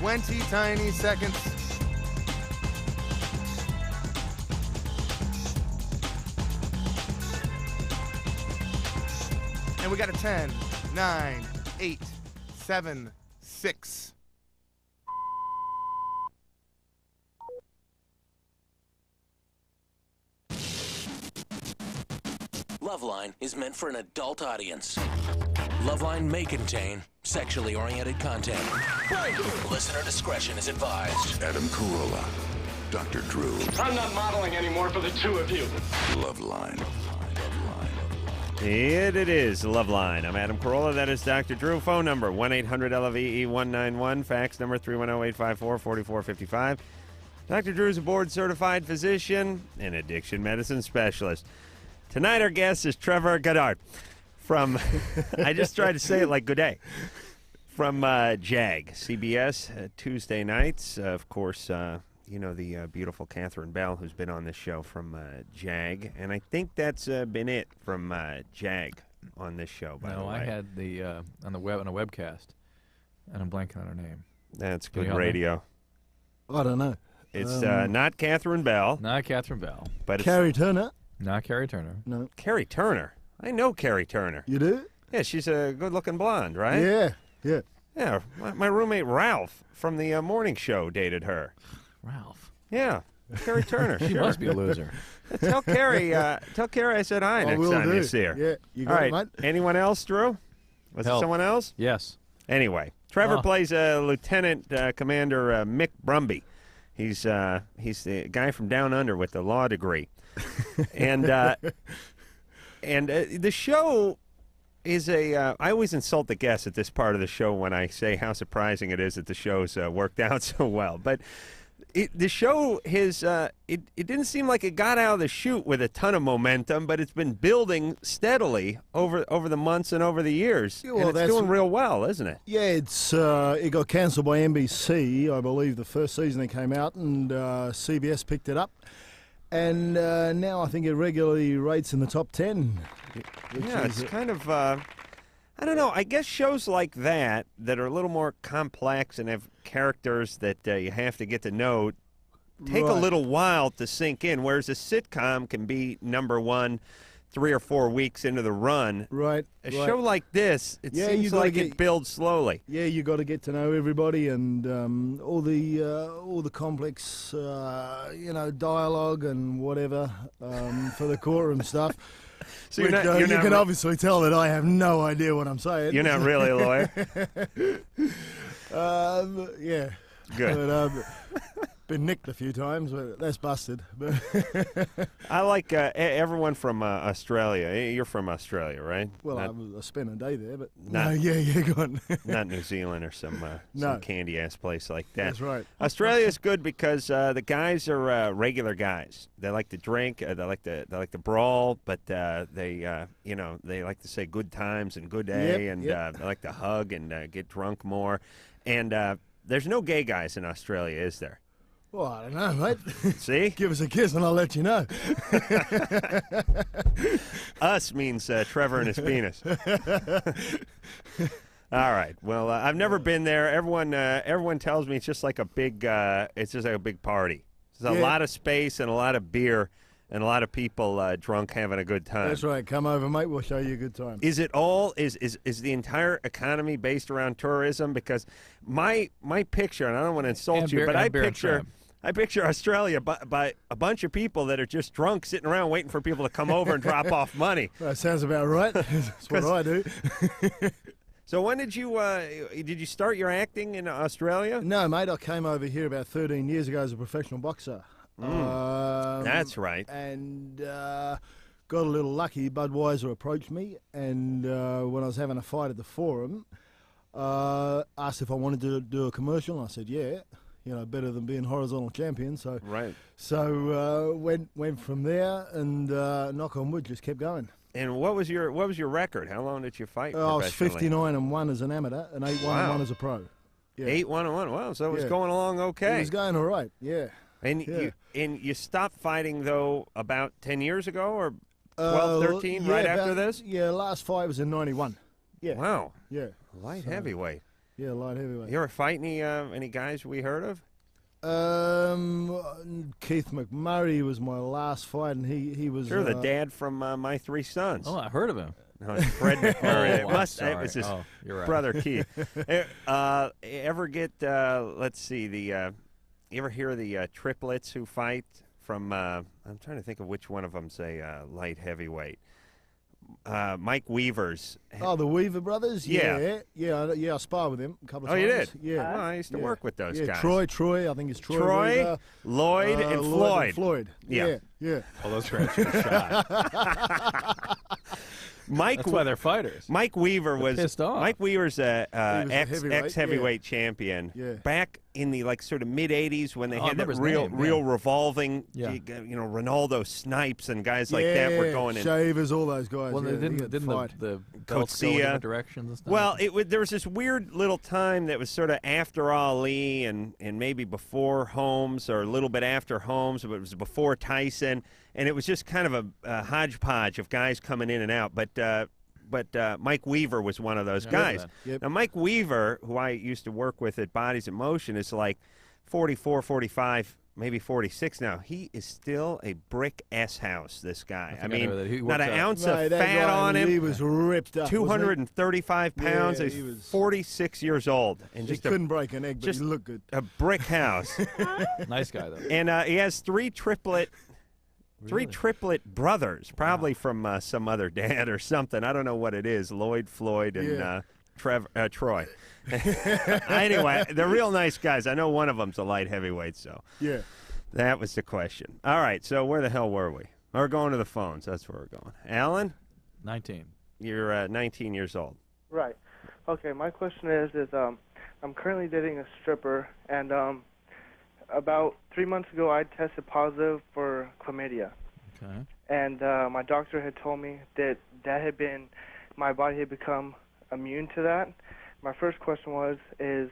20 tiny seconds. And we got a 10, 9, 8, 7, 6. LoveLine is meant for an adult audience. LoveLine may contain sexually oriented content. Listener discretion is advised. Adam Carolla, Dr. Drew. I'm not modeling anymore for the two of you. LoveLine. It is LoveLine. I'm Adam Carolla. That is Dr. Drew. Phone number 1-800-LOVE-191. Fax number 310-854-4455. Dr. Drew is a board-certified physician and addiction medicine specialist. Tonight our guest is Trevor Goddard from, I just tried to say it like good day, from JAG, CBS, Tuesday nights. Of course, you know the beautiful Catherine Bell, who's been on this show from JAG, and I think that's been it from JAG on this show, by the way. No, I had the, on a webcast, and I'm blanking on her name. That's good radio. I don't know. It's not Catherine Bell. Not Catherine Bell. But Carrie Turner. Not Carrie Turner. No. Carrie Turner. I know Carrie Turner. You do? Yeah, she's a good-looking blonde, right? Yeah, yeah. Yeah, my roommate Ralph from the morning show dated her. Ralph. Yeah, Carrie Turner. She sure. must be a loser. Tell Carrie I said hi next time you see her. Yeah, you got All right, it, mate. anyone else, Drew? Was it Help. someone else? Yes. Anyway, Trevor plays Lieutenant Commander Mick Brumby. He's the guy from Down Under with the law degree. And the show is I always insult the guests at this part of the show when I say how surprising it is that the show's worked out so well. But the show it didn't seem like it got out of the chute with a ton of momentum, but it's been building steadily over the months and over the years. Yeah, well, and it's doing real well, isn't it? Yeah, it got cancelled by NBC, I believe, the first season it came out, and CBS picked it up. And now I think it regularly rates in the top 10. Yeah, it's kind of, I don't know, I guess shows like that are a little more complex and have characters that you have to get to know take a little while to sink in, whereas a sitcom can be number one 3 or 4 weeks into the run. Right. A show like this, it seems like it builds slowly. Yeah, you got to get to know everybody and all the complex, dialogue and whatever for the courtroom stuff. So you can obviously tell that I have no idea what I'm saying. You're not really a lawyer. Yeah. Good. But, been nicked a few times, but that's busted. I like everyone from Australia. You're from Australia, right? Well, I spent a day there, but not, go on. Not New Zealand or some candy-ass place like that. That's right. Australia's good because the guys are regular guys. They like to drink. They like to brawl, but they like to say good times and good day, and they like to hug and get drunk more. And there's no gay guys in Australia, is there? Well, I don't know, mate. See? Give us a kiss and I'll let you know. Us means Trevor and his penis. All right. Well, I've never been there. Everyone tells me it's just like a big party. There's a lot of space and a lot of beer and a lot of people drunk having a good time. That's right. Come over, mate. We'll show you a good time. Is it all? Is the entire economy based around tourism? Because my picture, and I don't want to insult you, but I picture Australia by a bunch of people that are just drunk, sitting around waiting for people to come over and drop off money. That sounds about right. That's what I do. So when did you start your acting in Australia? No, mate. I came over here about 13 years ago as a professional boxer. That's right. And got a little lucky. Budweiser approached me, and when I was having a fight at the Forum, asked if I wanted to do a commercial, and I said, yeah. Better than being horizontal champion. So right. So went from there, and knock on wood, just kept going. And what was your record? How long did you fight? I was 59-1 as an amateur, and 8-1-1 as a pro. Yeah. 8-1-1. Wow. So it was going along okay. It was going all right. Yeah. And you stopped fighting though about 10 years ago, or 12, 13, right after this? Yeah. Last fight was in 91. Yeah. Wow. Yeah. Light heavyweight. Yeah, light heavyweight. You ever fight any guys we heard of? Keith McMurray was my last fight, and he was Sure, the dad from My Three Sons. Oh, I heard of him. No, it's Fred McMurray. Oh, It was his you're right. brother Keith. Ever get? Let's see. You ever hear the triplets who fight from? I'm trying to think of which one of them's a light heavyweight. Mike Weaver's. Oh, the Weaver brothers. Yeah. I sparred with him a couple of Oh, times. you did? Yeah. Well, I used to work with those guys. Troy. I think it's Troy. Troy, Weaver, Lloyd, and Floyd. Floyd. Yeah. Yeah. All those guys should have shot. That's why they're fighters. Mike Weaver was pissed off. Mike Weaver's heavyweight, heavyweight champion. Yeah. Back in the sort of mid '80s when they I had that remember his name, real revolving. Yeah. Ronaldo Snipes and guys like that were going in. Shavers, all those guys. Well, yeah, they didn't fight. the belts go in different directions and stuff? Well, there was this weird little time that was sort of after Ali and maybe before Holmes or a little bit after Holmes, but it was before Tyson, and it was just kind of a hodgepodge of guys coming in and out. But Mike Weaver was one of those guys. Yep. Now, Mike Weaver, who I used to work with at Bodies in Motion, is like 44, 45, maybe 46 now. He is still a brick S-house, this guy. I mean, not an ounce of fat on him. He was ripped up. 235 pounds. Yeah, He's he was 46 years old. And He just couldn't break an egg, but just he looked good. a brick house. Nice guy, though. And he has three triplet brothers, probably from some other dad or something. I don't know what it is. Lloyd, Floyd, and Troy. Anyway, they're real nice guys. I know one of them's a light heavyweight, so Yeah. that was the question. All right, so where the hell were we? We're going to the phones. That's where we're going. Alan? 19. You're 19 years old. Right. Okay, my question is I'm currently dating a stripper, and about 3 months ago I tested positive for chlamydia. Okay. And my doctor had told me that my body had become immune to that. My first question is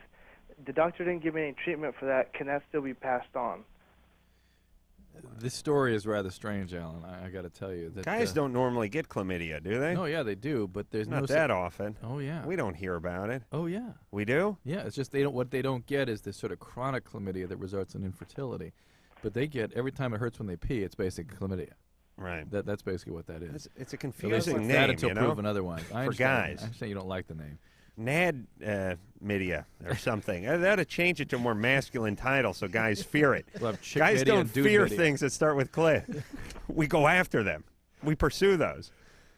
the doctor didn't give me any treatment for that. Can that still be passed on? This story is rather strange, Alan. I got to tell you. That, Guys don't normally get chlamydia, do they? No, yeah, they do, but there's Not no that often. Oh, yeah. We don't hear about it. Oh, yeah. We do? Yeah, it's just what they don't get is this sort of chronic chlamydia that results in infertility. But they get, every time it hurts when they pee, it's basically chlamydia. Right. That's basically what that is. It's a So they confusing say name, that until you know? proven otherwise. I For understand. guys. I understand you don't like the name. Media or something. They ought to change it to a more masculine title so guys fear it. We'll have chick Guys media don't and dude fear media. things that start with clit. We go after them. We pursue those.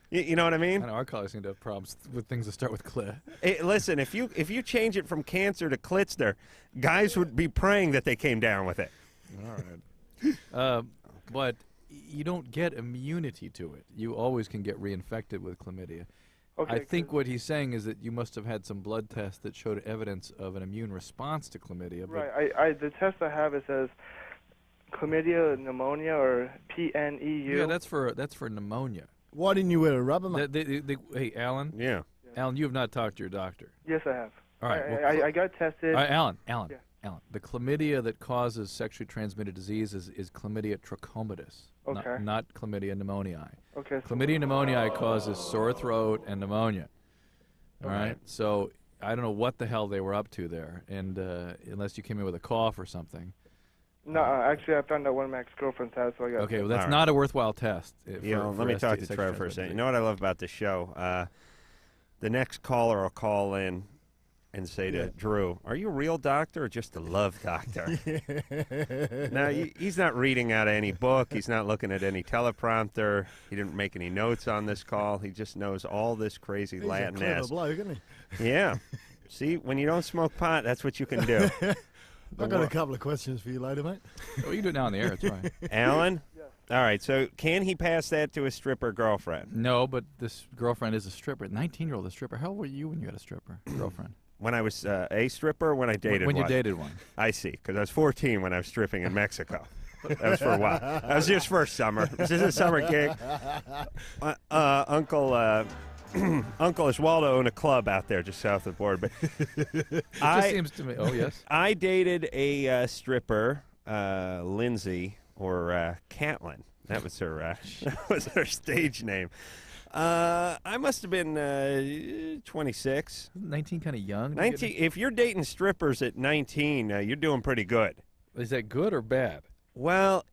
You know what I mean? I know our colleagues seem to have problems with things that start with clit. Hey, listen, if you change it from cancer to clitster, guys would be praying that they came down with it. All right. But you don't get immunity to it. You always can get reinfected with chlamydia. Okay, I think what he's saying is that you must have had some blood tests that showed evidence of an immune response to chlamydia. But Right. The test I have, it says chlamydia pneumonia or PNEU. yeah, that's for pneumonia. Why didn't you wear a rubber, mate? Hey, Alan. Yeah. Alan, you have not talked to your doctor. Yes, I have. All right. I got tested. All right, Alan. Yeah. Alan. The chlamydia that causes sexually transmitted diseases is chlamydia trachomatis, Okay. not chlamydia pneumoniae. Okay. So Chlamydia pneumoniae causes sore throat and pneumonia. All right. So I don't know what the hell they were up to there, and unless you came in with a cough or something. No, actually, I found out one of my ex-girlfriends had, so I got. Okay, well, that's All right. not a worthwhile test. Let me talk to Trevor for a second. You know what I love about this show? The next caller will call in and say to Drew, "Are you a real doctor or just a love doctor?" Now, he's not reading out of any book. He's not looking at any teleprompter. He didn't make any notes on this call. He just knows all this crazy He's Latin a clever ass. bloke, isn't he? Yeah. See, when you don't smoke pot, that's what you can do. I've got a couple of questions for you later, mate. Oh, you can do it now on the air. It's fine. Alan? All right, so can he pass that to his stripper girlfriend? No, but this girlfriend is a stripper. 19-year-old is a stripper. How old were you when you had a stripper girlfriend? When I was a stripper, when I dated When you one? dated one. I see, because I was 14 when I was stripping in Mexico. That was for a while. That was just for a summer. It was just a summer gig. Uncle Oswaldo owned a club out there just south of the border. But It just seems to me. Oh, yes. I dated a stripper, Lindsay, or Catlin. That was her. That was her stage name. I must have been 26. 19 kind of young? 19. If you're dating strippers at 19, you're doing pretty good. Is that good or bad? Well,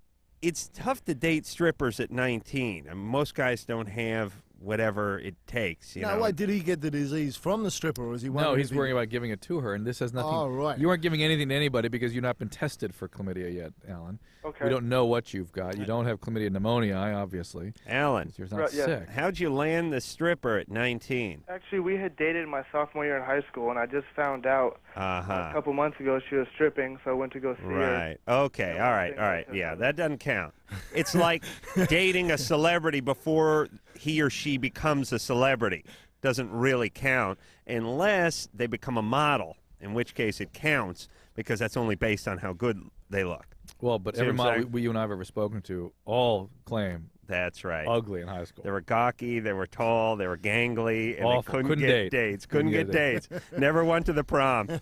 it's tough to date strippers at 19. I mean, most guys don't have whatever it takes. You No, know? wait, did he get the disease from the stripper, or was he No, he's worrying about giving it to her, and this has nothing. Oh, right. You aren't giving anything to anybody because you've not been tested for chlamydia yet, Alan. Okay. We don't know what you've got. You don't have chlamydia pneumonia, obviously. Alan, You're not Right, yeah. sick. how'd you land the stripper at 19? Actually, we had dated my sophomore year in high school, and I just found out a Uh-huh. couple months ago she was stripping, so I went to go see her. Right. Okay. All right. Yeah, that doesn't count. It's like dating a celebrity before he or she becomes a celebrity. Doesn't really count unless they become a model, in which case it counts because that's only based on how good they look. Well, but See every what I'm model you and I have ever spoken to all claim That's right. ugly in high school. They were gawky, they were tall, they were gangly, and Awful. they couldn't Couldn't get date. dates. Couldn't Couldn't get get dates. Never went to the prom.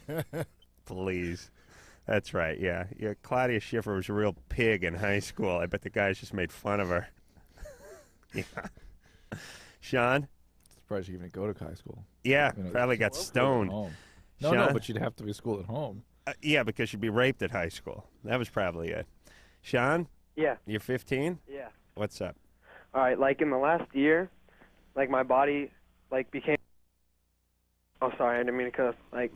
Please. That's right, yeah. Claudia Schiffer was a real pig in high school. I bet the guys just made fun of her. Yeah. Sean? Surprised you even go to high school. Yeah, You know, probably got school at stoned. home. No, Sean? but you'd have to be school at home. Yeah, because you'd be raped at high school. That was probably it. Sean? Yeah. You're 15? Yeah. What's up? All right, like in the last year, like my body like became. Oh, sorry, I didn't mean to cuss. Like.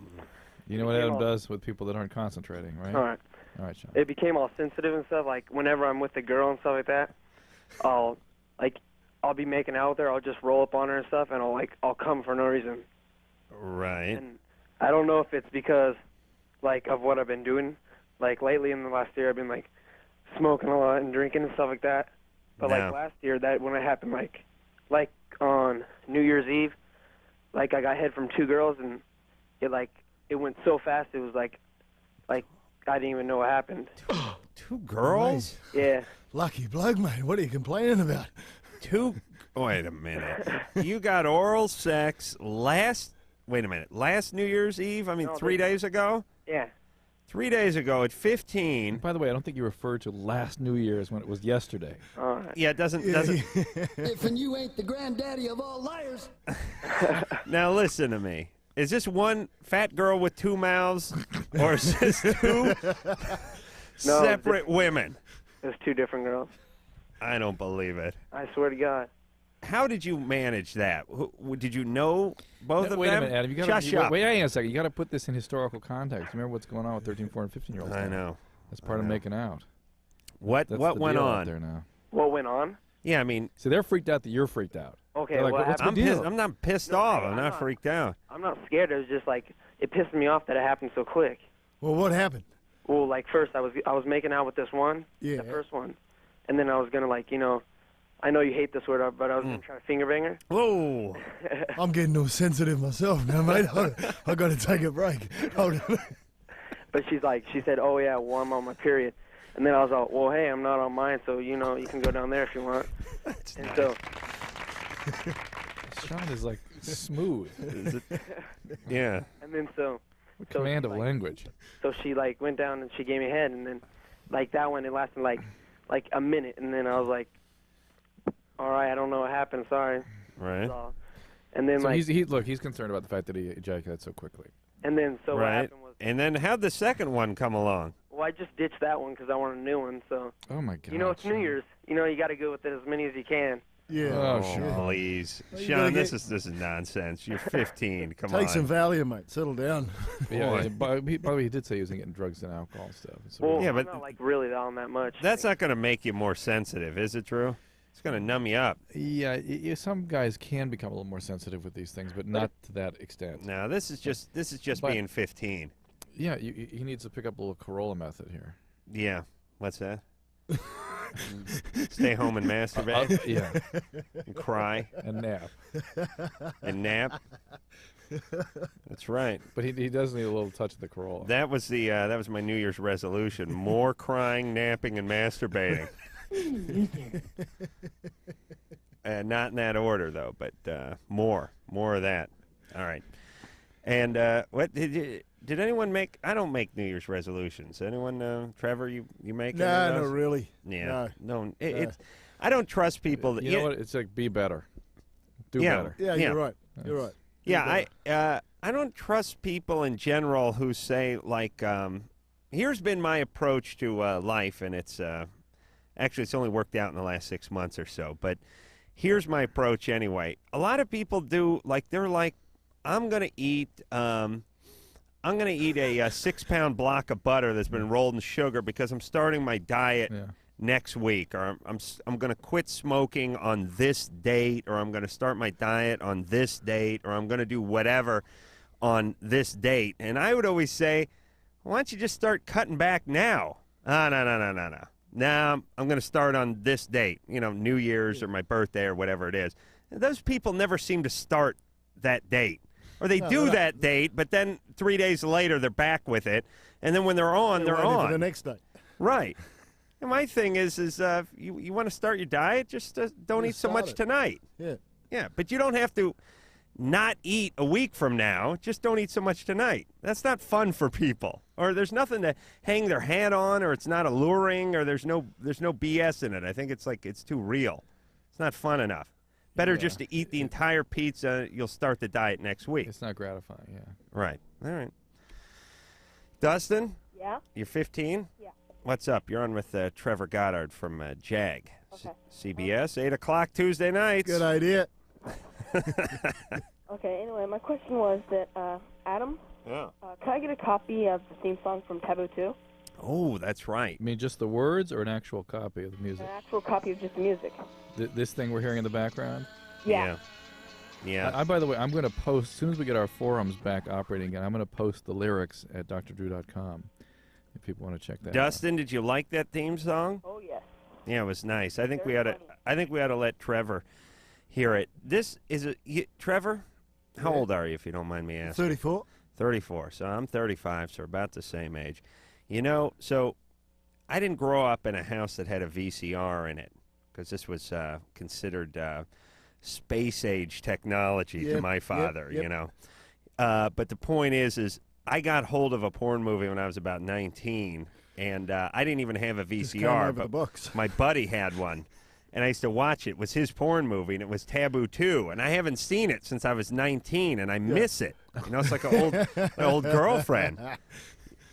You know what Adam does with people that aren't concentrating, right? All right. All right, Sean. It became all sensitive and stuff. Like whenever I'm with a girl and stuff like that, I'll be making out with her. I'll just roll up on her and stuff, and I'll come for no reason. Right. And I don't know if it's because like of what I've been doing. Like lately in the last year, I've been like smoking a lot and drinking and stuff like that. But No. like last year, that when it happened, like on New Year's Eve, like I got head from two girls, and it went so fast. It was like I didn't even know what happened. Two girls? Yeah. Lucky bloke, mate. What are you complaining about? Wait a minute. You got oral sex last New Year's Eve? I mean, No, 3 days ago? Yeah. 3 days ago at 15. By the way, I don't think you referred to last New Year's when it was yesterday. Yeah, it doesn't. If and you ain't the granddaddy of all liars. Now listen to me. Is this one fat girl with two mouths, or is this two separate women? There's two different girls. I don't believe it. I swear to God. How did you manage that? Did you know both of them? Wait a minute, Adam. You gotta, Shush up. wait a second. You got to put this in historical context. Remember what's going on with 13, 14, and 15-year-olds. I know. That's part of making out. What That's went the deal out on there now? What went on? Yeah, I mean, so they're freaked out that you're freaked out. Okay, They're like, what what's the happened? deal? I'm not pissed off. I'm not freaked out. I'm not scared. It was just like it pissed me off that it happened so quick. Well, what happened? Well, like first I was making out with this one, Yeah. the first one, and then I was gonna I know you hate this word, but I was gonna try to finger bang her. Whoa! I'm getting all sensitive myself now, mate. I got to take a break. Hold on. But she said, oh yeah, well I'm on my period, and then I was like, well hey, I'm not on mine, so you can go down there if you want. And so. Sean is like smooth. Yeah. And then so. What command of language. So she went down and she gave me a head, and then that one it lasted like a minute, and then I was like, all right, I don't know what happened, sorry. Right. So, and then So he's concerned about the fact that he ejaculated so quickly. And then so what Right. happened was, And then how'd the second one come along? well, I just ditched that one because I wanted a new one. So Oh my God. it's New Year's. You got to go with it as many as you can. Yeah. Oh, Oh, Sean. please, Well, you Sean, gotta this get- is nonsense. You're 15. Come Take on. some Valium, mate. Settle down. Yeah, yeah, by the way, he did say he was getting drugs and alcohol stuff. So Well, Yeah, I'm but not really on that much. That's not going to make you more sensitive, is it, Drew? It's going to numb you up. yeah, some guys can become a little more sensitive with these things, but not to that extent. No, this is just But- being 15. Yeah, he needs to pick up a little Corolla method here. Yeah. What's that? Stay home and masturbate Yeah, and cry and nap. and nap. That's right. But he does need a little touch of the Corolla. That was my New Year's resolution: more crying, napping, and masturbating. Not in that order though, but more of that. All right. And what did anyone make? I don't make New Year's resolutions. Anyone, Trevor? You make? No, any of not those? really. Yeah. No. No. It's I don't trust people. That, you know what? It's like be better, do Yeah. better. Yeah, you're right. You're right. Yeah, I don't trust people in general who say like, here's been my approach to life, and it's actually it's only worked out in the last 6 months or so. But here's my approach anyway. A lot of people do like they're like, I'm gonna eat a 6-pound block of butter that's been rolled in sugar because I'm starting my diet. Yeah. Next week, or I'm going to quit smoking on this date, or I'm going to start my diet on this date, or I'm going to do whatever on this date. And I would always say, why don't you just start cutting back now? No. Now I'm going to start on this date, New Year's or my birthday or whatever it is. And those people never seem to start that date. Or they do that date, but then 3 days later they're back with it. And then when they're on, they're on. For the next day. Right. And my thing is you want to start your diet, just don't eat so much tonight. Yeah. Yeah, but you don't have to not eat a week from now. Just don't eat so much tonight. That's not fun for people. Or there's nothing to hang their hat on, or it's not alluring, or there's no BS in it. I think it's too real. It's not fun enough. Better just to eat the entire pizza. You'll start the diet next week. It's not gratifying, yeah. Right. All right. Dustin? Yeah? You're 15? Yeah. What's up? You're on with Trevor Goddard from JAG. Okay. CBS, 8 o'clock Tuesday nights. Good idea. Okay, anyway, my question was that, Adam, Yeah. could I get a copy of the theme song from Taboo 2? Oh, that's right. You mean just the words or an actual copy of the An music? actual copy of just the music. This thing we're hearing in the background? Yeah. Yeah. By the way, I'm going to post, as soon as we get our forums back operating again, I'm going to post the lyrics at drdrew.com if people want to check that out. Dustin, did you like that theme song? Oh, yes. Yeah, it was nice. I think Very funny. I think we ought to let Trevor hear it. This is Trevor, how old are you, if you don't mind me asking? 34. 34. So I'm 35, so we're about the same age. So I didn't grow up in a house that had a VCR in it because this was considered space-age technology to my father, But the point is I got hold of a porn movie when I was about 19, and I didn't even have a VCR, but my buddy had one. And I used to watch it. It was his porn movie, and it was Taboo 2. And I haven't seen it since I was 19, and I miss it. It's like an old girlfriend.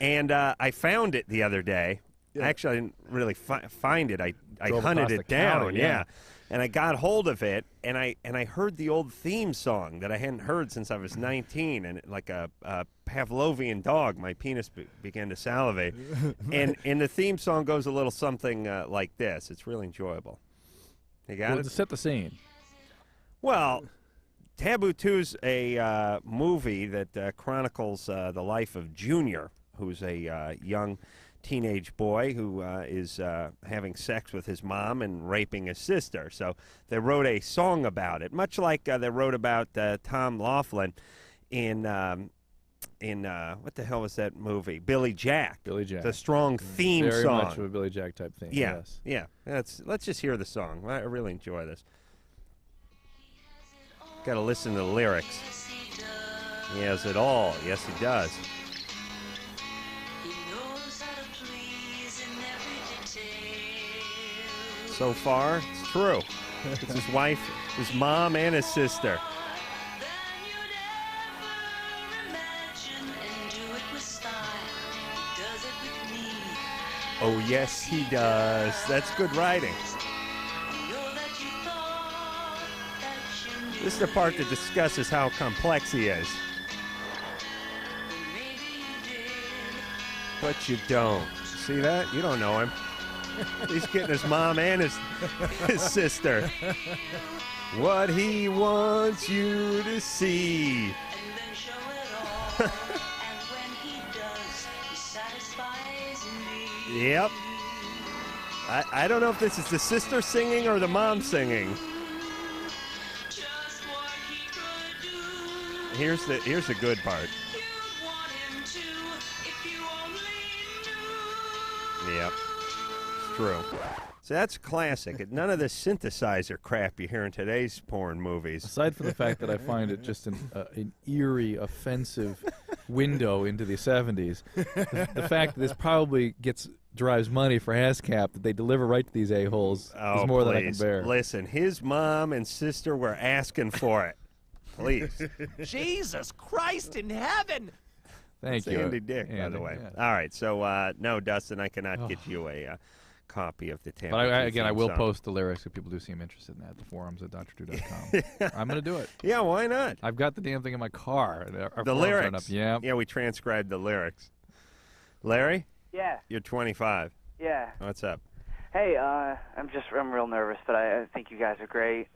And I found it the other day. Yeah. Actually, I didn't really find it. I Drove hunted across it the down, county, yeah. And I got hold of it, and I heard the old theme song that I hadn't heard since I was 19, and like a Pavlovian dog, my penis began to salivate. and the theme song goes a little something like this. It's really enjoyable. You got it? To set the scene. Well, Taboo 2's a movie that chronicles the life of Junior, who's a young teenage boy who is having sex with his mom and raping his sister. So they wrote a song about it, much like they wrote about Tom Laughlin in what the hell was that movie? Billy Jack. Billy Jack. The strong theme Very song. Very much of a Billy Jack type theme. Yeah, Yes. yeah. Let's just hear the song. I really enjoy this. Got to listen to the lyrics. He has it all. Yes, he does. So far, it's true. It's his wife, his mom, and his sister. Oh, yes, he does. That's good writing. This is the part that discusses how complex he is. But you don't. See that? You don't know him. He's getting his mom and his sister. What he wants you to see. Yep. I don't know if this is the sister singing or the mom singing. Here's the good part. Yep. It's true. So that's classic. None of the synthesizer crap you hear in today's porn movies. Aside from the fact that I find it just an eerie, offensive window into the 70s, the fact that this probably gets drives money for ASCAP that they deliver right to these a-holes is more than I can bear. Listen, his mom and sister were asking for it. Please. Jesus Christ in heaven! That's Thank you. Andy Dick, by the way. Yeah. All right, so no, Dustin, I cannot get you a copy of the Tampon. But again, I will song. post the lyrics if people do seem interested in that. The forums at drdrew.com. I'm going to do it. Yeah, why not? I've got the damn thing in my car. Our The forums aren't up. lyrics. Yeah. Yeah, we transcribed the lyrics. Larry? Yeah. You're 25. Yeah. What's up? Hey, I'm real nervous, but I think you guys are great.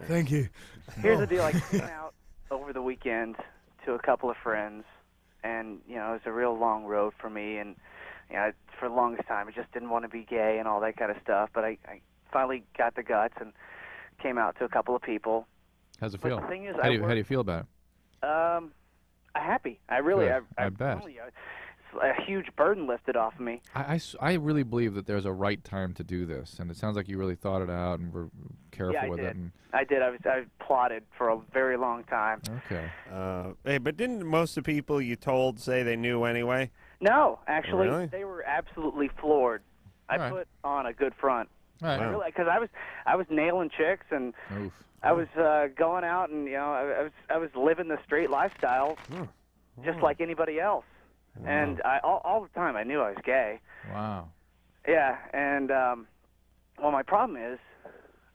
Thank you. Here's the deal. I came out over the weekend to a couple of friends, and, you know, it was a real long road for me, and, you know, for the longest time I just didn't want to be gay and all that kind of stuff, but I finally got the guts and came out to a couple of people. How's it But feel? the thing is, how do you feel about it? I'm happy. I really, Good. I bet. really, it's a huge burden lifted off of me. I really believe that there's a right time to do this, and it sounds like you really thought it out and were careful Yeah, I with did. it. And, I did. I plotted for a very long time. okay. Hey, but didn't most of the people you told say they knew anyway? No, actually, Really? they were absolutely floored. I All right. put on a good front. All right. I really, because I was nailing chicks, and Oof. I was going out, and, you know, I was living the straight lifestyle, just like anybody else. And all the time I knew I was gay. Wow. Yeah, and well, my problem is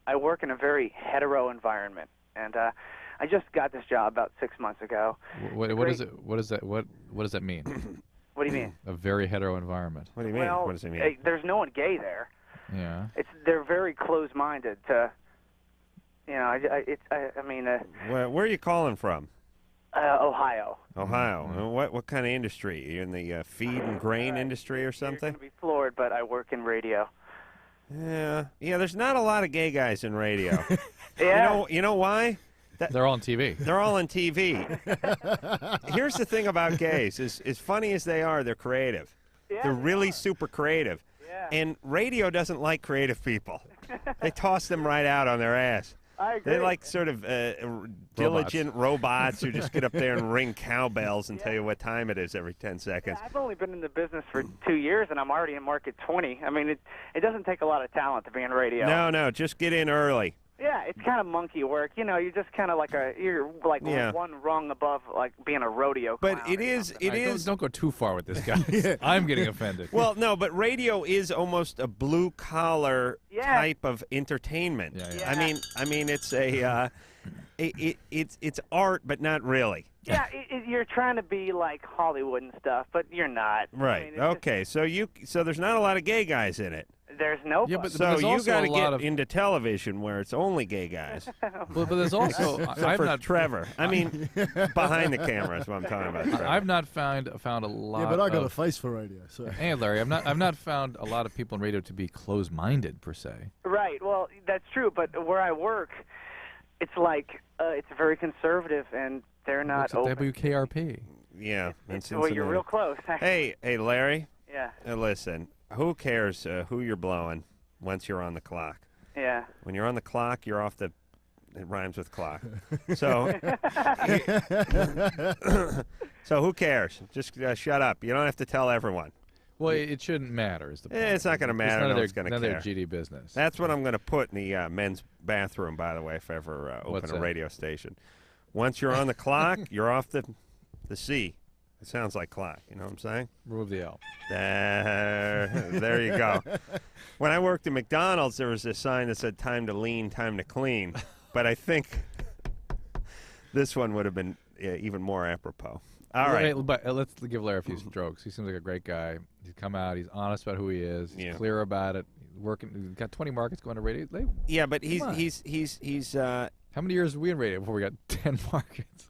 I work in a very hetero environment, and I just got this job about 6 months ago. What is it? What does that mean? What do you mean? A very hetero environment. What do you mean? Well, What does it mean? there's no one gay there. Yeah. They're very close-minded to, you know. I mean, Where are you calling from? Ohio. Ohio. What kind of industry? Are you in the feed and grain industry or something? You're gonna be floored, but I work in radio. Yeah. There's not a lot of gay guys in radio. Yeah. You know why? They're all on TV. They're all on TV. Here's the thing about gays: as funny as they are, they're creative. Yeah, They're really super creative. Yeah. And radio doesn't like creative people. They toss them right out on their ass. I agree. They're like sort of diligent robots who just get up there and ring cowbells and tell you what time it is every 10 seconds. I've only been in the business for 2 years, and I'm already in market 20. I mean, it doesn't take a lot of talent to be in radio. No, just get in early. Yeah, it's kind of monkey work. You know, you're just kind of like one rung above, like being a rodeo clown. But it is. Don't go too far with this guy. I'm getting offended. Well, no, but radio is almost a blue collar type of entertainment. Yeah. I mean, it's a it's art, but not really. Yeah, you're trying to be like Hollywood and stuff, but you're not. Right. I mean, Okay. So there's not a lot of gay guys in it. There's no. Yeah, but So there's you also got a to lot get of. into television where it's only gay guys. But there's also. Except I've for not. Trevor. I mean, behind the camera is what I'm talking about. Trevor. I've not found a lot. Yeah, but I got a of, face for radio. So. Hey, Larry, I've not found a lot of people in radio to be closed-minded per se. Right. Well, that's true, but where I work, it's like it's very conservative, and they're not Looks at open. WKRP. Yeah. Well, you're real close. Hey, Larry. Yeah. Listen, who cares who you're blowing once you're on the clock? Yeah. When you're on the clock, you're off the. It rhymes with clock. So. So who cares? Just shut up. You don't have to tell everyone. Well, it shouldn't matter. Is the point. It's not going to matter. None of Nobody's going to none care. of their GD business. That's what I'm going to put in the men's bathroom, by the way, if I ever What's open a that? radio station. Once you're on the clock, you're off the C. It sounds like clock. You know what I'm saying? Remove the L. There you go. When I worked at McDonald's, there was a sign that said "Time to lean, time to clean," but I think this one would have been even more apropos. All right. But let's give Larry a few strokes. He seems like a great guy. He's come out. He's honest about who he is. He's clear about it. He's working. He's got 20 markets going to radio. Yeah, but he's how many years were we in radio before we got 10 markets?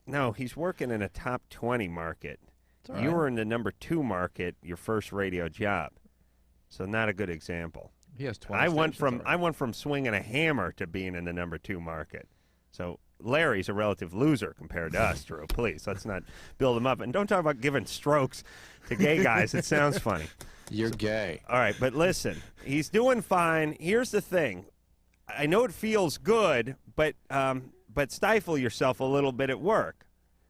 No, he's working in a top 20 market. It's all You right. were in the number 2 market, your first radio job. So not a good example. He has 20 I went stations from swinging a hammer to being in the number 2 market. So Larry's a relative loser compared to us, Drew. Please, let's not build him up. And don't talk about giving strokes to gay guys. It sounds funny. You're gay. All right, but listen, he's doing fine. Here's the thing. I know it feels good, but stifle yourself a little bit at work.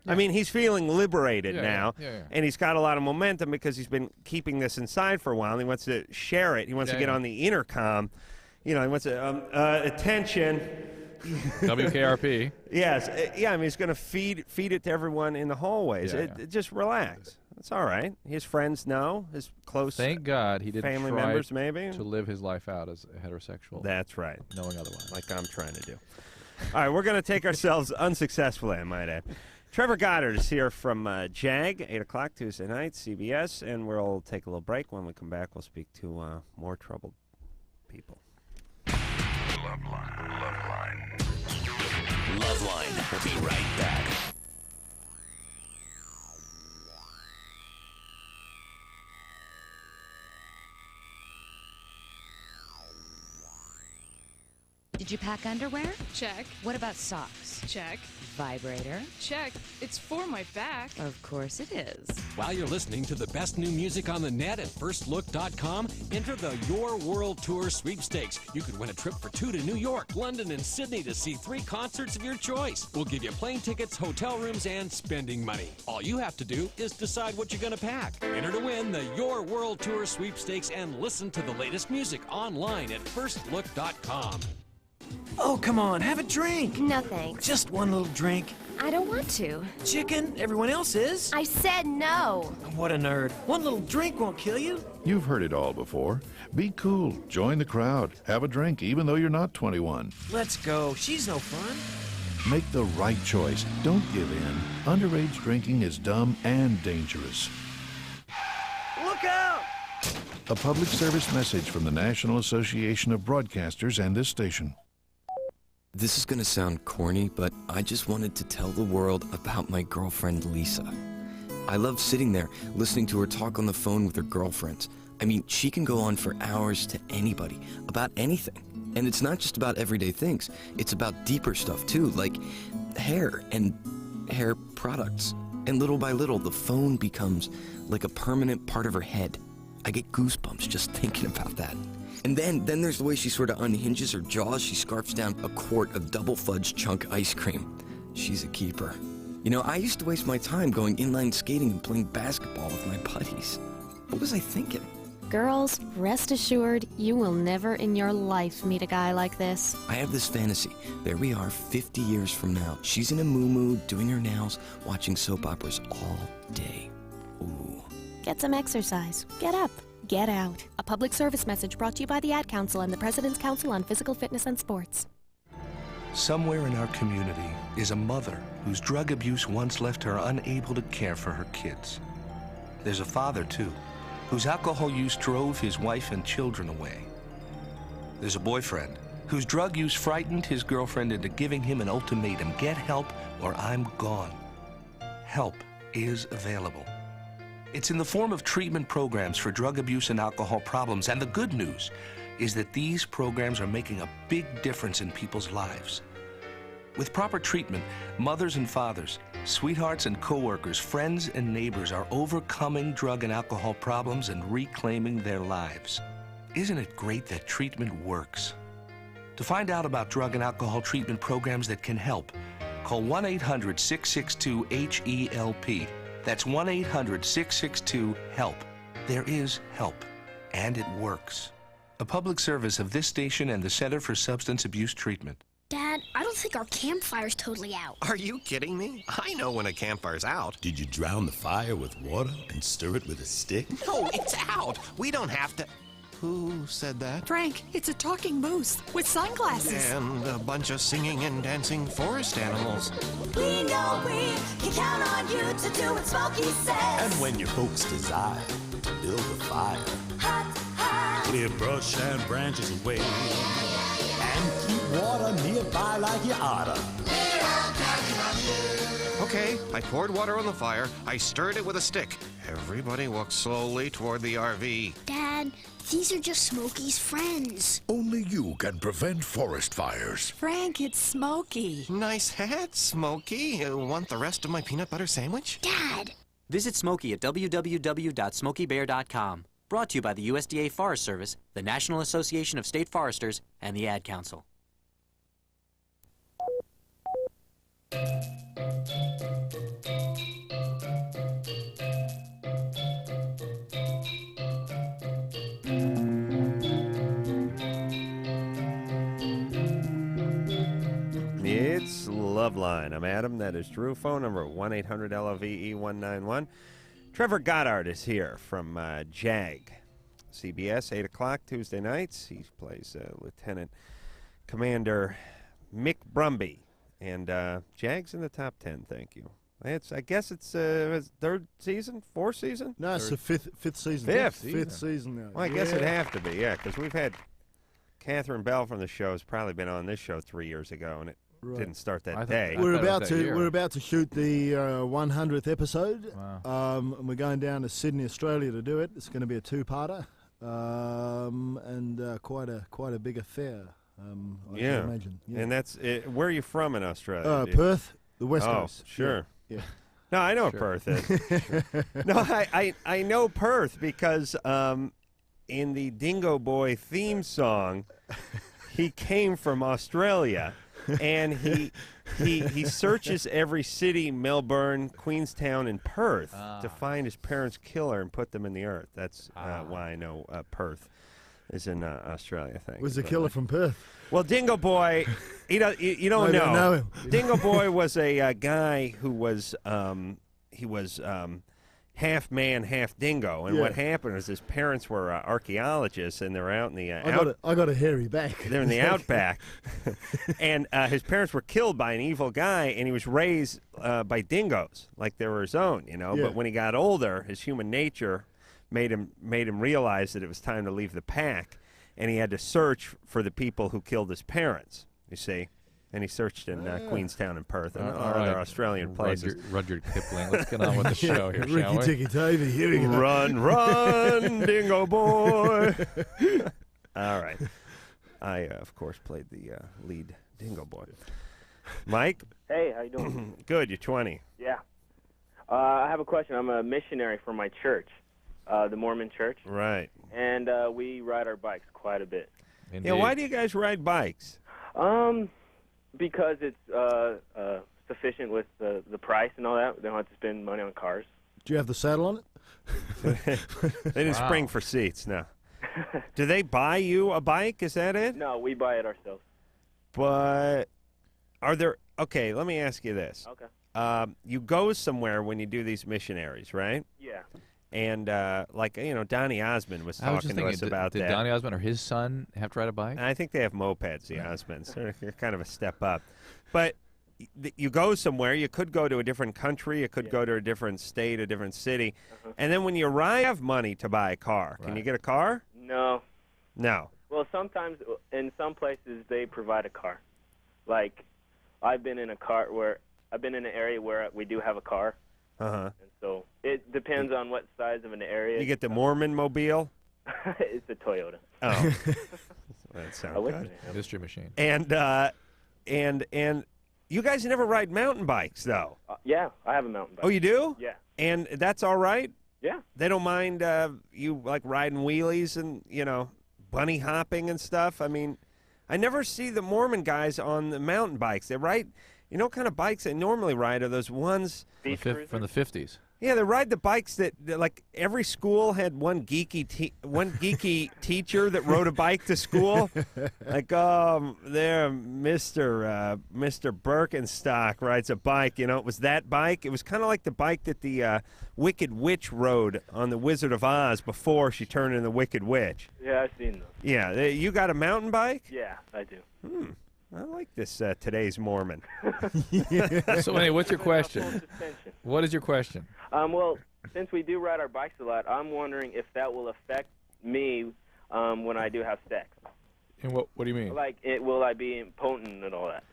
I mean, he's feeling liberated Yeah, now, yeah. and he's got a lot of momentum because he's been keeping this inside for a while, and he wants to share it. He wants to get on the intercom. You know, he wants to, attention. WKRP. Yes. Yeah, I mean, he's going to feed it to everyone in the hallways. Yeah, Just relax. It's all right. His friends know. His close Thank God he didn't family try members, maybe. to live his life out as a heterosexual. That's right. Knowing otherwise. Like I'm trying to do. All right, we're going to take ourselves unsuccessfully, I might add. Trevor Goddard is here from JAG, 8 o'clock Tuesday night, CBS, and we'll take a little break. When we come back, we'll speak to more troubled people. LoveLine. LoveLine. We'll be right back. Did you pack underwear? Check. What about socks? Check. Vibrator? Check. It's for my back. Of course it is. While you're listening to the best new music on the net at firstlook.com, enter the Your World Tour sweepstakes. You could win a trip for 2 to New York, London, and Sydney to see 3 concerts of your choice. We'll give you plane tickets, hotel rooms, and spending money. All you have to do is decide what you're going to pack. Enter to win the Your World Tour sweepstakes and listen to the latest music online at firstlook.com. Oh, come on, have a drink. No thanks. Just one little drink. I don't want to. Chicken, everyone else is. I said no. What a nerd. One little drink won't kill you. You've heard it all before. Be cool. Join the crowd. Have a drink even though you're not 21. Let's go. She's no fun. Make the right choice. Don't give in. Underage drinking is dumb and dangerous. Look out! A public service message from the National Association of Broadcasters and this station. This is gonna sound corny, but I just wanted to tell the world about my girlfriend Lisa. I love sitting there, listening to her talk on the phone with her girlfriends. I mean, she can go on for hours to anybody, about anything. And it's not just about everyday things, it's about deeper stuff too, like hair and hair products. And little by little, the phone becomes like a permanent part of her head. I get goosebumps just thinking about that. And then there's the way she sort of unhinges her jaws. She scarfs down a quart of double fudge chunk ice cream. She's a keeper. You know, I used to waste my time going inline skating and playing basketball with my buddies. What was I thinking? Girls, rest assured, you will never in your life meet a guy like this. I have this fantasy. There we are 50 years from now. She's in a moo-moo, doing her nails, watching soap operas all day. Ooh. Get some exercise. Get up. Get out. A public service message brought to you by the Ad Council and the President's Council on Physical Fitness and Sports. Somewhere in our community is a mother whose drug abuse once left her unable to care for her kids. There's a father, too, whose alcohol use drove his wife and children away. There's a boyfriend whose drug use frightened his girlfriend into giving him an ultimatum: get help or I'm gone. Help is available. It's in the form of treatment programs for drug abuse and alcohol problems, and the good news is that these programs are making a big difference in people's lives. With proper treatment, mothers and fathers, sweethearts and coworkers, friends and neighbors are overcoming drug and alcohol problems and reclaiming their lives. Isn't it great that treatment works? To find out about drug and alcohol treatment programs that can help, call 1-800-662-HELP. That's 1-800-662-HELP. There is help, and it works. A public service of this station and the Center for Substance Abuse Treatment. Dad, I don't think our campfire's totally out. Are you kidding me? I know when a campfire's out. Did you drown the fire with water and stir it with a stick? No, it's out. We don't have to... Who said that? Frank, it's a talking moose with sunglasses. And a bunch of singing and dancing forest animals. We know we can count on you to do what Smokey says. And when your folks desire to build a fire, clear brush and branches away, and keep water nearby like you oughta. Okay, I poured water on the fire. I stirred it with a stick. Everybody walked slowly toward the RV. Dad, these are just Smokey's friends. Only you can prevent forest fires. Frank, it's Smokey. Nice hat, Smokey. Want the rest of my peanut butter sandwich? Dad! Visit Smokey at www.smokeybear.com. Brought to you by the USDA Forest Service, the National Association of State Foresters, and the Ad Council. LoveLine. I'm Adam. That is Drew. Phone number 1-800-LOVE-191. Trevor Goddard is here from JAG. CBS, 8 o'clock Tuesday nights. He plays Lieutenant Commander Mick Brumby. And JAG's in the top 10, thank you. I guess it's third season, fourth season? No, it's the fifth season. Fifth season now. Well, I guess it'd have to be, yeah, because we've had Catherine Bell from the show has probably been on this show 3 years ago, and it didn't start that day. We're about to shoot the 100th episode. Wow. And we're going down to Sydney, Australia to do it. It's going to be a two-parter, and quite a big affair. I can imagine. Yeah. And that's where are you from in Australia? Perth, the West Coast. Sure. Yeah. No, I know what Perth is. No, I know Perth because in the Dingo Boy theme song, he came from Australia, and he searches every city, Melbourne, Queenstown, and Perth, to find his parents' killer and put them in the earth. That's why I know Perth is in Australia. Thank Was you. the killer from Perth? Well, Dingo Boy, you don't I don't know him. Dingo Boy was a guy who was half man, half dingo, and what happened was his parents were archaeologists, and they're out in the I got a hairy back. They're in the outback, and his parents were killed by an evil guy, and he was raised by dingoes like they were his own, Yeah. But when he got older, his human nature made him realize that it was time to leave the pack, and he had to search for the people who killed his parents. You see. And he searched in Queenstown and Perth and other Australian places. Rudyard Kipling. Let's get on with the show here, shall we? Ricky Tikki-Tavi, here we go. Run, run, Dingo Boy. All right. I, of course, played the lead Dingo Boy. Mike? Hey, how you doing? Good. You're 20. Yeah. I have a question. I'm a missionary for my church, the Mormon church. Right. And we ride our bikes quite a bit. Indeed. Yeah, why do you guys ride bikes? Because it's sufficient with the price and all that. We don't have to spend money on cars. Do you have the saddle on it? They didn't spring for seats, no. Do they buy you a bike? Is that it? No, we buy it ourselves. But are there... Okay, let me ask you this. Okay. You go somewhere when you do these missionaries, right? Yeah. And, Donny Osmond was I was talking just to thinking, us about did that. Donny Osmond or his son have to ride a bike? I think they have mopeds, the Osmonds. They're kind of a step up. But you go somewhere, you could go to a different country, you could go to a different state, a different city, and then when you arrive, you have money to buy a car. Can you get a car? No. No. Well, sometimes in some places they provide a car. Like, I've been in an area where we do have a car. Uh-huh. And so it depends on what size of an area. You get the Mormon mobile? It's a Toyota. Oh. That sounds good. Mystery machine. And you guys never ride mountain bikes, though. Yeah, I have a mountain bike. Oh, you do? Yeah. And that's all right? Yeah. They don't mind you, like, riding wheelies and, bunny hopping and stuff? I mean, I never see the Mormon guys on the mountain bikes. They ride... You know what kind of bikes they normally ride are those ones... From the 50s. Yeah, they ride the bikes that like, every school had one geeky teacher that rode a bike to school. Like, there, Mr. Birkenstock rides a bike. It was that bike. It was kind of like the bike that the Wicked Witch rode on The Wizard of Oz before she turned into the Wicked Witch. Yeah, I've seen those. Yeah, you got a mountain bike? Yeah, I do. I like this today's Mormon. So, anyway, what's your question? What is your question? Well, since we do ride our bikes a lot, I'm wondering if that will affect me when I do have sex. And what do you mean? Like, will I be impotent and all that?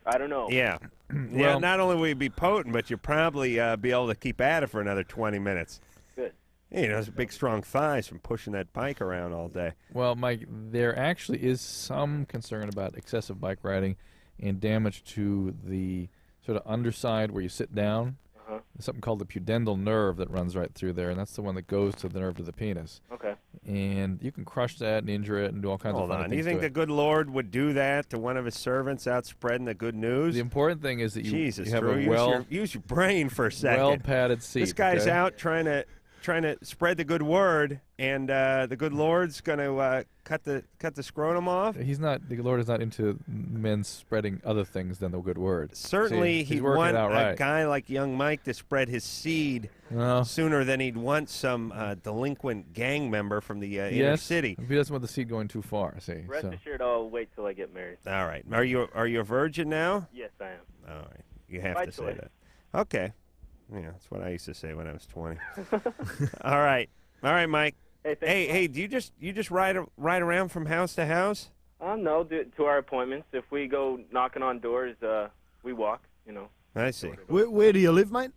I don't know. Yeah. Well, not only will you be potent, but you'll probably be able to keep at it for another 20 minutes. Good. Those big, strong thighs from pushing that bike around all day. Well, Mike, there actually is some concern about excessive bike riding and damage to the sort of underside where you sit down. There's something called the pudendal nerve that runs right through there, and that's the one that goes to the nerve to the penis. Okay. And you can crush that and injure it and do all kinds of Hold funny on. things. Do you think to the it. good Lord would do that to one of his servants out spreading the good news? The important thing is that you Jesus, have Drew, a use your brain for a second. well-padded seat. This guy's okay? out trying to trying to spread the good word, and the good Lord's going to cut the scrotum off. He's not. The Lord is not into men spreading other things than the good word. Certainly, See, he'd want a guy like young Mike to spread his seed sooner than he'd want some delinquent gang member from the inner city. He doesn't want the seed going too far. See. Rest assured, I'll wait till I get married. All right. Are you a virgin now? Yes, I am. All right. You have By to say choice. that. Okay. Yeah, that's what I used to say when I was 20. All right, Mike. Hey, do you just ride around from house to house? No, to our appointments. If we go knocking on doors, we walk. I see. Where do you live, mate?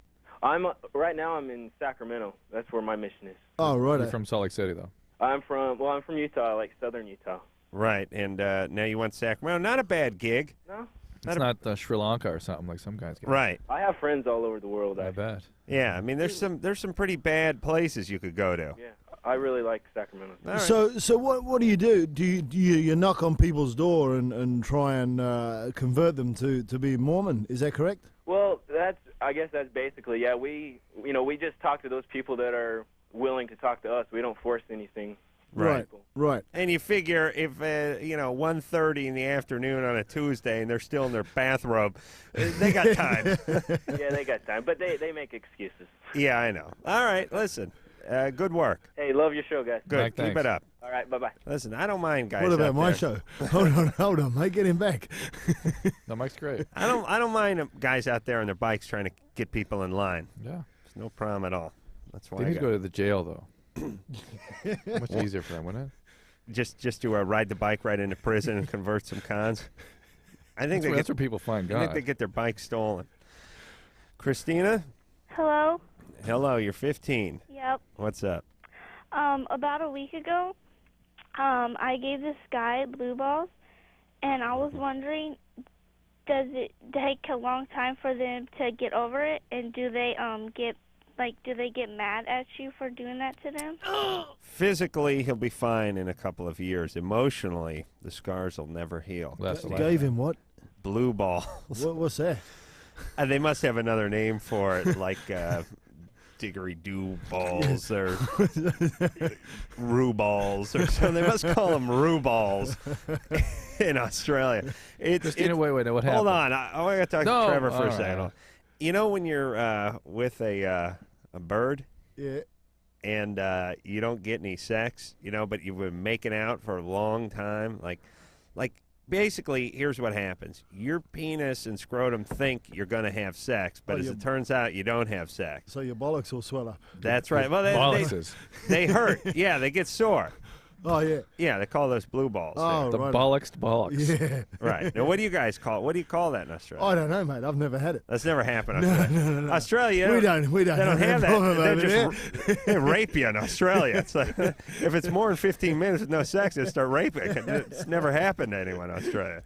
Right now. I'm in Sacramento. That's where my mission is. Oh, right. You're from Salt Lake City, though. I'm from Utah, like southern Utah. Right, and now you want Sacramento. Not a bad gig. No. It's not Sri Lanka or something like some guys get. Right. I have friends all over the world. I bet. Yeah, I mean, there's some pretty bad places you could go to. Yeah, I really like Sacramento. All right. So what do you do? Do you knock on people's door and try and convert them to be Mormon? Is that correct? Well, I guess that's basically, yeah. We just talk to those people that are willing to talk to us. We don't force anything. Right. And you figure if 1:30 in the afternoon on a Tuesday and they're still in their bathrobe, they got time. Yeah, they got time, but they make excuses. Yeah, I know. All right, listen. Good work. Hey, love your show, guys. Good. Mike, Keep thanks. it up. All right, bye-bye. Listen, I don't mind guys. What about out my there. show? Hold on, mate. Get him back. No, Mike's great. I don't mind guys out there on their bikes trying to get people in line. Yeah. It's no problem at all. That's why They I need to got- go to the jail, though. Much easier for them, wouldn't it? just to ride the bike right into prison and convert some cons. I think That's where people find I think God. they get their bike stolen. Christina? Hello? Hello, you're 15. Yep. What's up? About a week ago, I gave this guy blue balls, and I was wondering, does it take a long time for them to get over it, and do they get mad at you for doing that to them? Physically, he'll be fine in a couple of years. Emotionally, the scars will never heal. Gave him what? Blue balls. What's that? They must have another name for it, like diggery-doo balls or roo balls or something. They must call them roo balls in Australia. Christina, wait, what happened? Hold on. I got to talk to Trevor for all a second. right. You know when you're with a bird? Yeah. And you don't get any sex, but you've been making out for a long time. Like basically, here's what happens. Your penis and scrotum think you're going to have sex, but as it turns out, you don't have sex. So your bollocks will swell up. That's right. Well, they hurt. Yeah, they get sore. Oh, yeah. Yeah, they call those blue balls. Oh, The right. bollocks. Yeah. Right. Now, what do you guys call it? What do you call that in Australia? I don't know, mate. I've never had it. That's never happened in Australia. No. Australia, We don't they don't have that. problem They over just they rape you in Australia. It's like, if it's more than 15 minutes with no sex, they start raping. It's never happened to anyone in Australia.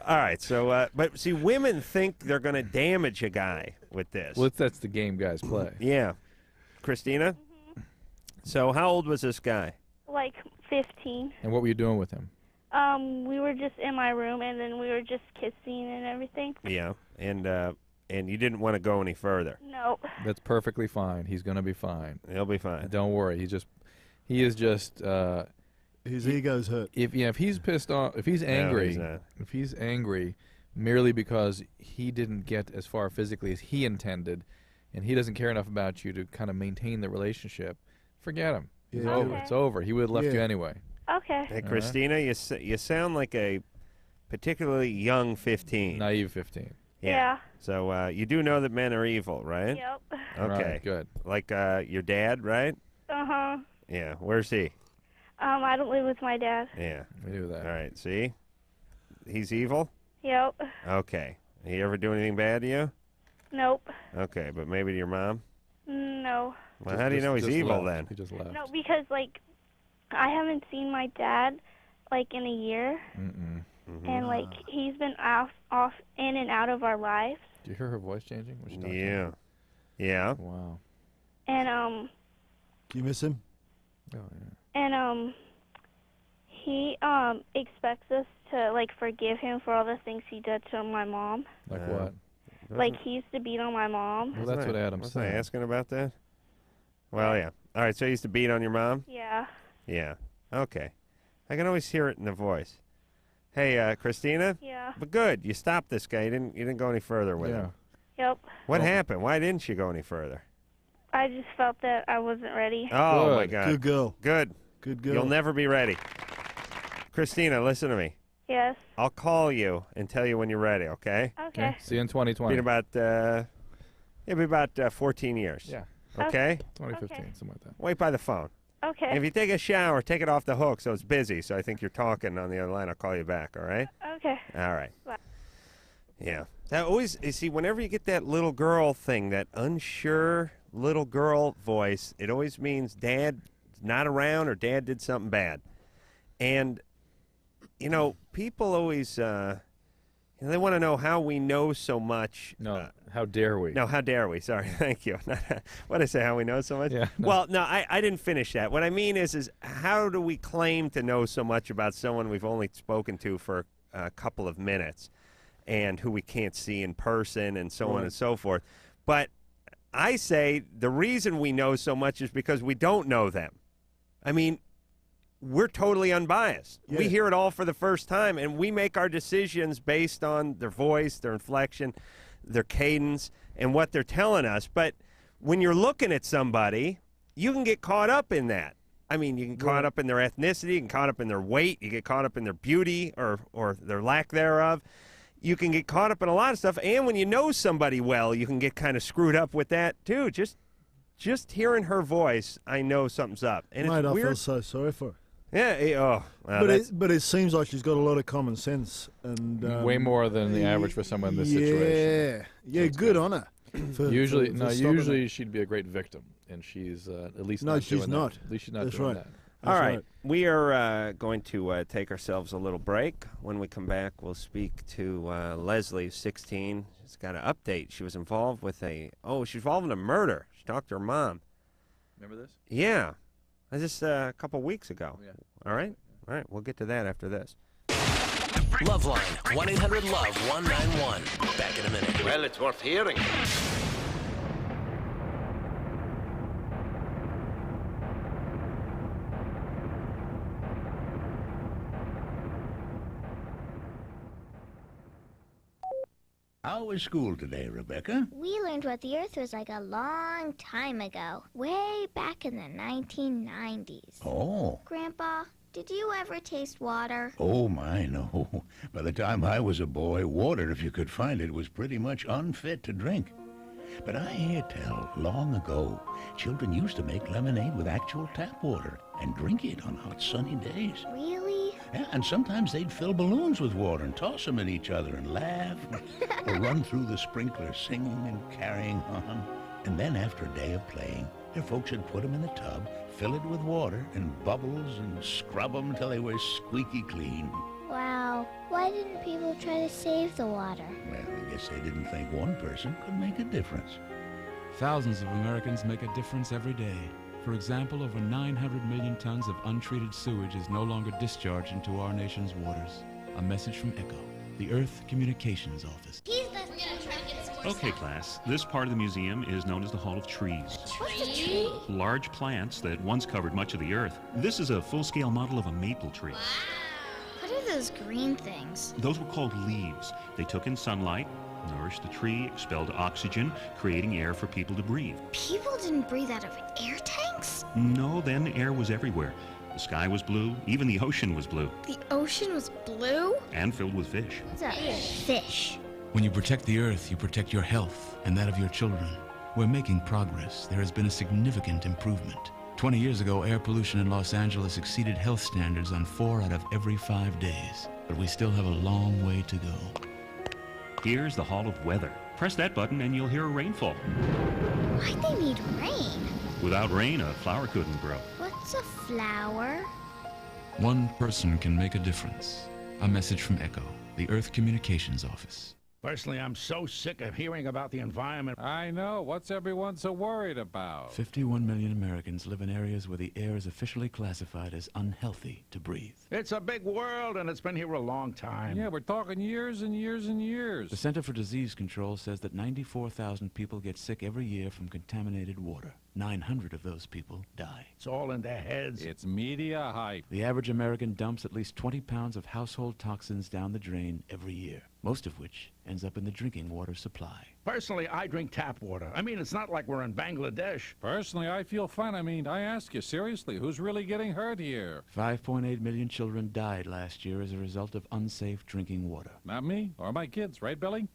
All right, so, but see, women think they're going to damage a guy with this. Well, that's the game guys play. Yeah. Christina? Mm-hmm. So how old was this guy? Like 15. And what were you doing with him? We were just in my room, and then we were just kissing and everything. Yeah, and you didn't want to go any further. No. That's perfectly fine. He's going to be fine. He'll be fine. Don't worry. He is just. His ego's hurt. If he's pissed off, if he's angry, merely because he didn't get as far physically as he intended, and he doesn't care enough about you to kind of maintain the relationship, forget him. It's Yeah. over. Okay. It's over. He would have left you Yeah. anyway. Okay. Hey, Christina, you sound like a particularly young 15. Naive 15. Yeah. So you do know that men are evil, right? Yep. Okay. Right, good. Like your dad, right? Uh-huh. Yeah. Where's he? I don't live with my dad. Yeah. We knew that. All right. See? He's evil? Yep. Okay. He ever do anything bad to you? Nope. Okay, but maybe to your mom? No. Well, how do you know he's evil left. then? He just left. No, because, like, I haven't seen my dad, like, in a year. Mm-mm. And, like, he's been off, in and out of our lives. Do you hear her voice changing? when she talks? Yeah. Yeah. Wow. And, Do you miss him? Oh, yeah. And, he, expects us to, like, forgive him for all the things he did to my mom. Like what? Like, he used to beat on my mom. Well, that's what Adam's Wasn't I saying. asking about that? Well, yeah. All right, so you used to beat on your mom? Yeah. Yeah. Okay. I can always hear it in the voice. Hey, Christina? Yeah. But good. You stopped this guy. You didn't go any further with him. Yep. What happened? Why didn't you go any further? I just felt that I wasn't ready. Oh, my God. Good girl. Good. Good girl. You'll never be ready. Christina, listen to me. Yes. I'll call you and tell you when you're ready, okay? Okay. See you in 2020. It'll be about 14 years. Yeah. Okay? 2015, something like that. Wait by the phone. Okay. And if you take a shower, take it off the hook so it's busy. So I think you're talking on the other line. I'll call you back, all right? Okay. All right. Bye. Yeah. That always, you see, whenever you get that little girl thing, that unsure little girl voice, it always means Dad's not around or Dad did something bad. And, you know, people always, they want to know how we know so much. No, how dare we? No, how dare we? Sorry, thank you. What did I say, how we know so much? Yeah, no. Well, no, I didn't finish that. What I mean is how do we claim to know so much about someone we've only spoken to for a couple of minutes and who we can't see in person and so on and so forth? But I say the reason we know so much is because we don't know them. I mean, we're totally unbiased. Yeah. We hear it all for the first time, and we make our decisions based on their voice, their inflection, their cadence, and what they're telling us. But when you're looking at somebody, you can get caught up in that. I mean, you can get caught up in their ethnicity, you can get caught up in their weight, you get caught up in their beauty or their lack thereof. You can get caught up in a lot of stuff, and when you know somebody well, you can get kind of screwed up with that, too. Just hearing her voice, I know something's up. And Mate, it's I weird. feel so sorry for her. Yeah, well, but it seems like she's got a lot of common sense and way more than the average for someone in this situation. Yeah, good on her. Usually she'd be a great victim, and she's at least not she's doing not. That. At least she's not That's doing right. that. All right. We are going to take ourselves a little break. When we come back, we'll speak to Leslie, 16. She's got an update. She was involved with she's involved in a murder. She talked to her mom. Remember this? Yeah. Just a couple weeks ago. Yeah. All right? All right. We'll get to that after this. LoveLine, 1-800-LOVE-191. Back in a minute. Well, it's worth hearing. How was school today, Rebecca? We learned what the Earth was like a long time ago, way back in the 1990s. Oh. Grandpa, did you ever taste water? Oh, my, no. By the time I was a boy, water, if you could find it, was pretty much unfit to drink. But I hear tell, long ago, children used to make lemonade with actual tap water and drink it on hot, sunny days. Really? Yeah, and sometimes they'd fill balloons with water and toss them at each other and laugh, or run through the sprinkler singing and carrying on. And then after a day of playing, their folks would put them in the tub, fill it with water and bubbles, and scrub them till they were squeaky clean. Wow. Why didn't people try to save the water? Well, I guess they didn't think one person could make a difference. Thousands of Americans make a difference every day. For example, over 900 million tons of untreated sewage is no longer discharged into our nation's waters. A message from ECHO, the Earth Communications Office. Okay, class. This part of the museum is known as the Hall of Trees. What's a tree? Large plants that once covered much of the Earth. This is a full-scale model of a maple tree. What are those green things? Those were called leaves. They took in sunlight, nourished the tree, expelled oxygen, creating air for people to breathe. People didn't breathe out of air tanks? No, then air was everywhere. The sky was blue, even the ocean was blue, The ocean was blue? and filled with fish. What's a fish? When you protect the Earth, you protect your health and that of your children. We're making progress. There has been a significant improvement. 20 years ago, air pollution in Los Angeles exceeded health standards on 4 out of every 5 days. But we still have a long way to go. Here's the Hall of Weather. Press that button and you'll hear a rainfall. Why'd they need rain? Without rain, a flower couldn't grow. What's a flower? One person can make a difference. A message from ECHO, the Earth Communications Office. Personally, I'm so sick of hearing about the environment. I know. What's everyone so worried about? 51 million Americans live in areas where the air is officially classified as unhealthy to breathe. It's a big world, and it's been here a long time. Yeah, we're talking years and years and years. The Center for Disease Control says that 94,000 people get sick every year from contaminated water. 900 of those people die. It's all in their heads. It's media hype. The average American dumps at least 20 pounds of household toxins down the drain every year, most of which ends up in the drinking water supply. Personally, I drink tap water. I mean, it's not like we're in Bangladesh. Personally, I feel fine. I mean, I ask you, seriously, who's really getting hurt here? 5.8 million children died last year as a result of unsafe drinking water. Not me or my kids, right, Billy?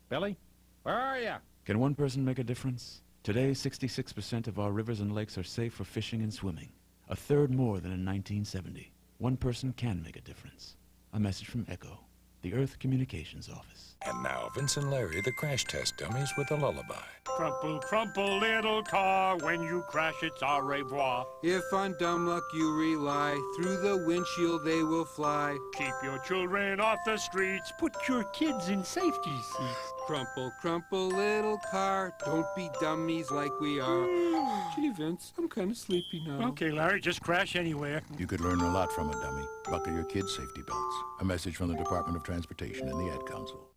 Billy? Where are you? Can one person make a difference? Today, 66% of our rivers and lakes are safe for fishing and swimming, a third more than in 1970. One person can make a difference. A message from ECHO, the Earth Communications Office. And now, Vince and Larry, the crash test dummies, with a lullaby. Crumple, crumple, little car. When you crash, it's au revoir. If on dumb luck you rely, through the windshield they will fly. Keep your children off the streets. Put your kids in safety seats. Crumple, crumple, little car. Don't be dummies like we are. Gee, Vince, I'm kind of sleepy now. Okay, Larry, just crash anywhere. You could learn a lot from a dummy. Buckle your kids' safety belts. A message from the Department of Transportation and the Ad Council.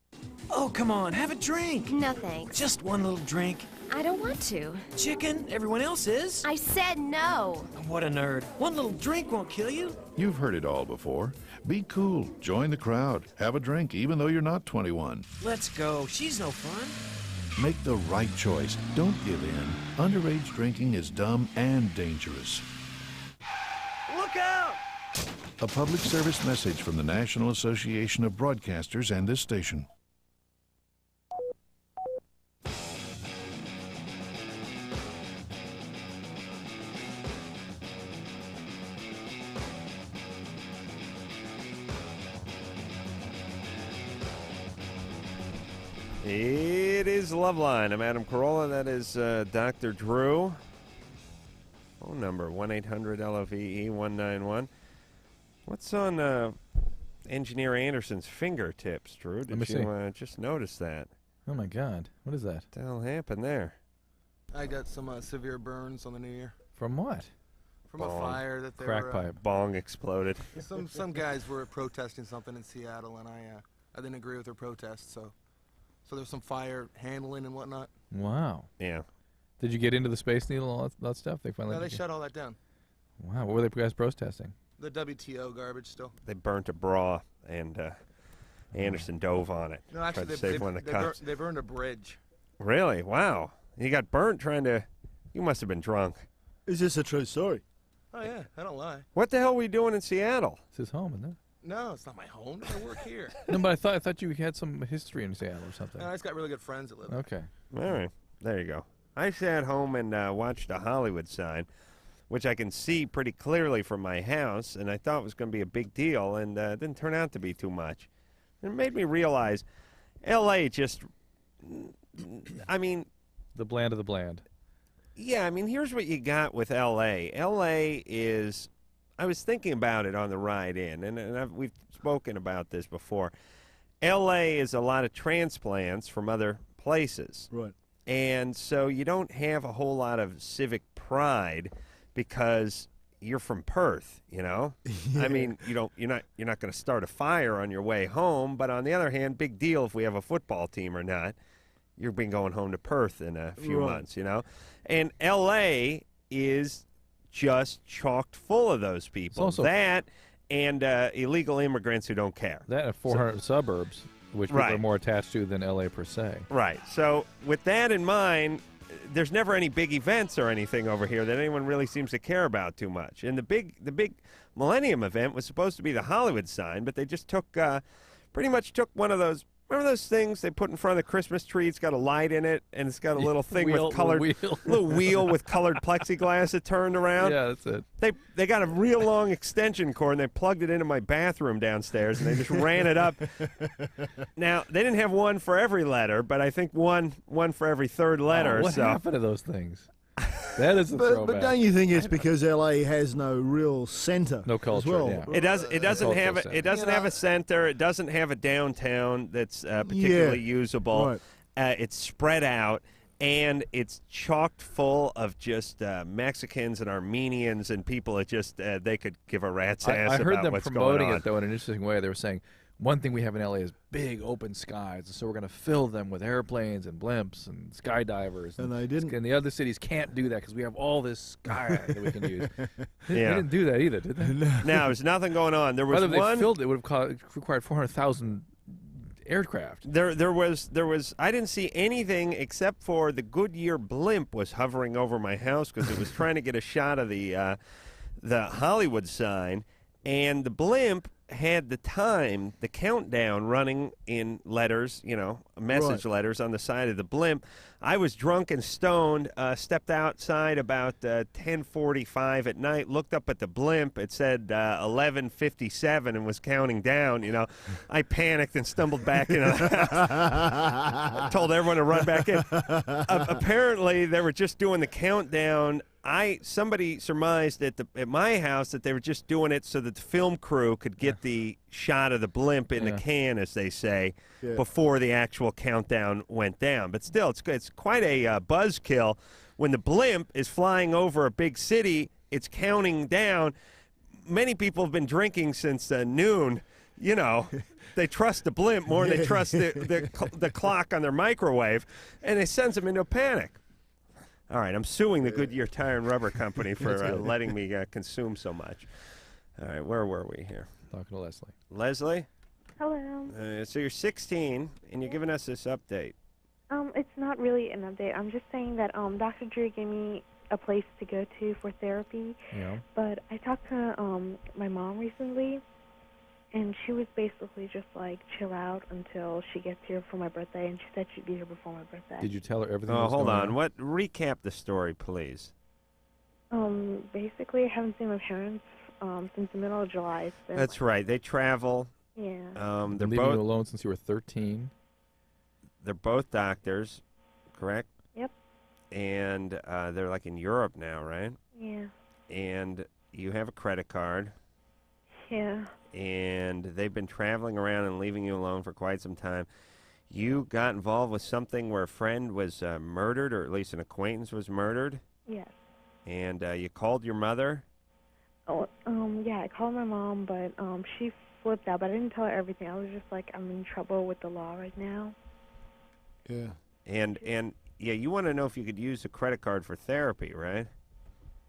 Oh, come on, have a drink. No thanks. Just one little drink. I don't want to. Chicken, everyone else is. I said no. What a nerd. One little drink won't kill you. You've heard it all before. Be cool. Join the crowd. Have a drink, even though you're not 21. Let's go. She's no fun. Make the right choice. Don't give in. Underage drinking is dumb and dangerous. Look out! A public service message from the National Association of Broadcasters and this station. It is LoveLine. I'm Adam Carolla. That is Dr. Drew. Phone number 1-800-LOVE-191. What's on Engineer Anderson's fingertips, Drew? Did you just notice that? Oh my God! What is that? What the hell happened there? I got some severe burns on the new year. From what? From a fire that they crack were, pipe. Bong exploded. Some guys were protesting something in Seattle, and I didn't agree with their protest, so there's some fire handling and whatnot. Wow. Yeah. Did you get into the Space Needle and all that stuff? They finally. No, they shut all that down. Wow. What were they guys protesting? The WTO garbage still. They burnt a bra, and Anderson dove on it. No, actually, tried to save one of the cups. They burned a bridge. Really? Wow. He got burnt trying to. You must have been drunk. Is this a true story? Oh yeah, I don't lie. What the hell were you doing in Seattle? It's his home, isn't it? No, it's not my home. I work here. No, but I thought you had some history in Seattle or something. No, I just got really good friends that live there. Okay. All right. There you go. I sat home and watched a Hollywood sign, which I can see pretty clearly from my house, and I thought was going to be a big deal, and it didn't turn out to be too much. It made me realize L.A. just, I mean... The bland of the bland. Yeah, I mean, here's what you got with L.A. L.A. is... I was thinking about it on the ride in, and we've spoken about this before. L.A. is a lot of transplants from other places. Right. And so you don't have a whole lot of civic pride because you're from Perth, you know? Yeah. I mean, you're not going to start a fire on your way home, but on the other hand, big deal if we have a football team or not. You've been going home to Perth in a few months, you know? And L.A. is just chocked full of those people. Also that and illegal immigrants who don't care. That and 400 suburbs, which people are more attached to than L.A. per se. Right. So with that in mind, there's never any big events or anything over here that anyone really seems to care about too much. And the big Millennium event was supposed to be the Hollywood sign, but they just took pretty much took one of those. Remember those things they put in front of the Christmas tree? It's got a light in it, and it's got a little thing with colored little wheel with colored plexiglass that turned around. Yeah, that's it. They got a real long extension cord, and they plugged it into my bathroom downstairs, and they just ran it up. Now they didn't have one for every letter, but I think one for every third letter. What so. happened to those things? That is a throwback. But don't you think it's because LA has no real center? No culture, as well? yeah. It doesn't have a center. It doesn't have a downtown that's particularly usable. Right. It's spread out, and it's chocked full of just Mexicans and Armenians and people that just they could give a rat's ass I heard about them what's promoting going on. it though in an interesting way. They were saying one thing we have in LA is big open skies, and so we're going to fill them with airplanes and blimps and skydivers. And they didn't. And the other cities can't do that because we have all this sky that we can use. They Yeah. didn't do that either, did they? Now there's nothing going on. There was Whether one. they filled it would have required 400,000 aircraft. There was. I didn't see anything except for the Goodyear blimp was hovering over my house because it was trying to get a shot of the Hollywood sign, and the blimp had the time, the countdown running in letters, message letters on the side of the blimp. I was drunk and stoned, stepped outside about 10:45 at night, looked up at the blimp. It said 11:57 and was counting down. I panicked and stumbled back into the house. Told everyone to run back in. Apparently, they were just doing the countdown. Somebody surmised at my house that they were just doing it so that the film crew could get the shot of the blimp in the can, as they say, before the actual countdown went down. But still, it's quite a buzzkill when the blimp is flying over a big city. It's counting down. Many people have been drinking since noon. They trust the blimp more than they trust the clock on their microwave, and it sends them into a panic. All right, I'm suing the Goodyear Tire and Rubber Company for letting me consume so much. All right, where were we here? Talking to Leslie. Leslie? Hello. So you're 16, and you're giving us this update. It's not really an update. I'm just saying that Dr. Drew gave me a place to go to for therapy. Yeah. But I talked to my mom recently, and she was basically just like, chill out until she gets here for my birthday, and she said she'd be here before my birthday. Did you tell her everything? Oh, that was hold going on. Recap the story, please. Basically, I haven't seen my parents since the middle of July. It's been That's right. They travel. Yeah. They're leaving both you alone since you were 13. They're both doctors, correct? Yep. And they're like in Europe now, right? Yeah. And you have a credit card. Yeah. And they've been traveling around and leaving you alone for quite some time. You got involved with something where a friend was murdered, or at least an acquaintance was murdered. Yes. And you called your mother. Oh, yeah, I called my mom, but she flipped out. But I didn't tell her everything. I was just like, I'm in trouble with the law right now. Yeah. And yeah, you want to know if you could use a credit card for therapy, right?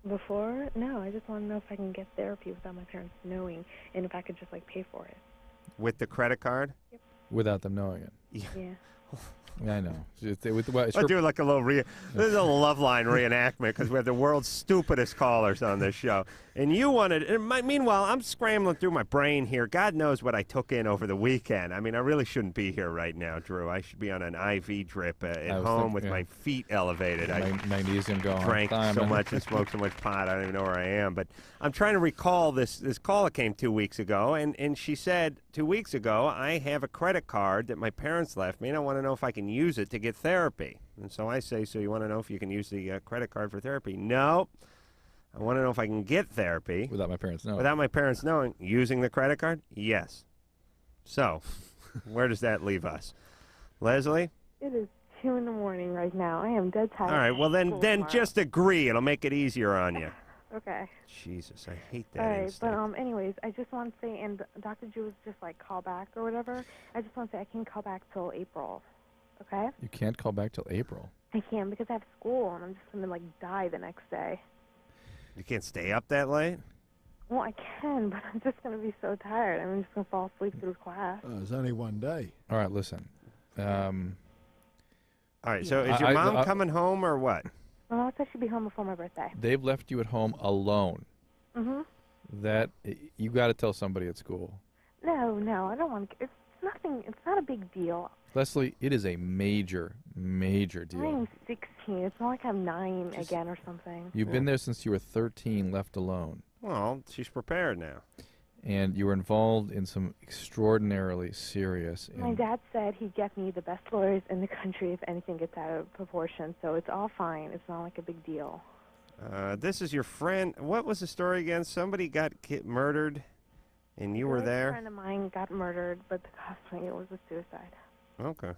Before? No, I just want to know if I can get therapy without my parents knowing, and if I could just, like, pay for it. With the credit card? Yep. Without them knowing it. Yeah. Yeah, I know. I'll do like a little this is a LoveLine reenactment because we have the world's stupidest callers on this show. And you wanted. Meanwhile, I'm scrambling through my brain here. God knows what I took in over the weekend. I mean, I really shouldn't be here right now, Drew. I should be on an IV drip at home with my feet elevated. Magnesium going. Drank so much and smoked so much pot. I don't even know where I am. But I'm trying to recall this call that came 2 weeks ago, and she said 2 weeks ago, I have a credit card that my parents left me, and I want to know if I can use it to get therapy. And so I say, so you want to know if you can use the credit card for therapy? No. I want to know if I can get therapy. Without my parents knowing. Without my parents knowing. Using the credit card? Yes. So, where does that leave us? Leslie? It is 2 in the morning right now. I am dead tired. All right, well then just agree. It'll make it easier on you. Okay. Jesus, I hate that All right, instinct. but anyways, I just want to say, and Dr. Drew was just like, call back or whatever. I just want to say I can't call back till April. Okay? You can't call back till April. I can because I have school, and I'm just going to, like, die the next day. You can't stay up that late? Well, I can, but I'm just going to be so tired. I'm just going to fall asleep through class. Oh, it's only one day. All right, listen. All right, so is your mom coming home or what? My mom said she'd be home before my birthday. They've left you at home alone. Mm-hmm. That you got to tell somebody at school. No, I don't want to. It's nothing. It's not a big deal. Leslie, it is a major, major deal. I'm 16. It's not like I'm 9 again or something. You've been there since you were 13, left alone. Well, she's prepared now. And you were involved in some extraordinarily serious... My dad said he'd get me the best lawyers in the country if anything gets out of proportion, so it's all fine. It's not like a big deal. This is your friend. What was the story again? Somebody got murdered, and you were there? A friend of mine got murdered, but the cost it was a suicide. Okay.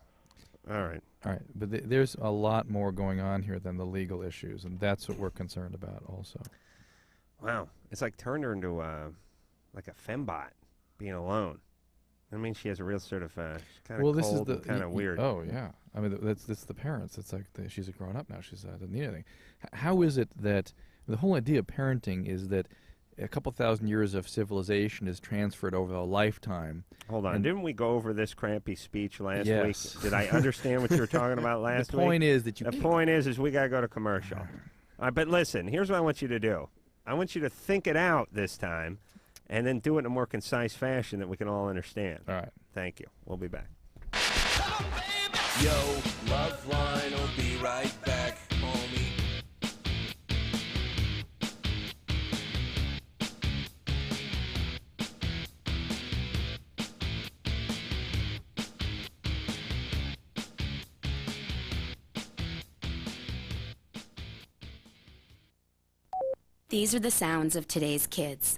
All right. All right, but there's a lot more going on here than the legal issues, and that's what we're concerned about also. Wow. It's like turned her into like a fembot, being alone. I mean, she has a real sort of kind of cold and kind of weird. Oh, yeah. I mean, that's the parents. It's like she's grown up now. She doesn't need anything. How is it that the whole idea of parenting is that a couple thousand years of civilization is transferred over a lifetime? Hold on. Didn't we go over this crampy speech last week? Yes. Did I understand what you were talking about last week? The point is that The point is we got to go to commercial. But listen, here's what I want you to do. I want you to think it out this time and then do it in a more concise fashion that we can all understand. All right. Thank you. We'll be back. Yo, LoveLine will be right back, homie. These are the sounds of today's kids.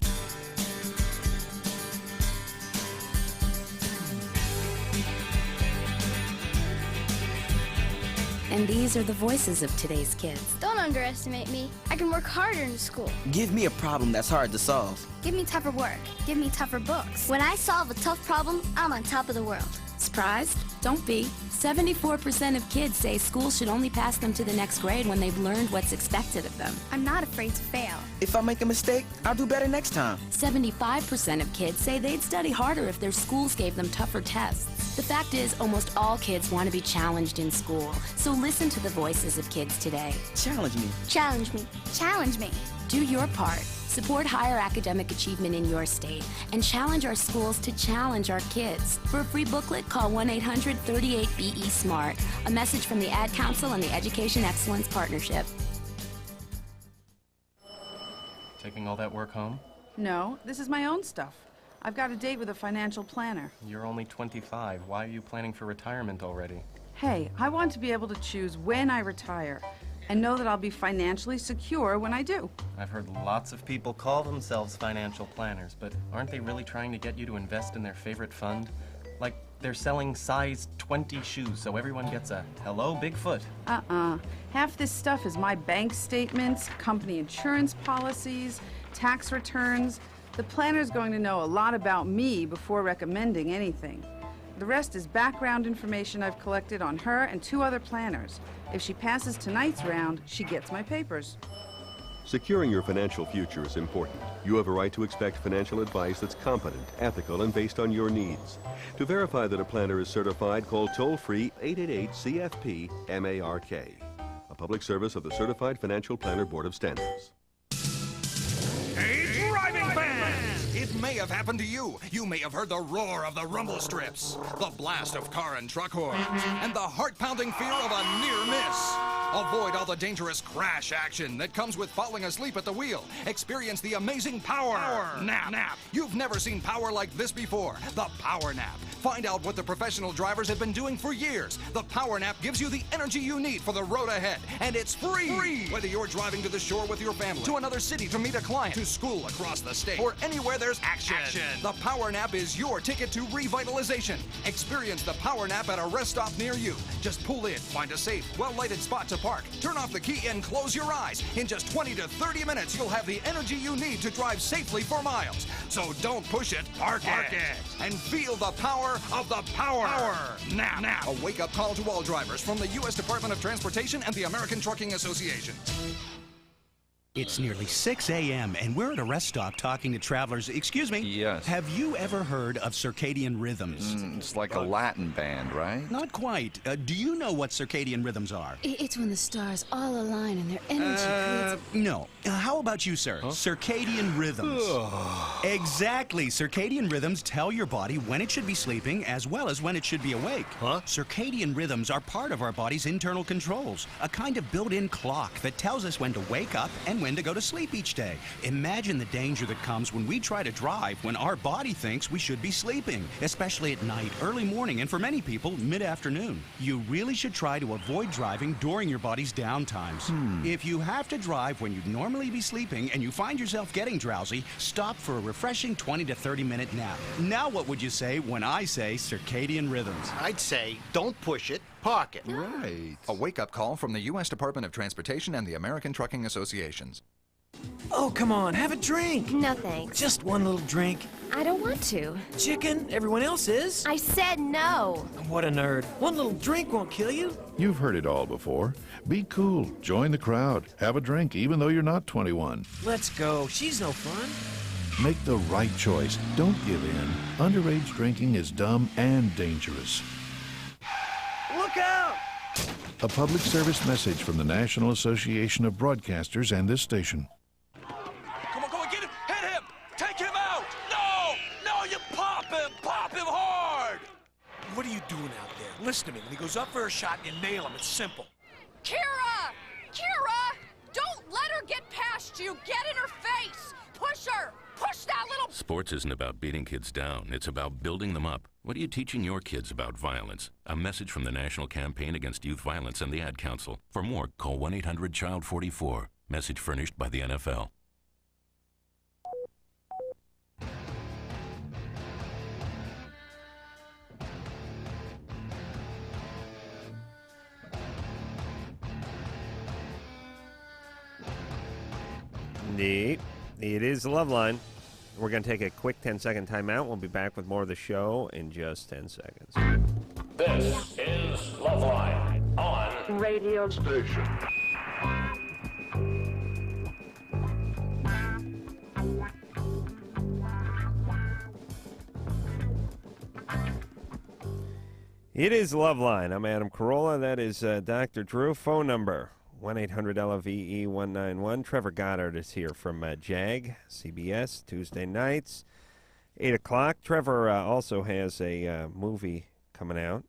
And these are the voices of today's kids. Don't underestimate me. I can work harder in school. Give me a problem that's hard to solve. Give me tougher work. Give me tougher books. When I solve a tough problem, I'm on top of the world. Surprised? Don't be. 74% of kids say school should only pass them to the next grade when they've learned what's expected of them. I'm not afraid to fail. If I make a mistake, I'll do better next time. 75% of kids say they'd study harder if their schools gave them tougher tests. The fact is, almost all kids want to be challenged in school. So listen to the voices of kids today. Challenge me. Challenge me. Challenge me. Do your part. Support higher academic achievement in your state and challenge our schools to challenge our kids. For a free booklet, call 1-800-38-BE-SMART. A message from the Ad Council and the Education Excellence Partnership. Taking all that work home? No, this is my own stuff. I've got a date with a financial planner. You're only 25. Why are you planning for retirement already? Hey, I want to be able to choose when I retire and know that I'll be financially secure when I do. I've heard lots of people call themselves financial planners, but aren't they really trying to get you to invest in their favorite fund? Like they're selling size 20 shoes so everyone gets a hello Bigfoot. Half this stuff is my bank statements, company insurance policies, tax returns. The planner's going to know a lot about me before recommending anything. The rest is background information I've collected on her and 2 other planners. If she passes tonight's round, she gets my papers. Securing your financial future is important. You have a right to expect financial advice that's competent, ethical, and based on your needs. To verify that a planner is certified, call toll-free 888-CFP-MARK. A public service of the Certified Financial Planner Board of Standards. Hey, driving fans! It may have happened to you. You may have heard the roar of the rumble strips, the blast of car and truck horns, and the heart-pounding fear of a near miss. Avoid all the dangerous crash action that comes with falling asleep at the wheel. Experience the amazing power nap. You've never seen power like this before. The Power Nap. Find out what the professional drivers have been doing for years. The Power Nap gives you the energy you need for the road ahead, and it's free. Whether you're driving to the shore with your family, to another city to meet a client, to school across the state, or anywhere there's action. The Power Nap is your ticket to revitalization. Experience the Power Nap at a rest stop near you. Just pull in, find a safe, well-lighted spot to park, turn off the key, and close your eyes. In just 20 to 30 minutes, you'll have the energy you need to drive safely for miles. So don't push it, park it, and feel the power of the Power Nap. A wake-up call to all drivers from the U.S. Department of Transportation and the American Trucking Association. It's nearly 6 a.m. and we're at a rest stop talking to travelers. Excuse me? Yes. Have you ever heard of circadian rhythms? It's like a Latin band, right? Not quite. Do you know what circadian rhythms are? It's when the stars all align and their energy creates... No. How about you, sir? Huh? Circadian rhythms. Exactly. Circadian rhythms tell your body when it should be sleeping as well as when it should be awake. Huh? Circadian rhythms are part of our body's internal controls, a kind of built-in clock that tells us when to wake up and when when to go to sleep each day. Imagine the danger that comes when we try to drive when our body thinks we should be sleeping, especially at night, early morning, and for many people, mid-afternoon. You really should try to avoid driving during your body's downtimes. If you have to drive when you'd normally be sleeping and you find yourself getting drowsy, stop for a refreshing 20 to 30-minute nap. Now what would you say when I say circadian rhythms? I'd say, don't push it, park it. Right. A wake-up call from the U.S. Department of Transportation and the American Trucking Associations. Oh, come on, have a drink. No thanks. Just one little drink. I don't want to. Chicken, everyone else is. I said no. What a nerd. One little drink won't kill you. You've heard it all before. Be cool. Join the crowd. Have a drink, even though you're not 21. Let's go. She's no fun. Make the right choice. Don't give in. Underage drinking is dumb and dangerous. Look out! A public service message from the National Association of Broadcasters and this station. Come on, get him! Hit him! Take him out! No, you pop him hard! What are you doing out there? Listen to me. When he goes up for a shot, you nail him. It's simple. Kira! Don't let her get past you! Get in her face! Push her! Push that little... Sports isn't about beating kids down. It's about building them up. What are you teaching your kids about violence? A message from the National Campaign Against Youth Violence and the Ad Council. For more, call 1-800-CHILD-44. Message furnished by the NFL. Neat. It is LoveLine. We're going to take a quick 10-second timeout. We'll be back with more of the show in just 10 seconds. This is LoveLine on radio station. It is LoveLine. I'm Adam Carolla. That is Dr. Drew. Phone number 1-800-LOVE-191. Trevor Goddard is here from JAG, CBS, Tuesday nights, 8 o'clock. Trevor also has a movie coming out,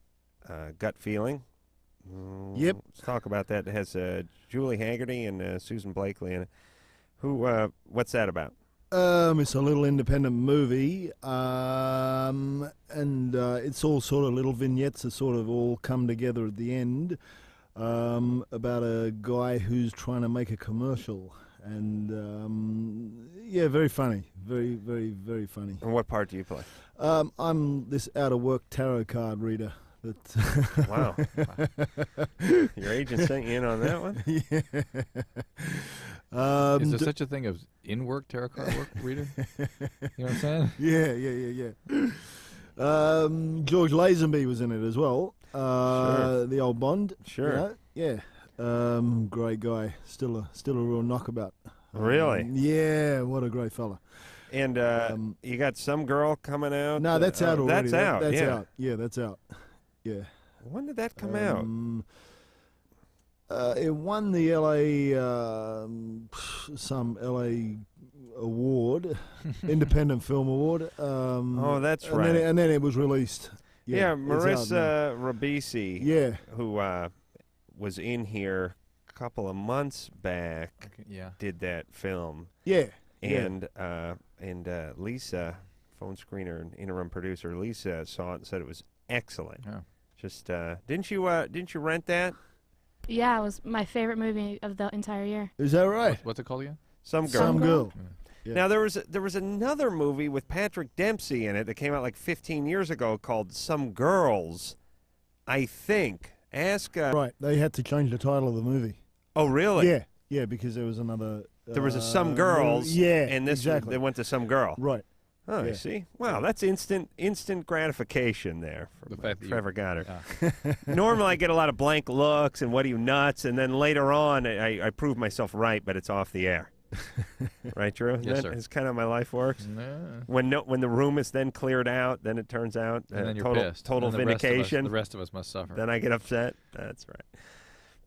Gut Feeling. Yep. Let's talk about that. It has Julie Haggerty and Susan Blakely in it. What's that about? It's a little independent movie, and it's all sort of little vignettes that sort of all come together at the end. About a guy who's trying to make a commercial, and yeah, very funny, very, very, very funny. And what part do you play? I'm this out-of-work tarot card reader. That Wow. Your agent sent you in on that one? Yeah. Is there such a thing as in-work tarot card reader? You know what I'm saying? Yeah. George Lazenby was in it as well. Sure. The old Bond. Sure. Yeah. Great guy. Still a real knockabout. Really? Yeah. What a great fella. And you got Some Girl coming out? No, that's out already. That's out. That's yeah. out. Yeah, that's out. Yeah. When did that come out? It won the LA some LA award, Independent Film Award. Oh, that's right. And then it was released. Yeah, it's out Marissa Ribisi. Yeah. Who was in here a couple of months back. Yeah. Did that film. Yeah. And Lisa, phone screener and interim producer, Lisa saw it and said it was excellent. Yeah. Just didn't you rent that? Yeah, it was my favorite movie of the entire year. Is that right? What's it called again? Some Girl. Some Girl. Yeah. Now there was another movie with Patrick Dempsey in it that came out like 15 years ago called Some Girls, I think. Right, they had to change the title of the movie. Oh, really? Yeah, because there was another. There was a Some Girls. Yeah, and this exactly. they went to Some Girl. Right. Oh, Yeah. you see? Wow, that's instant gratification there from The fact that Trevor Goddard. Normally I get a lot of blank looks and what are you nuts? And then later on I prove myself right, but it's off the air. Right, Drew? Yes, sir. That's kind of how my life works. Yeah. When the room is then cleared out, then it turns out And then you're total, pissed. total And then vindication. The rest of us must suffer. Then I get upset. That's right.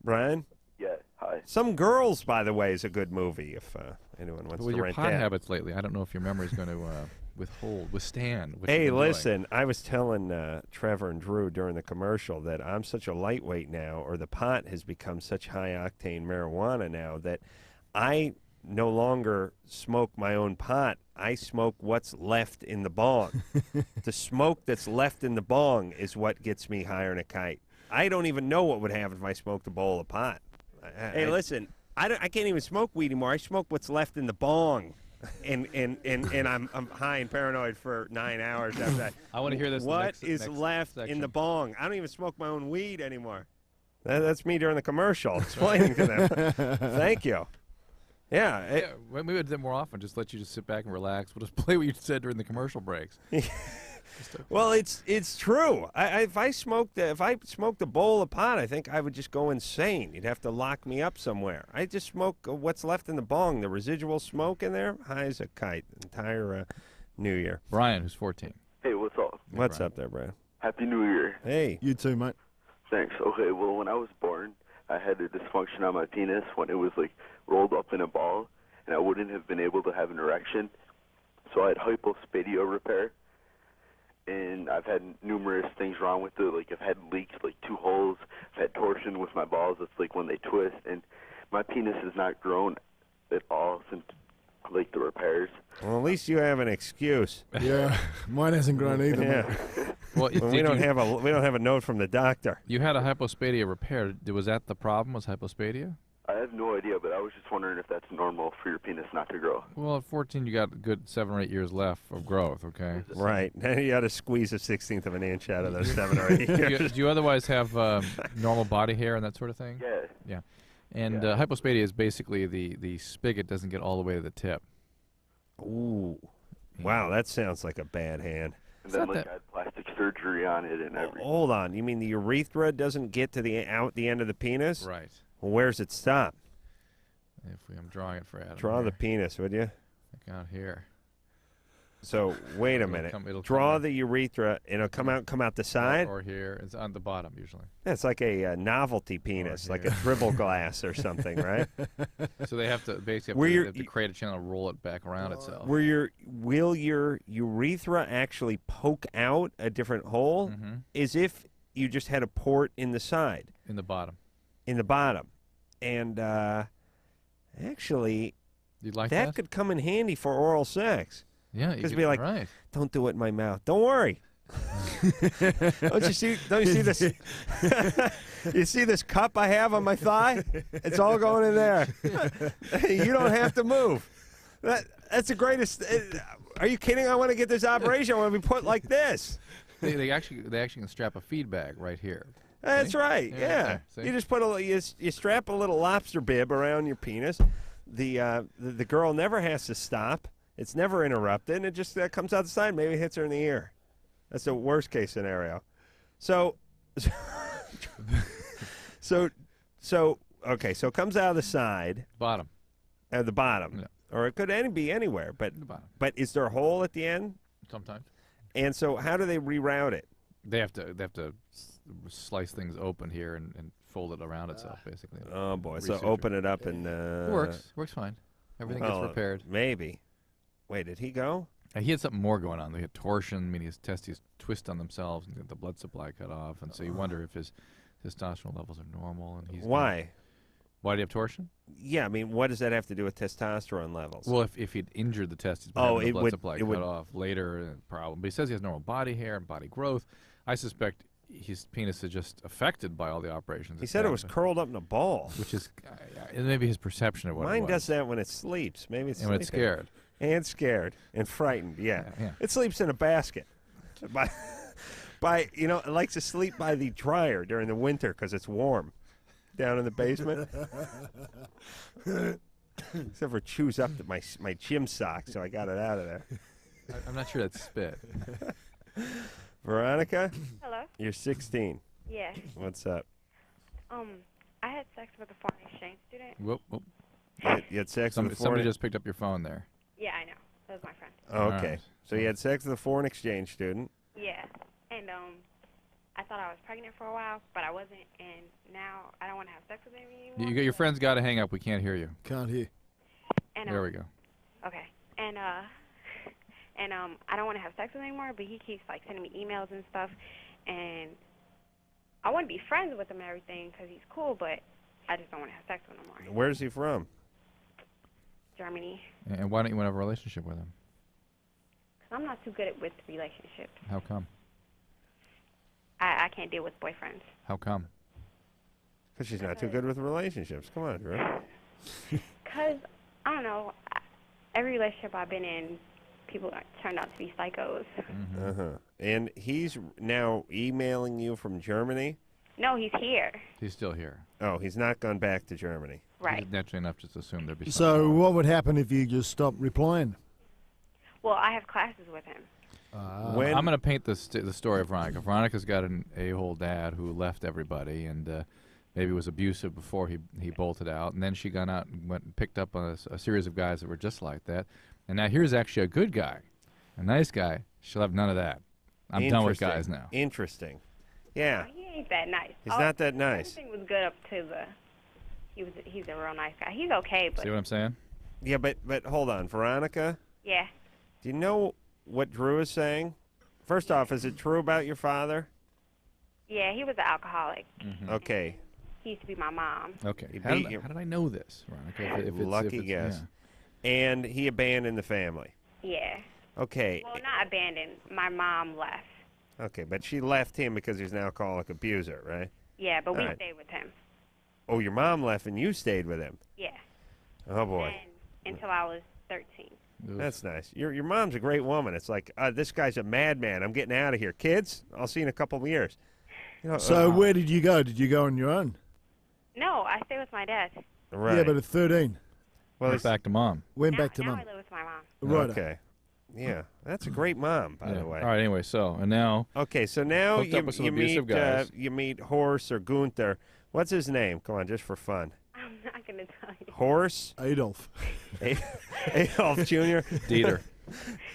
Brian? Yeah, hi. Some Girls, by the way, is a good movie if anyone wants With to your rent pot that. habits lately, I don't know if your memory is going to withstand. what Hey, you've been doing. listen, I was telling Trevor and Drew during the commercial that I'm such a lightweight now, or the pot has become such high-octane marijuana now, that I no longer smoke my own pot. I smoke what's left in the bong. The smoke that's left in the bong is what gets me higher than a kite. I don't even know what would happen if I smoked a bowl of pot. Hey, listen, I can't even smoke weed anymore. I smoke what's left in the bong. And I'm high and paranoid for 9 hours after that. I want to hear this. What is left in the bong? I don't even smoke my own weed anymore. That's me during the commercial explaining to them. Thank you. Yeah. We would do that more often. Just let you just sit back and relax. We'll just play what you said during the commercial breaks. Well, it's true. If I smoked a bowl of pot, I think I would just go insane. You'd have to lock me up somewhere. I just smoke what's left in the bong, the residual smoke in there, high as a kite. Entire New Year. Brian, who's 14. Hey, what's up? What's up there, Brian? Happy New Year. Hey. You too, mate. Thanks. Okay, well, when I was born, I had a dysfunction on my penis when it was like rolled up in a ball, and I wouldn't have been able to have an erection. So I had hypospadia repair, and I've had numerous things wrong with it. Like I've had leaks, like 2 holes. I've had torsion with my balls. It's like when they twist, and my penis has not grown at all since like the repairs. Well, at least you have an excuse. Yeah, mine hasn't grown either. Yeah. Well, we don't have a note from the doctor. You had a hypospadia repair. Was that the problem? Was hypospadia? I have no idea, but I was just wondering if that's normal for your penis not to grow. Well, at 14, you got a good 7 or 8 years left of growth. Okay. Right. You got to squeeze a 1/16 of an inch out of those 7 or 8 years. Do you otherwise have normal body hair and that sort of thing? Yeah. Yeah. And hypospadia is basically the spigot doesn't get all the way to the tip. Ooh. Wow, that sounds like a bad hand. And then like I had plastic surgery on it and everything. Hold on. You mean the urethra doesn't get to the end of the penis? Right. Well, where's it stop? I'm drawing it for Adam. Draw the penis, would you? Like out here. So wait a minute. Draw the urethra, and it'll come out the side. Or here. It's on the bottom usually. Yeah, it's like a novelty penis, like a dribble glass or something, right? So they have to basically have to create a channel, roll it back around itself. Will your urethra actually poke out a different hole, as if you just had a port in the side? In the bottom. In the bottom, and actually, you'd like that could come in handy for oral sex. Yeah, because be like, don't do it in my mouth. Don't worry. Don't you see this? You see this cup I have on my thigh? It's all going in there. You don't have to move. That's the greatest. Are you kidding? I want to get this operation. I want to be put like this. They actually can strap a feed bag right here. That's right. Yeah. You just put you strap a little lobster bib around your penis. The girl never has to stop. It's never interrupted, and it just comes out the side. Maybe it hits her in the ear. That's the worst case scenario. So okay. So it comes out of the side. Bottom. At the bottom. Yeah. Or it could be anywhere. But the bottom. But is there a hole at the end? Sometimes. And so how do they reroute it? They have to slice things open here and fold it around itself, basically. Oh boy! So open it up and it works fine. Everything gets repaired. Maybe. Wait, did he go? He had something more going on. They had torsion, meaning his testes twist on themselves and get the blood supply cut off, and so you wonder if his testosterone levels are normal. And why? Why do you have torsion? Yeah, I mean, what does that have to do with testosterone levels? Well, if he'd injured the testes by having the blood supply cut off later, problem. But he says he has normal body hair and body growth. I suspect his penis is just affected by all the operations. He said it was curled up in a ball. Which is maybe his perception of what Mine it was. does that when it sleeps. Maybe it's when it's scared. And scared and frightened, yeah. It sleeps in a basket. It likes to sleep by the dryer during the winter because it's warm down in the basement. Except for chews up my gym socks, so I got it out of there. I'm not sure that's spit. Veronica? Hello? You're 16. Yeah. What's up? I had sex with a foreign exchange student. Whoop. You had sex with a foreign... Somebody just picked up your phone there. Yeah, I know. That was my friend. Oh, okay. Right. So you had sex with a foreign exchange student. Yeah. And I thought I was pregnant for a while, but I wasn't, and now I don't want to have sex with him anymore. Your friend's got to hang up. We can't hear you. Can't hear. And, there we go. Okay. And I don't want to have sex with him anymore, but he keeps like sending me emails and stuff, and I want to be friends with him and everything because he's cool, but I just don't want to have sex with him anymore. Where's he from? Germany. And why don't you want to have a relationship with him? Because I'm not too good with relationships. How come? I can't deal with boyfriends. How come? Because she's not too good with relationships. Come on, Drew. Because, I don't know, every relationship I've been in, people turned out to be psychos. And he's now emailing you from Germany? No, he's here. He's still here. Oh, he's not gone back to Germany. Right. Naturally enough, just assume there'd be So what would happen if you just stopped replying? Well, I have classes with him. I'm going to paint the story of Veronica. Veronica's got an a-hole dad who left everybody and maybe was abusive before he bolted out. And then she got out and went and picked up on a series of guys that were just like that. And now here's actually a good guy, a nice guy. She'll have none of that. I'm done with guys now. Interesting. Yeah. He ain't that nice. He's not that nice. Everything was good up to he's a real nice guy. He's okay, but... See what I'm saying? Yeah, but hold on. Veronica? Yeah. Do you know what Drew is saying? First off, is it true about your father? Yeah, he was an alcoholic. Okay. He used to be my mom. Okay. He How beat did, you. how did I know this, Veronica? If Lucky guess. Yeah. And he abandoned the family. Yeah. Okay. Well, not abandoned. My mom left. Okay, but she left him because he's an alcoholic abuser, right? Yeah, but we All right. stayed with him. Oh, your mom left and you stayed with him. Yeah. Oh boy. And until I was 13. That's nice. Your mom's a great woman. It's like, this guy's a madman. I'm getting out of here. Kids, I'll see you in a couple of years. You know, So where did you go? Did you go on your own? No, I stayed with my dad. Right. Yeah, but at 13. Well, Went back to mom. Went back to now mom. I live with my mom. Right. Okay. Yeah, that's a great mom, by Yeah. the way. All right. Anyway, and now. Okay, so now Hooked up with some you abusive meet guys. you meet Horst or Gunther. What's his name? Come on, just for fun. I'm not going to tell you. Horst? Adolf. Adolf Jr. Dieter.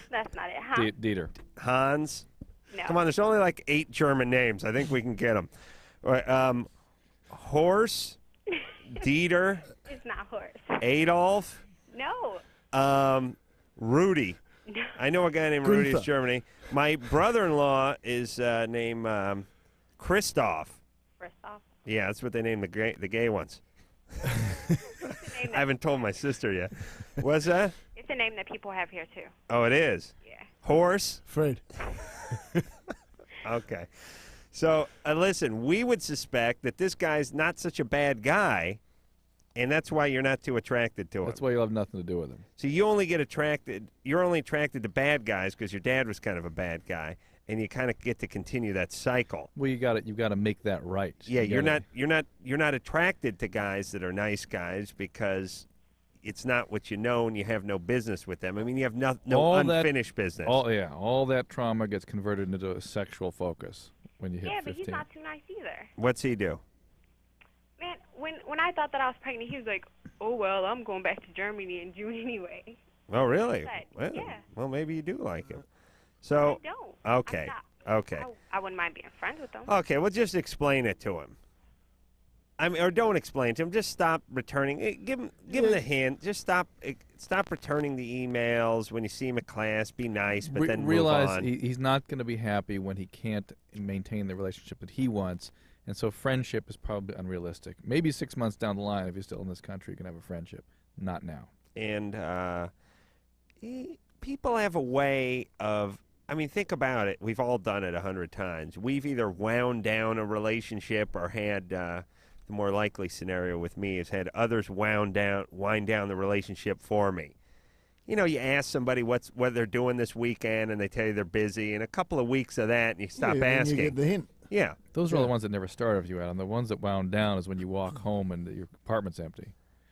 That's not it, huh? Dieter. Hans. No. Come on, there's only like 8 German names. I think we can get them. All right, Horst, Dieter, It's not Horst. Adolf, No. Rudy. No. I know a guy named Rudy. It's Gunther. Germany. My brother-in-law is named Christoph. Christoph. Yeah, that's what they name the gay ones. I haven't told my sister yet. What's that? It's a name that people have here, too. Oh, it is? Yeah. Horse? Fred. Okay. So, listen, we would suspect that this guy's not such a bad guy, and that's why you're not too attracted to him. That's why you'll have nothing to do with him. So you're only attracted to bad guys because your dad was kind of a bad guy, and you kind of get to continue that cycle. Well, you've got to make that right. Yeah, You gotta- you're not attracted to guys that are nice guys because it's not what you know, and you have no business with them. I mean, you have no unfinished business. All that trauma gets converted into a sexual focus when you hit Yeah, but 15. he's not too nice either. What's he do? Man, when I thought that I was pregnant, he was like, oh, well, I'm going back to Germany in June anyway. Oh, really? But, Well, yeah. well, maybe you do like him. So, I don't. okay, I'm okay. I wouldn't mind being friends with him. Okay, well, just explain it to him. I mean, or don't explain it to him. Just stop returning. Give him the hint. Just stop returning the emails when you see him at class. Be nice, but then realize move on. he's not going to be happy when he can't maintain the relationship that he wants, and so friendship is probably unrealistic. Maybe 6 months down the line, if he's still in this country, you can have a friendship. Not now. And people have a way of. I mean, think about it. We've all done it 100 times. We've either wound down a relationship or had. The more likely scenario with me is had others wind down the relationship for me. You know, you ask somebody what they're doing this weekend, and they tell you they're busy, and a couple of weeks of that, and you stop asking. You get the hint. Yeah. Those are all the ones that never started with you, Adam. The ones that wound down is when you walk home and your apartment's empty.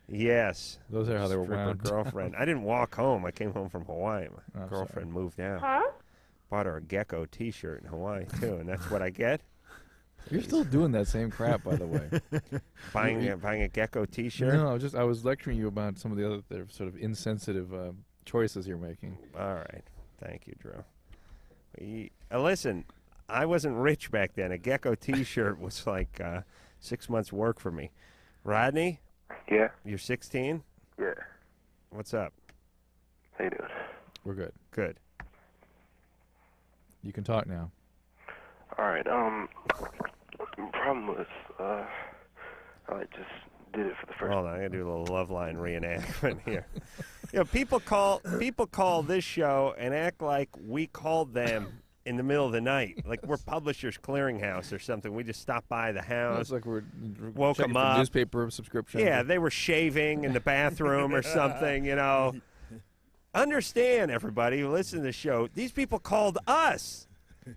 Yes. Those are how they were Stripper wound girlfriend. I didn't walk home. I came home from Hawaii. My Oh, girlfriend moved out. Huh? Bought her a gecko T-shirt in Hawaii, too, and that's what I get. You're still doing that same crap, by the way. Buying a gecko T-shirt? No, I was lecturing you about some of the other sort of insensitive choices you're making. All right. Thank you, Drew. Listen, I wasn't rich back then. A gecko T-shirt was like 6 months' work for me. Rodney? Yeah? You're 16? Yeah. What's up? How you doing? We're good. Good. You can talk now. All right. The problem was, I just did it for the first. Hold on, I gotta do a little LoveLine reenactment here. You know, people call this show and act like we called them in the middle of the night, like we're Publishers Clearinghouse or something. We just stopped by the house. It's like we're woke checking them for up. newspaper subscription. Yeah, they were shaving in the bathroom or something. You know, understand, everybody who listen to the show. These people called us.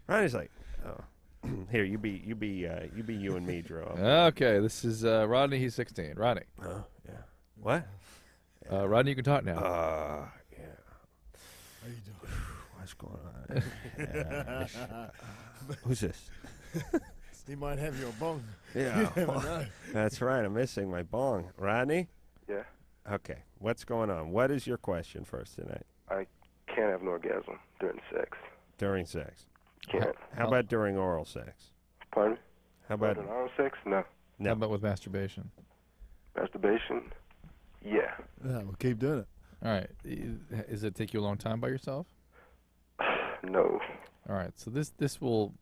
Ronnie's like, oh, here you be you and me, Drew. Okay, this is Rodney. He's 16. Rodney. Oh, yeah. What? Rodney, you can talk now. Yeah. How you doing? What's going on? Who's this? He might have your bong. Yeah. You never know. That's right. I'm missing my bong. Rodney? Yeah. Okay. What's going on? What is your question for us tonight? I can't have an orgasm during sex. During sex? Can't. How about during oral sex? Pardon? How about during oral sex? No. How about with masturbation? Masturbation? Yeah. Yeah, we'll keep doing it. All right. Does it take you a long time by yourself? No. All right. So this will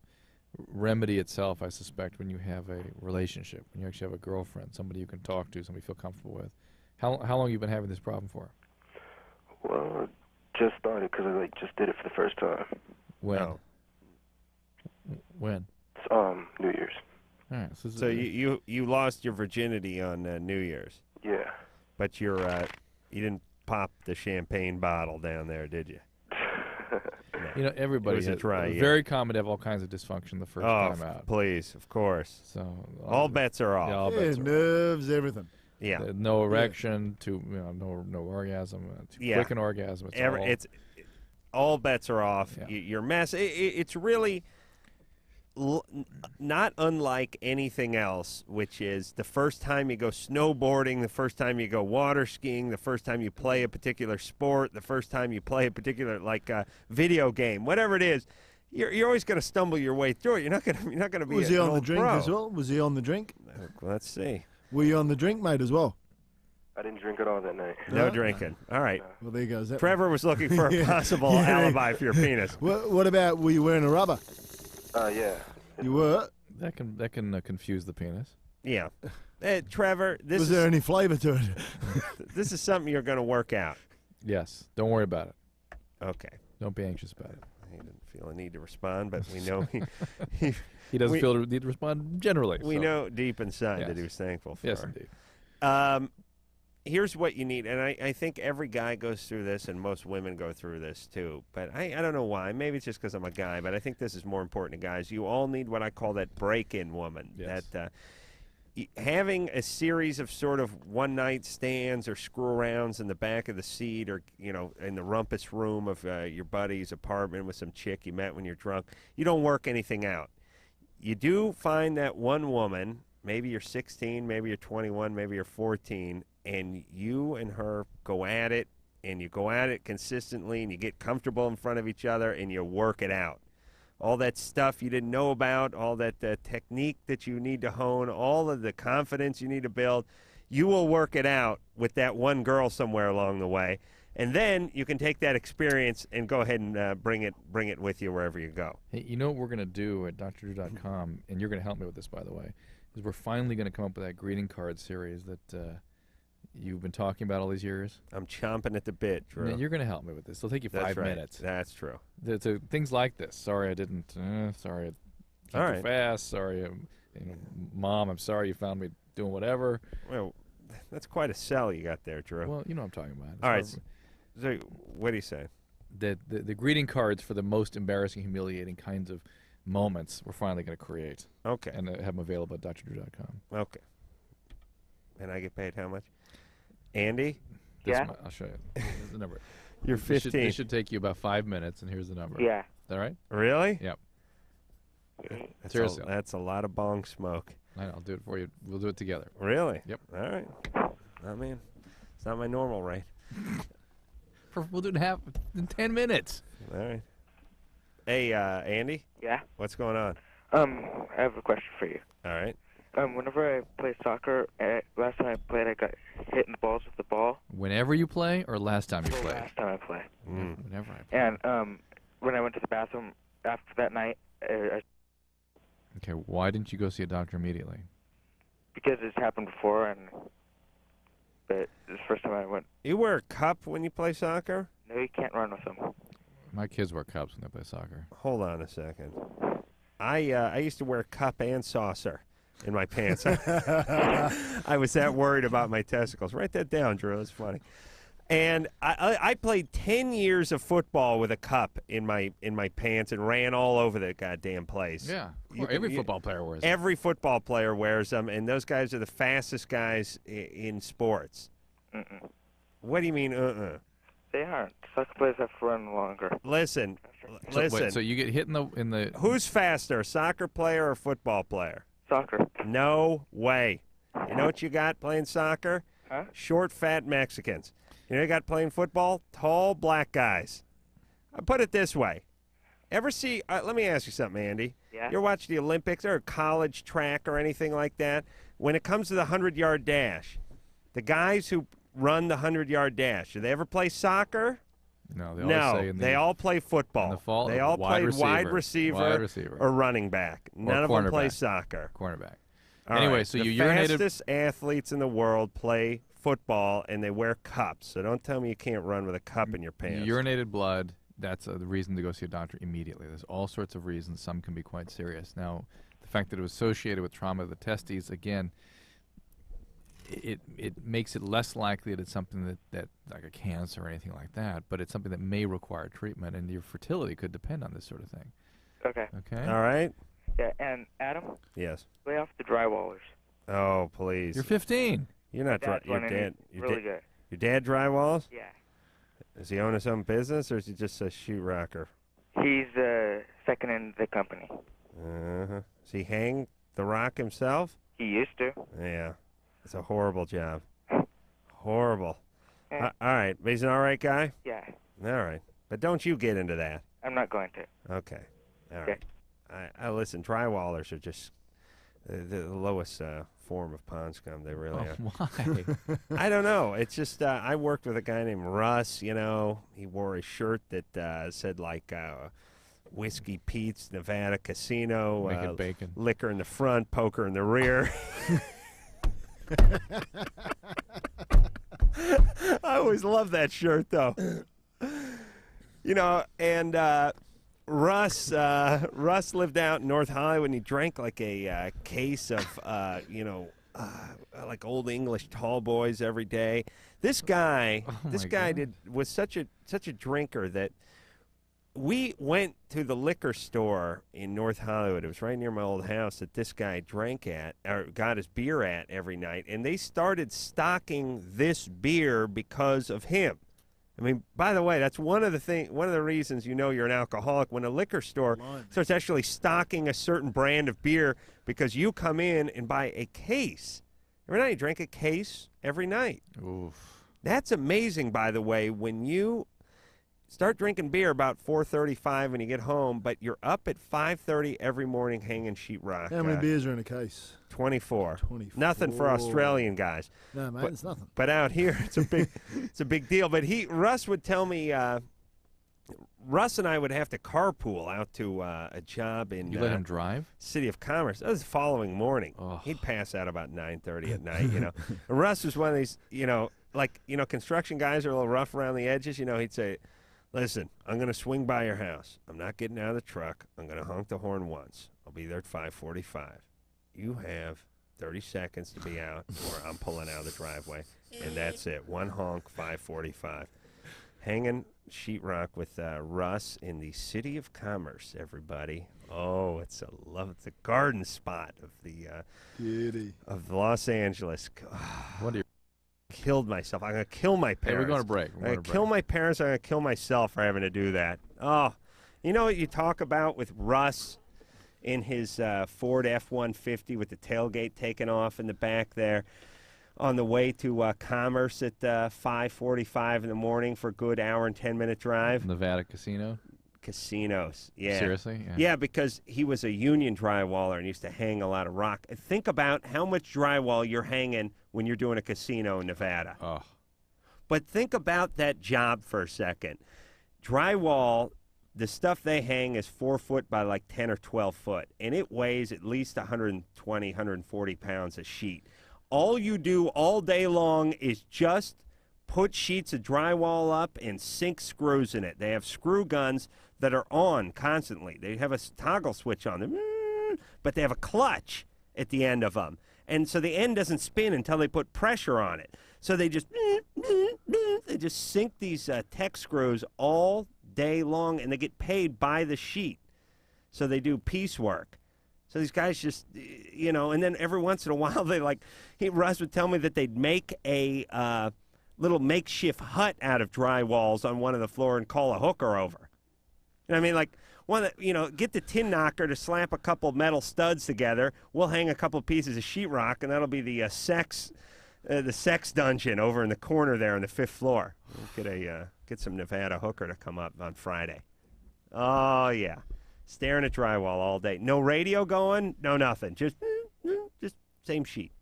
remedy itself, I suspect, when you have a relationship, when you actually have a girlfriend, somebody you can talk to, somebody you feel comfortable with. How long have you been having this problem for? Well, just started because I just did it for the first time. When? Oh. When? New Year's. All right. So you lost your virginity on New Year's. Yeah. But you didn't pop the champagne bottle down there, did you? You know, everybody. It was a dry year. Very common to have all kinds of dysfunction the first time out. Please, of course. So all bets are off. Yeah, all bets are nerves, everything. Yeah. No erection to no orgasm. Too quick an orgasm. All bets are off. Yeah. You're mess. It's really not unlike anything else, which is the first time you go snowboarding, the first time you go water skiing, the first time you play a particular sport, the first time you play a particular video game, whatever it is. You're always going to stumble your way through it. You're not going to be. Was he on the drink pro. as well? Was he on the drink? Let's see. Were you on the drink, mate, as well? I didn't drink at all that night. No drinking. All right. Well, there goes that. Trevor was looking for a possible alibi for your penis. What about, were you wearing a rubber? Yeah. You were? That can confuse the penis. Yeah. Trevor, Was there any flavor to it? This is something you're going to work out. Yes. Don't worry about it. Okay. Don't be anxious about it. He didn't feel a need to respond, but we know he doesn't feel the need to respond generally. We so. know deep inside that he was thankful for. Yes, indeed. Here's what you need, and I think every guy goes through this, and most women go through this too, but I don't know why. Maybe it's just because I'm a guy, but I think this is more important to guys. You all need what I call that break-in woman. Yes. That having a series of sort of one-night stands or screw-arounds in the back of the seat or, in the rumpus room of your buddy's apartment with some chick you met when you're drunk, you don't work anything out. You do find that one woman, maybe you're 16, maybe you're 21, maybe you're 14, and you and her go at it, and you go at it consistently, and you get comfortable in front of each other, and you work it out. All that stuff you didn't know about, all that technique that you need to hone, all of the confidence you need to build, you will work it out with that one girl somewhere along the way. And then you can take that experience and go ahead and bring it with you wherever you go. Hey, you know what we're going to do at drdrew.com, and you're going to help me with this, by the way, is we're finally going to come up with that greeting card series that you've been talking about all these years. I'm chomping at the bit, Drew. Man, you're going to help me with this. It'll take you 5 minutes. That's true. So things like this. Sorry I didn't. Sorry I came too fast. Sorry, Mom, I'm sorry you found me doing whatever. Well, that's quite a sell you got there, Drew. Well, you know what I'm talking about. All right. So what do you say? The greeting cards for the most embarrassing, humiliating kinds of moments we're finally going to create. Okay. And have them available at drdrew.com. Okay. And I get paid how much? Andy? I'll show you. Here's the number. You're 15. This should take you about 5 minutes, and here's the number. Yeah. Is that right? Really? Yep. Seriously. That's a lot of bong smoke. I'll do it for you. We'll do it together. Really? Yep. All right. I mean, it's not my normal rate. We'll do it in 10 minutes. All right. Hey, Andy? Yeah? What's going on? I have a question for you. All right. Whenever I play soccer, last time I played, I got hit in the balls with the ball. Whenever you play, or last time you played? Last time I played. Whenever I play. And when I went to the bathroom after that night, Okay, why didn't you go see a doctor immediately? because it's happened before, and but this first time I went. You wear a cup when you play soccer? No, you can't run with them. My kids wear cups when they play soccer. Hold on a second. I used to wear cup and saucer in my pants. I was that worried about my testicles. Write that down, Drew. It's funny. And I played 10 years of football with a cup in my pants and ran all over the goddamn place. Yeah, every football player wears them. Every football player wears them, and those guys are the fastest guys in sports. Mm-mm. What do you mean, They aren't. Soccer players have to run longer. Listen. Wait, so you get hit in the. Who's faster, a soccer player or a football player? Soccer. No way. You know what you got playing soccer? Huh? Short, fat Mexicans. You know what you got playing football? Tall, black guys. I put it this way. Ever see, let me ask you something, Andy. Yeah? You ever watch the Olympics or college track or anything like that? When it comes to the 100-yard dash, the guys who run the 100-yard dash, do they ever play soccer? No, they all play football. In the fall, they all play wide receiver or running back. None of them play soccer. Cornerback. All anyway, right. so the you urinated. The fastest athletes in the world play football, and they wear cups. So don't tell me you can't run with a cup in your pants. You urinated blood. That's the reason to go see a doctor immediately. There's all sorts of reasons. Some can be quite serious. Now, the fact that it was associated with trauma of the testes, again, it makes it less likely that it's something that like a cancer or anything like that, but it's something that may require treatment, and your fertility could depend on this sort of thing. Okay. Okay? All right? Yeah, and Adam? Yes. Lay off the drywallers. Oh, please. You're 15. You're not Dad's your running dad. really good. Your dad drywalls? Yeah. Does he own his own business, or is he just a sheet rocker? He's second in the company. Uh-huh. Does he hang the rock himself? He used to. Yeah. It's a horrible job. Horrible. Yeah. All right. But he's an all right guy? Yeah. All right. But don't you get into that. I'm not going to. Okay. All right. I listen, drywallers are just the lowest form of pond scum. They really are. Why? I don't know. It's just I worked with a guy named Russ. You know, he wore a shirt that said like Whiskey Pete's Nevada Casino. Making bacon. Liquor in the front, poker in the rear. I always loved that shirt, though. You know, and Russ lived out in North Hollywood, and he drank like a case of, like Old English tall boys every day. This guy, was such a drinker that we went to the liquor store in North Hollywood. It was right near my old house that this guy drank at, or got his beer at every night, and they started stocking this beer because of him. I mean, by the way, that's one of the reasons you know you're an alcoholic when a liquor store starts actually stocking a certain brand of beer because you come in and buy a case. Every night you drink a case every night. Oof. That's amazing, by the way, when you start drinking beer about 4:35 when you get home, but you're up at 5:30 every morning hanging sheetrock. How many beers are in a case? 24. 24. Nothing for Australian guys. No, mate, it's nothing. But out here, it's a big deal. But Russ would tell me, Russ and I would have to carpool out to a job in. You let him drive? City of Commerce. That was the following morning. Oh. He'd pass out about 9:30 at night. You know, and Russ was one of these. Construction guys are a little rough around the edges. You know, he'd say, "Listen, I'm going to swing by your house. I'm not getting out of the truck. I'm going to honk the horn once. I'll be there at 5:45. You have 30 seconds to be out, or I'm pulling out of the driveway, and that's it. One honk, 5:45. Hanging sheetrock with Russ in the City of Commerce, everybody. Oh, it's a garden spot of the of Los Angeles. What are you? Killed myself. I'm going to kill my parents. Hey, we're going to break. I'm going to kill my parents. I'm going to kill myself for having to do that. Oh, you know what you talk about with Russ in his Ford F-150 with the tailgate taken off in the back there on the way to Commerce at 5:45 in the morning for a good hour and 10-minute drive? Nevada Casino? Casinos, yeah. Seriously? Yeah, because he was a union drywaller and used to hang a lot of rock. Think about how much drywall you're hanging when you're doing a casino in Nevada. Oh. But think about that job for a second. Drywall, the stuff they hang is 4 foot by like 10 or 12 foot, and it weighs at least 120, 140 pounds a sheet. all you do all day long is just put sheets of drywall up and sink screws in it. They have screw guns that are on constantly. They have a toggle switch on them, but they have a clutch at the end of them. And so the end doesn't spin until they put pressure on it. So they just sink these tech screws all day long, and they get paid by the sheet. So they do piecework. So these guys just, and then every once in a while Russ would tell me that they'd make a little makeshift hut out of drywalls on one of the floor and call a hooker over. You know what I mean? Get the tin knocker to slap a couple metal studs together. We'll hang a couple pieces of sheetrock, and that'll be the sex dungeon over in the corner there on the 5th floor. We'll get some Nevada hooker to come up on Friday. Oh yeah, staring at drywall all day. No radio going, no nothing. Just same sheet.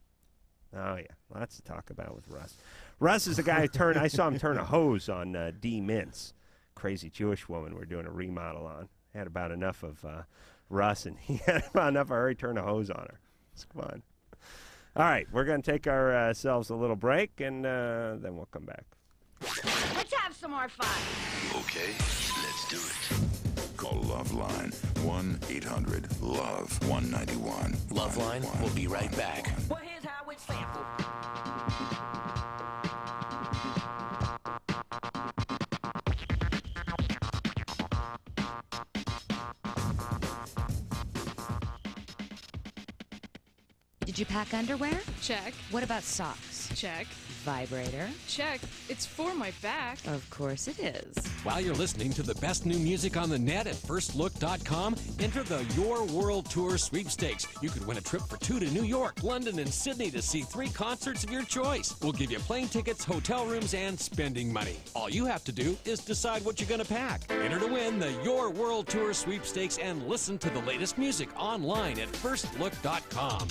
Oh yeah, lots to talk about with Russ. Russ is the guy who I saw him turn a hose on D. Mintz, crazy Jewish woman we're doing a remodel on. Had about enough of Russ, and he had about enough of her. He turned a hose on her. It's fun. All right, we're going to take ourselves a little break, and then we'll come back. Let's have some more fun. Okay, let's do it. Call LoveLine, 1-800-LOVE-191. LoveLine will be right back. Well, here's how it's sampled. Did you pack underwear? Check. What about socks? Check. Vibrator? Check. It's for my back. Of course it is. While you're listening to the best new music on the net at firstlook.com, enter the Your World Tour sweepstakes. You could win a trip for 2 to New York, London, and Sydney to see 3 concerts of your choice. We'll give you plane tickets, hotel rooms, and spending money. All you have to do is decide what you're going to pack. Enter to win the Your World Tour sweepstakes and listen to the latest music online at firstlook.com.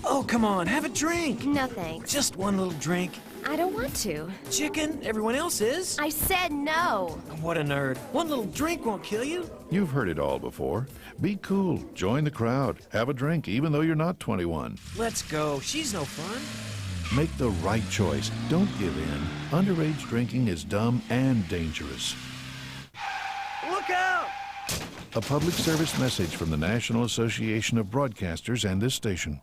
Oh, come on, have a drink. No thanks. Just one little drink. I don't want to. Chicken, everyone else is. I said no. What a nerd. One little drink won't kill you. You've heard it all before. Be cool. Join the crowd. Have a drink even though you're not 21. Let's go. She's no fun. Make the right choice. Don't give in. Underage drinking is dumb and dangerous. Look out! A public service message from the National Association of Broadcasters and this station.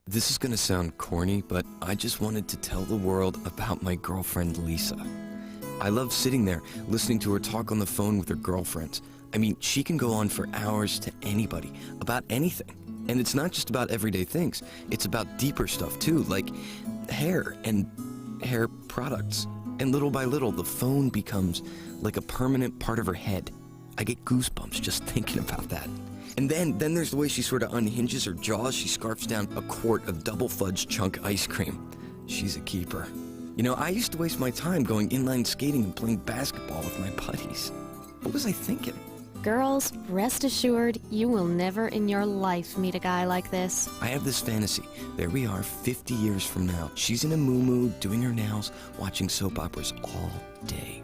This is going to sound corny, but I just wanted to tell the world about my girlfriend, Lisa. I love sitting there, listening to her talk on the phone with her girlfriends. I mean, she can go on for hours to anybody, about anything. And it's not just about everyday things. It's about deeper stuff, too, like hair and hair products. And little by little, the phone becomes like a permanent part of her head. I get goosebumps just thinking about that. And then there's the way she sort of unhinges her jaws. She scarfs down a quart of double fudge chunk ice cream. She's a keeper. You know, I used to waste my time going inline skating and playing basketball with my buddies. What was I thinking? Girls, rest assured, you will never in your life meet a guy like this. I have this fantasy. There we are, 50 years from now. She's in a moo-moo, doing her nails, watching soap operas all day.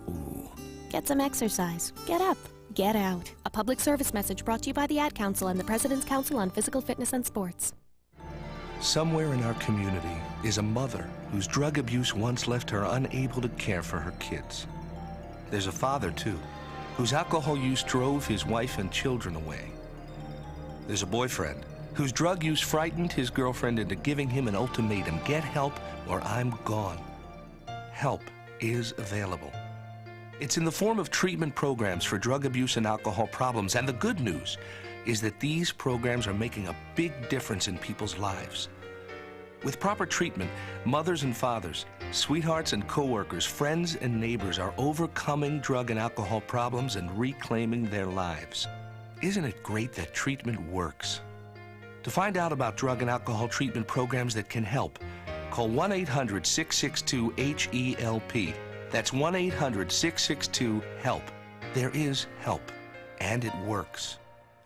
Ooh. Get some exercise. Get up. Get out. A public service message brought to you by the Ad Council and the President's Council on Physical Fitness and Sports. Somewhere in our community is a mother whose drug abuse once left her unable to care for her kids. There's a father, too, whose alcohol use drove his wife and children away. There's a boyfriend whose drug use frightened his girlfriend into giving him an ultimatum: get help or I'm gone. Help is available. It's in the form of treatment programs for drug abuse and alcohol problems, and the good news is that these programs are making a big difference in people's lives. With proper treatment, mothers and fathers, sweethearts and coworkers, friends and neighbors are overcoming drug and alcohol problems and reclaiming their lives. Isn't it great that treatment works? To find out about drug and alcohol treatment programs that can help, call 1-800-662-HELP. That's 1-800-662-HELP. There is help, and it works.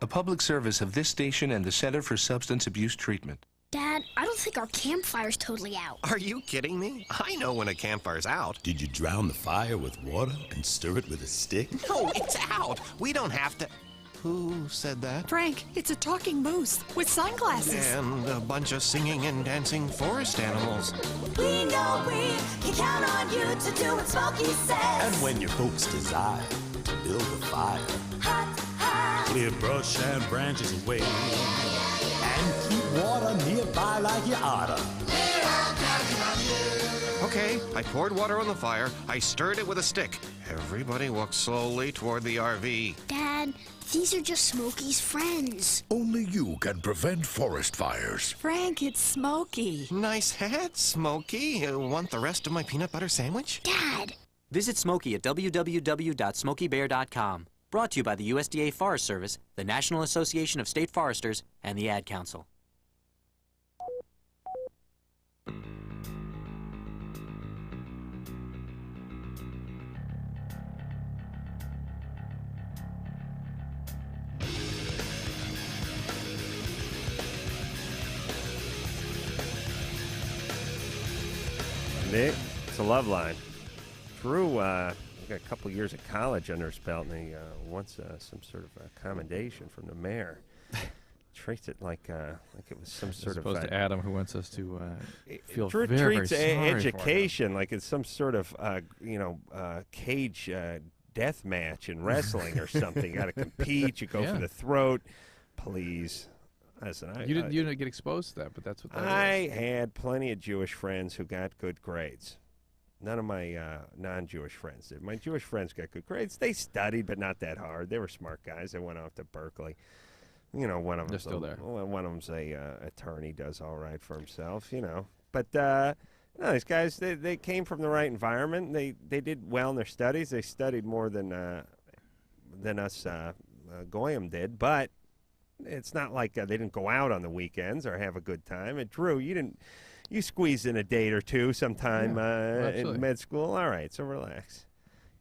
A public service of this station and the Center for Substance Abuse Treatment. Dad, I don't think our campfire's totally out. Are you kidding me? I know when a campfire's out. Did you drown the fire with water and stir it with a stick? No, it's out. We don't have to. Who said that? Frank, it's a talking moose with sunglasses. And a bunch of singing and dancing forest animals. We know we can count on you to do what Smokey says. And when your folks desire to build a fire, clear brush and branches away, and keep water nearby like you oughta. Okay, I poured water on the fire. I stirred it with a stick. Everybody walked slowly toward the RV. Dad, these are just Smokey's friends. Only you can prevent forest fires. Frank, it's Smokey. Nice hat, Smokey. Want the rest of my peanut butter sandwich? Dad! Visit Smokey at www.smokeybear.com. Brought to you by the USDA Forest Service, the National Association of State Foresters, and the Ad Council. Nick, it's a LoveLine. Drew got a couple years of college under his belt, and he wants some sort of commendation from the mayor. Treats it like it was some sort As opposed of to Adam, who wants us to feel Drew very treats sorry for education like it's some sort of cage death match in wrestling or something. You got to compete. You go for the throat. Please. Listen, you didn't get exposed to that, but that's what that I is. had plenty of Jewish friends who got good grades. None of my non-Jewish friends did. My Jewish friends got good grades. They studied, but not that hard. They were smart guys. They went off to Berkeley. You know, one of them's still there. One of them's a attorney, does all right for himself. You know, but no, these guys they came from the right environment. They did well in their studies. They studied more than us Goyim did, but. It's not like they didn't go out on the weekends or have a good time. And Drew, you squeezed in a date or two sometime in med school. All right, so relax.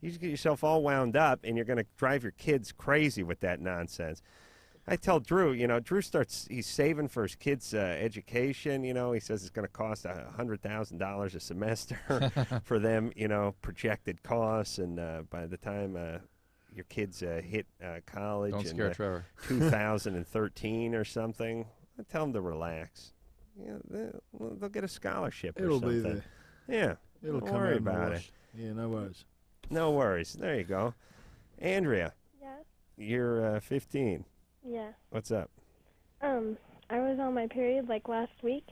You just get yourself all wound up, and you're going to drive your kids crazy with that nonsense. I tell Drew, he's saving for his kids' education. He says it's going to cost $100,000 a semester for them, projected costs. And by the time your kids hit college Don't scare Trevor. 2013 or something, I tell them to relax. They'll get a scholarship or something. It'll be there. Yeah. It'll Don't come worry out in the about wash. it. Yeah, no worries. No worries. There you go. Andrea. Yeah. You're 15. Yeah. What's up? I was on my period like last week,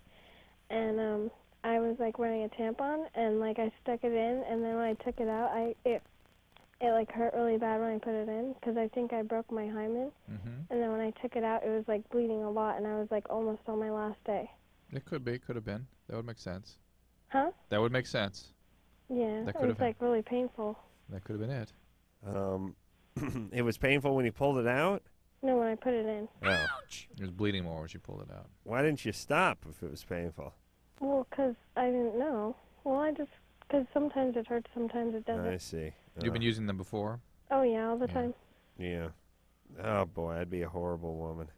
and I was like wearing a tampon, and like I stuck it in, and then when I took it out, it like hurt really bad when I put it in because I think I broke my hymen. And then when I took it out, it was like bleeding a lot, and I was like almost on my last day. It could be. Could have been. That would make sense. Huh? That would make sense. Yeah. That It could was have like really painful. That could have been it. It was painful when you pulled it out? No, when I put it in. Oh. It was bleeding more when she pulled it out. Why didn't you stop if it was painful? Well, 'cause I didn't know. Well, because sometimes it hurts, sometimes it doesn't. I see. You've been using them before? Oh, yeah, all the time. Yeah. Oh, boy, I'd be a horrible woman.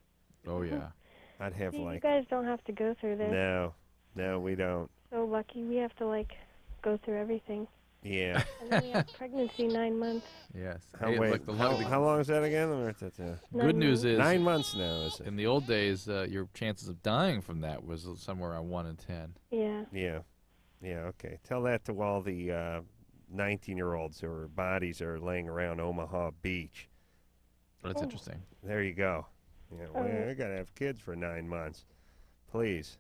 Oh, yeah. I'd have See, you like... guys don't have to go through this. No, we don't. So lucky. We have to like go through everything. Yeah. And then we have pregnancy 9 months. Yes. How, Hey, wait, like the how long is that again? Let me write that down. Good news is 9 months now, is it? In the old days, your chances of dying from that was somewhere around 1 in 10. Yeah. Yeah, okay. Tell that to all the 19-year-olds whose bodies are laying around Omaha Beach. Well, that's interesting. There you go. Yeah, well, I got to have kids for 9 months. Please.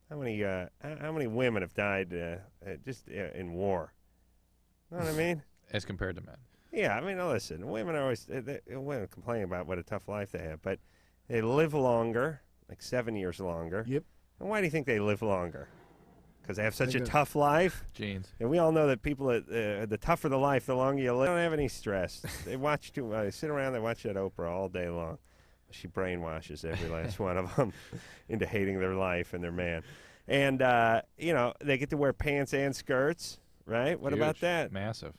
How many women have died just in war? You know what I mean? As compared to men. Yeah, I mean, listen, women are always women complain about what a tough life they have, but they live longer, like 7 years longer. Yep. And why do you think they live longer? Because they have such They a got tough life? Genes. And we all know that people, the tougher the life, the longer you live. They don't have any stress. They watch they sit around, they watch that Oprah all day long. She brainwashes every last one of them into hating their life and their man. And, they get to wear pants and skirts, right? What about Huge. that? Massive.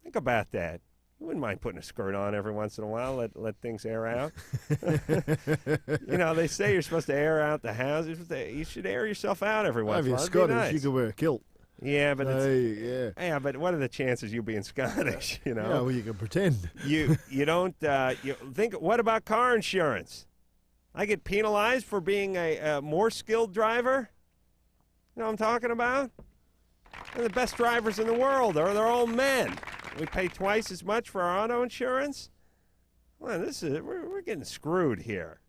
Think about that. You wouldn't mind putting a skirt on every once in a while, let things air out. They say you're supposed to air out the house. You should air yourself out every once in a If while. you're It'd be Scottish, nice. you could wear a kilt. Yeah, but So, yeah, but what are the chances you being Scottish? You know. Yeah, well, you can pretend. You don't you think. What about car insurance? I get penalized for being a more skilled driver. You know what I'm talking about? They're the best drivers in the world. They're all men. We pay twice as much for our auto insurance. Well, we're getting screwed here.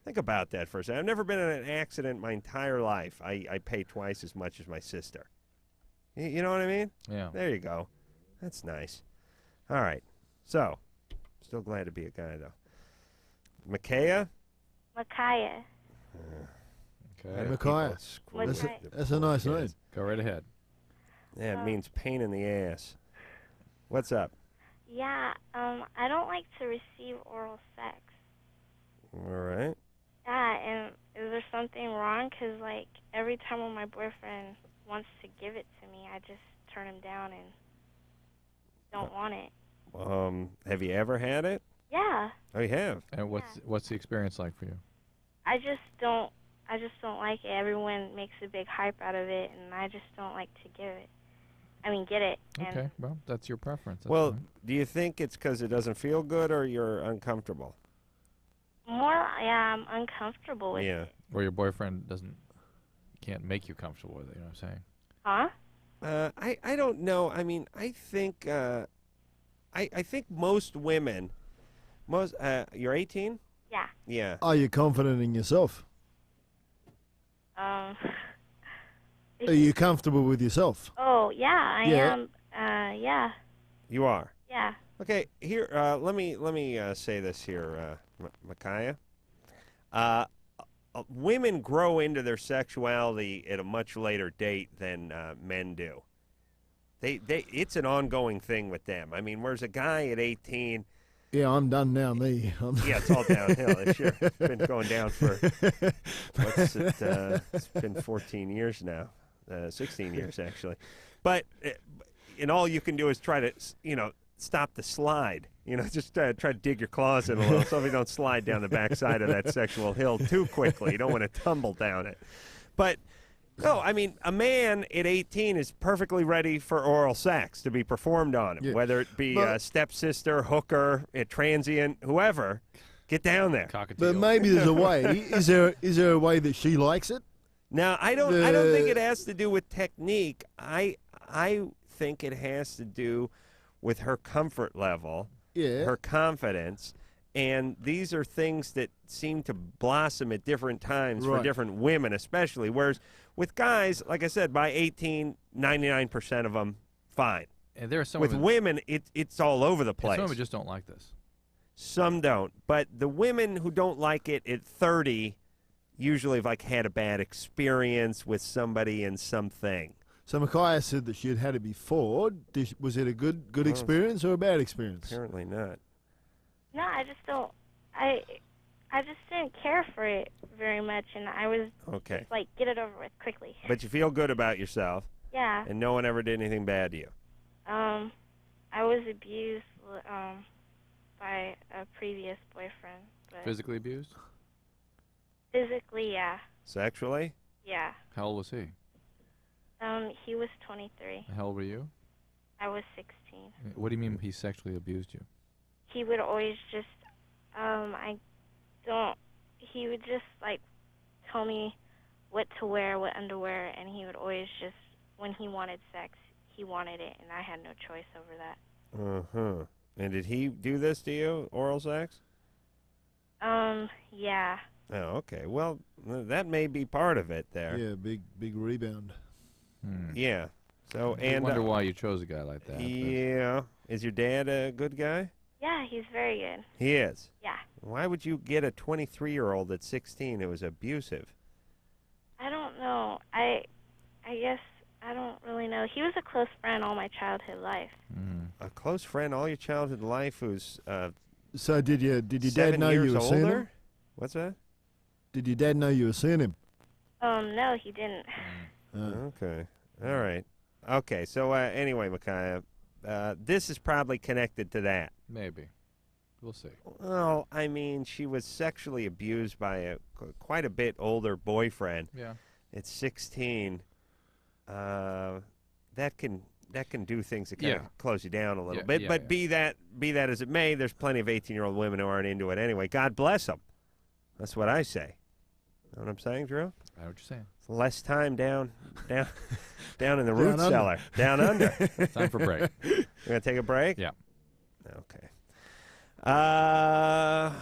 Think about that for a second. I've never been in an accident my entire life. I pay twice as much as my sister. You know what I mean? Yeah. There you go. That's nice. All right. So, still glad to be a guy, though. Micaiah? Micaiah. Okay. Micaiah. That's a nice name. Go right ahead. Yeah, it means pain in the ass. What's up? Yeah, I don't like to receive oral sex. All right. Yeah, and is there something wrong? Because, like, every time when my boyfriend wants to give it to me, I just turn him down and don't want it. Have you ever had it? Yeah. Oh, you have? And what's the experience like for you? I just don't like it. Everyone makes a big hype out of it, and I just don't like to get it. And Okay, well, that's your preference. That's Well, fine. do you think it's because it doesn't feel good or you're uncomfortable? I'm uncomfortable with it. Or your boyfriend can't make you comfortable with it, you know what I'm saying? Huh? I don't know. I mean, I think I think most women, you're 18? Yeah. Yeah. Are you confident in yourself? Are you comfortable with yourself? Oh, yeah, I am. Yeah. You are? Yeah. Okay, here, let me say this here, Micaiah. Women grow into their sexuality at a much later date than men do. It's an ongoing thing with them. I mean, whereas a guy at 18... Yeah, I'm done now, me. Yeah, it's all downhill. It's been going down for, it's been 14 years now. 16 years, actually. But, and all you can do is try to, stop the slide. Just try to dig your claws in a little so you don't slide down the backside of that sexual hill too quickly. You don't want to tumble down it. But, no, I mean, a man at 18 is perfectly ready for oral sex to be performed on him, whether it be a stepsister, hooker, a transient, whoever. Get down there. But maybe there's a way. Is there a way that she likes it? Now, I don't think it has to do with technique. I think it has to do with her comfort level, her confidence, and these are things that seem to blossom at different times for different women especially, whereas with guys, like I said, by 18, 99% of them, fine. And there are some with women, it's all over the place. Some of them just don't like this. Some don't. But the women who don't like it at 30 usually have had a bad experience with somebody in something. So Micaiah said that she had had it before. Was it a good experience or a bad experience? Apparently not. No, I just don't. I just didn't care for it very much, and I was just like, get it over with quickly. But you feel good about yourself. Yeah. And no one ever did anything bad to you. I was abused by a previous boyfriend. But Physically abused? Physically, yeah. Sexually? Yeah. How old was he? He was 23. How old were you? I was 16. What do you mean he sexually abused you? He would always just, he would just, tell me what to wear, what underwear, and he would always just, when he wanted sex, he wanted it, and I had no choice over that. Uh-huh. And did he do this to you, oral sex? Yeah. Oh, okay. Well, that may be part of it there. Yeah, big rebound. Yeah. So, I wonder why you chose a guy like that. Yeah. Is your dad a good guy? Yeah, he's very good. He is? Yeah. Why would you get a 23-year-old at 16 who was abusive? I don't know. I guess I don't really know. He was a close friend all my childhood life. A close friend all your childhood life who's So did your dad know you were seeing him? What's that? Did your dad know you were seeing him? No, he didn't. Okay. All right. Okay. So anyway, Micaiah, this is probably connected to that. Maybe. We'll see. Well, I mean, she was sexually abused by a quite a bit older boyfriend. Yeah. At 16. that can do things that kind Yeah. of close you down a little Yeah, bit. yeah, But yeah. be that as it may, there's plenty of 18-year-old women who aren't into it anyway. God bless them. That's what I say. Know what I'm saying, Drew? I know what you're saying. It's less time down in the root Down under. cellar. Down under. Time for break. We're going to take a break? Yeah. Okay. Down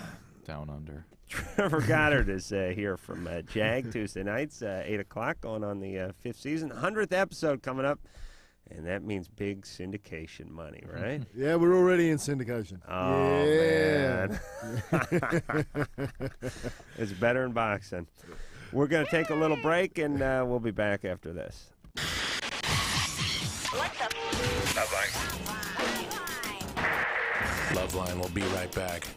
under. Trevor Goddard is here from JAG Tuesday nights, 8 o'clock, going on the 5th season. 100th episode coming up, and that means big syndication money, right? Yeah, we're already in syndication. Oh, yeah. man. It's better in boxing. We're going to take a little break, and we'll be back after this. LoveLine will be right back.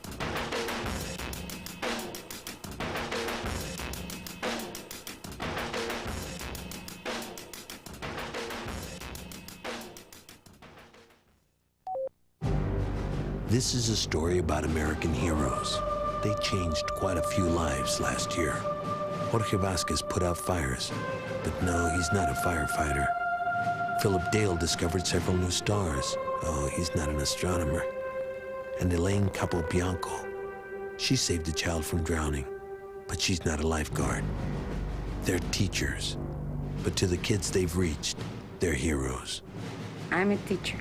This is a story about American heroes. They changed quite a few lives last year. Jorge Vasquez put out fires, but no, he's not a firefighter. Philip Dale discovered several new stars. Oh, he's not an astronomer. And Elaine Capobianco, she saved a child from drowning, but she's not a lifeguard. They're teachers, but to the kids they've reached, they're heroes. I'm a teacher.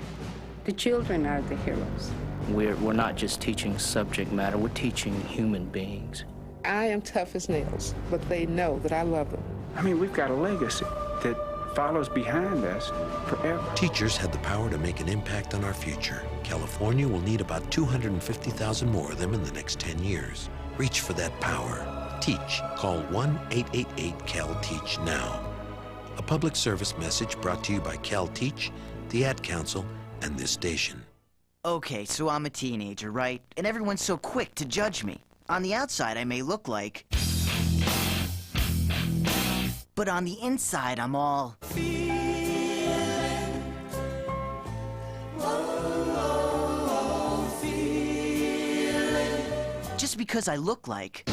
The children are the heroes. We're not just teaching subject matter, we're teaching human beings. I am tough as nails, but they know that I love them. I mean, we've got a legacy that follows behind us forever. Teachers have the power to make an impact on our future. California will need about 250,000 more of them in the next 10 years. Reach for that power. Teach. Call 1-888-CAL-TEACH now. A public service message brought to you by CalTeach, the Ad Council, and this station. Okay, so I'm a teenager, right? And everyone's so quick to judge me. On the outside, I may look like... But on the inside, I'm all... Just because I look like...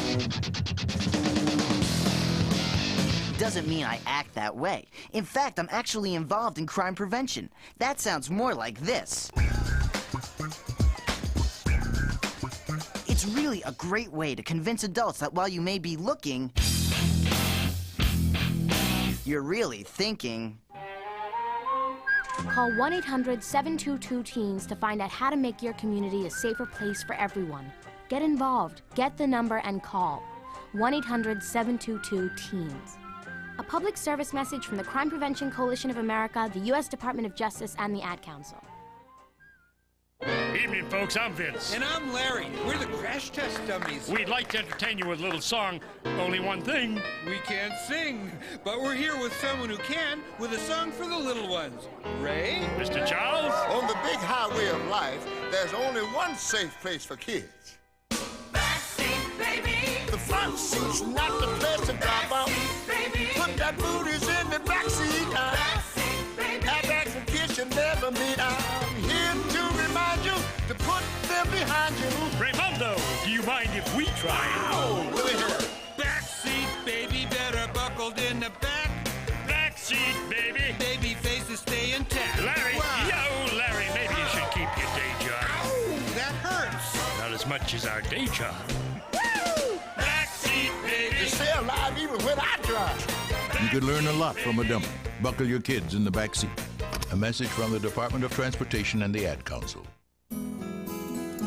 doesn't mean I act that way. In fact, I'm actually involved in crime prevention. That sounds more like this. It's really a great way to convince adults that while you may be looking, you're really thinking. Call 1-800-722-TEENS to find out how to make your community a safer place for everyone. Get involved, get the number, and call 1-800-722-TEENS. A public service message from the Crime Prevention Coalition of America, the U.S. Department of Justice, and the Ad Council. Evening, folks. I'm Vince. And I'm Larry. We're the crash test dummies. We'd like to entertain you with a little song. Only one thing. We can't sing, but we're here with someone who can, with a song for the little ones. Ray? Mr. Charles? On the big highway of life, there's only one safe place for kids. Backseat, baby. The front seat's not the place to drop out. Put that booties in the backseat. Backseat, baby. Have action kids you never meet. I'm here to remind you to put them behind you. Raymundo, do you mind if we try? Oh, look at here. Backseat, baby, better buckled in the back. Backseat, baby. Baby faces stay intact. Larry, wow. yo, Larry, maybe you should keep your day job. Ow, that hurts. Not as much as our day job. Woo! Backseat, baby. You stay alive even when I drive. You could learn a lot from a dummy. Buckle your kids in the back seat. A message from the Department of Transportation and the Ad Council.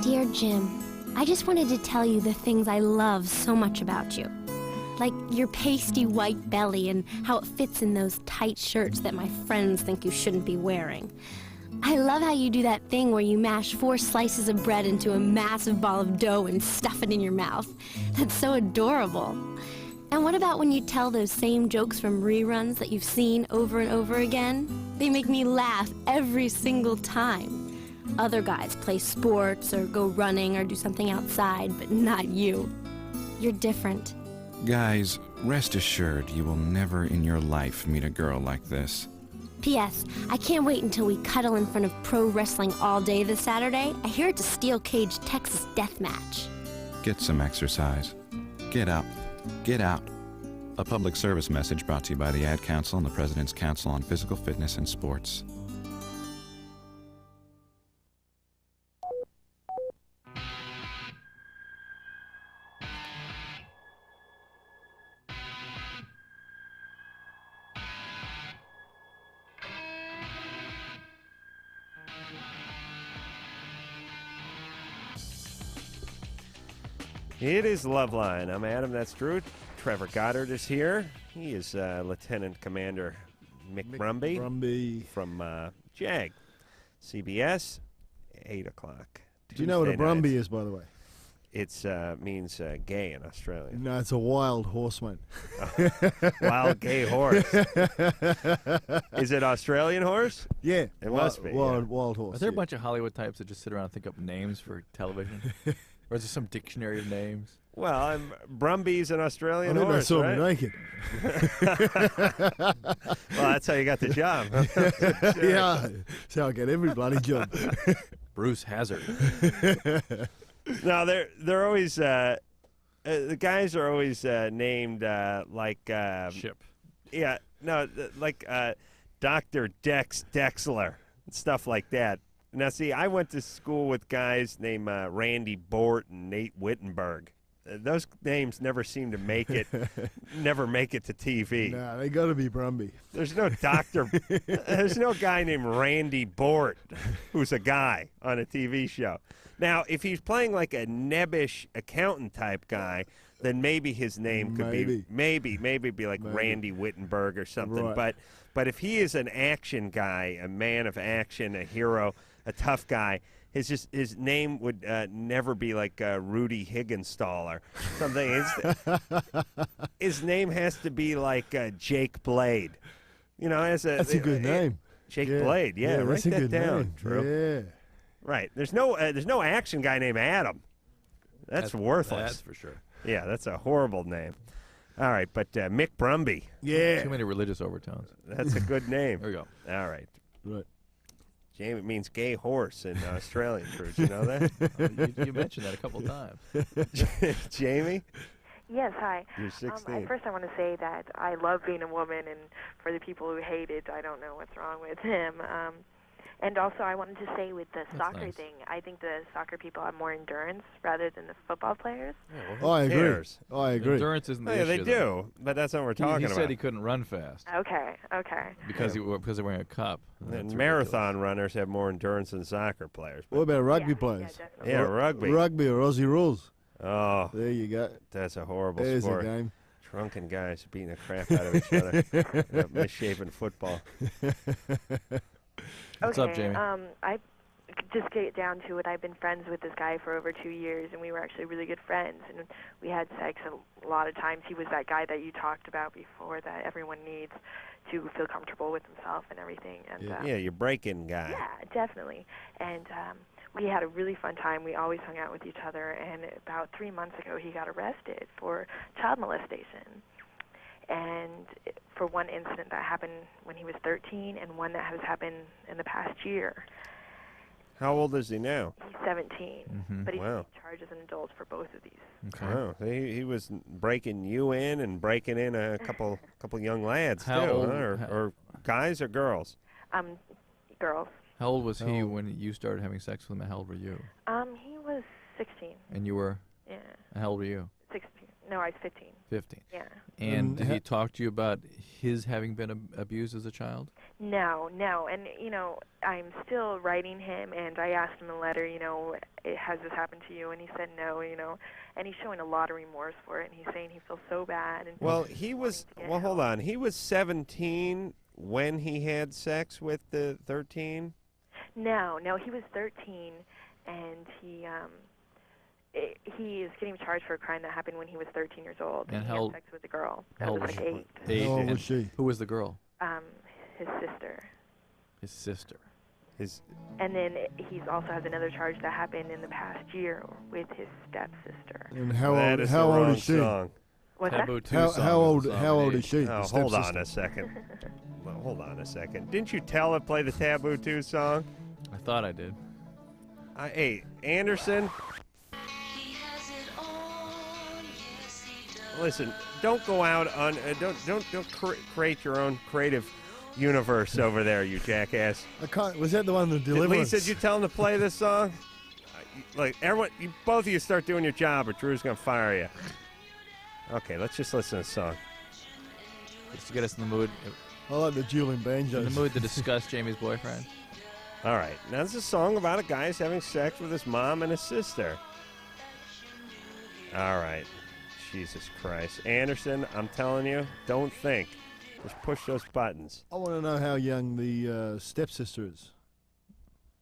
Dear Jim, I just wanted to tell you the things I love so much about you. Like your pasty white belly and how it fits in those tight shirts that my friends think you shouldn't be wearing. I love how you do that thing where you mash 4 slices of bread into a massive ball of dough and stuff it in your mouth. That's so adorable. And what about when you tell those same jokes from reruns that you've seen over and over again? They make me laugh every single time. Other guys play sports or go running or do something outside, but not you. You're different. Guys, rest assured you will never in your life meet a girl like this. P.S. I can't wait until we cuddle in front of pro wrestling all day this Saturday. I hear it's a steel cage Texas death match. Get some exercise. Get up. Get out. A public service message brought to you by the Ad Council and the President's Council on Physical Fitness and Sports. It is LoveLine. I'm Adam. That's Drew. Trevor Goddard is here. He is Lieutenant Commander Mick Brumby from JAG. CBS, 8 o'clock. Do you know what a Brumby is, by the way? It means gay in Australia. No, it's a wild horse, mate. Wild gay horse. Is it Australian horse? Yeah. It must be. Wild horse. Are there a bunch of Hollywood types that just sit around and think up names for television? Or is there some dictionary of names? Well, Brumby's an Australian I think horse, I saw right? him naked. Well, that's how you got the job. Huh? Yeah, that's how I get every bloody job. Bruce Hazard. No, they're always the guys are always named like Ship. Yeah, no, like Dr. Dex Dexler and stuff like that. Now, see, I went to school with guys named Randy Bort and Nate Wittenberg. Those names never seem to make it, never make it to TV. Nah, they got to be Brumby. There's no doctor. There's no guy named Randy Bort who's a guy on a TV show. Now, if he's playing like a nebbish accountant type guy, then maybe his name could be maybe like Randy Wittenberg or something. Right. But if he is an action guy, a man of action, a hero, a tough guy, his name would never be like Rudy Higginstall or something. His name has to be like Jake Blade. You know, that's a good name. Jake Blade. Yeah, write that's a that good down, name. Drew. Yeah. Right. There's no action guy named Adam. That's worthless. That's for sure. Yeah, that's a horrible name. All right, but Mick Brumby. Yeah. Too many religious overtones. That's a good name. There we go. All right. Right. Jamie means gay horse in Australian. Did you know that? You mentioned that a couple times. Jamie? Yes, hi. You're 16. First, I want to say that I love being a woman, and for the people who hate it, I don't know what's wrong with him. And also, I wanted to say with the soccer thing, I think the soccer people have more endurance rather than the football players. Yeah, I agree. cares? I agree. Endurance isn't the issue. They though. do, but that's not what we're talking He about. said he couldn't run fast. Okay. Because they're wearing a cup. And marathon runners have more endurance than soccer players. What about rugby players? Yeah, rugby. Rugby or Aussie rules. Oh, there you go. That's a horrible There's sport. a game. Drunken guys beating the crap out of each other. Misshapen football. What's up, Jamie? I just get down to it. I've been friends with this guy for over 2 years, and we were actually really good friends. And we had sex a lot of times. He was that guy that you talked about before that everyone needs to feel comfortable with himself and everything. And Yeah, your break-in guy. yeah, definitely. And we had a really fun time. We always hung out with each other. And about 3 months ago, he got arrested for child molestation. And for one incident that happened when he was 13 and one that has happened in the past year. How old is he now? He's 17, but he's Wow. charged as an adult for both of these. Okay. Wow, he was breaking you in and breaking in a couple young lads How too, old- huh? Or guys or girls? Girls. How old was he when you started having sex with him? How old were you? He was 16. And you were? Yeah. And how old were you? 16. No, I was 15. 15. Yeah. And did he talk to you about his having been abused as a child? No. And, I'm still writing him, and I asked him in a letter, has this happened to you? And he said no, and he's showing a lot of remorse for it, and he's saying he feels so bad. And Well, hold on. He was 17 when he had sex with the 13? No, he was 13, and he is getting charged for a crime that happened when he was 13 years old. And he how had old- sex with a girl that How was old like was 8. she? How old was And she? Who was the girl? His sister. His sister. And then he also has another charge that happened in the past year with his stepsister. And how That old? is How the old wrong is she? song. What's Taboo that? 2 How song old? is the How old is nomination. she? Oh, the hold on stepsister? a second. Well, hold on a second. Didn't you tell it play the Taboo 2 song? I thought I did. Hey, Anderson. listen, don't go out on don't create your own creative universe over there, you jackass. Was that the one that Deliverance? Lisa, did you tell him to play this song? Like everyone, both of you start doing your job, or Drew's gonna fire you. Okay, let's just listen to the song. Just to get us in the mood. I like the dueling banjos. In the mood to discuss Jamie's boyfriend. All right, now this is a song about a guy who's having sex with his mom and his sister. All right, Jesus Christ, Anderson, I'm telling you, don't think. Just push those buttons. I want to know how young the stepsister is.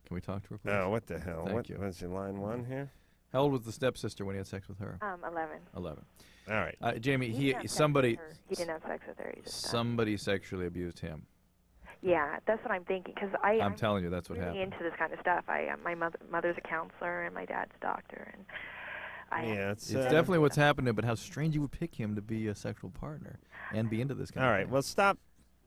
Can we talk to her, please? Oh, what the hell? Thank you. What's in line one here? How old was the stepsister when he had sex with her? 11. 11. All right. Jamie, somebody. He didn't have sex with her. He just somebody sexually abused him. Yeah, that's what I'm thinking. Because I'm telling you, that's what really happened. into this kind of stuff. My mother's a counselor and my dad's a doctor, and it's definitely what's happening. But how strange you would pick him to be a sexual partner and be into this kind All of right, thing. well, stop.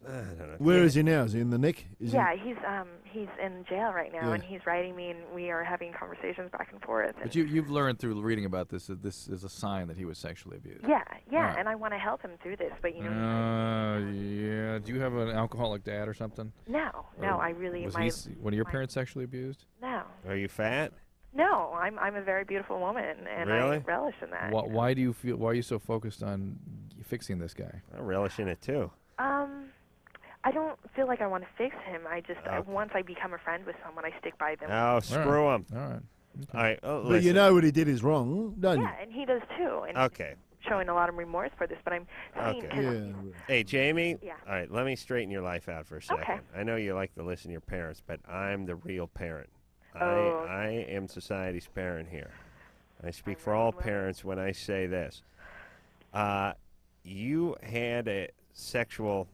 I don't know. Where is he now? Is he in the Nick? he's in jail right now, and he's writing me, and we are having conversations back and forth. But you've learned through reading about this that this is a sign that he was sexually abused. Yeah, Right. and I want to help him through this, but yeah. Do you have an alcoholic dad or something? No, I really. Was one of your parents sexually abused? No. Are you fat? No, I'm a very beautiful woman, and Really? I relish in that. Why do you feel? Why are you so focused on fixing this guy? I relish in it too. I don't feel like I want to fix him. I just once I become a friend with someone, I stick by them. Oh, screw him. All right. All right. Oh, But you know what he did is wrong, don't you? Yeah, and he does too. And Okay. showing a lot of remorse for this, but I'm saying Okay. Hey, Jamie. Yeah. All right, let me straighten your life out for a second. Okay. I know you like to listen to your parents, but I'm the real parent. Oh. I am society's parent here. I speak for all parents when I say this. You had a sexual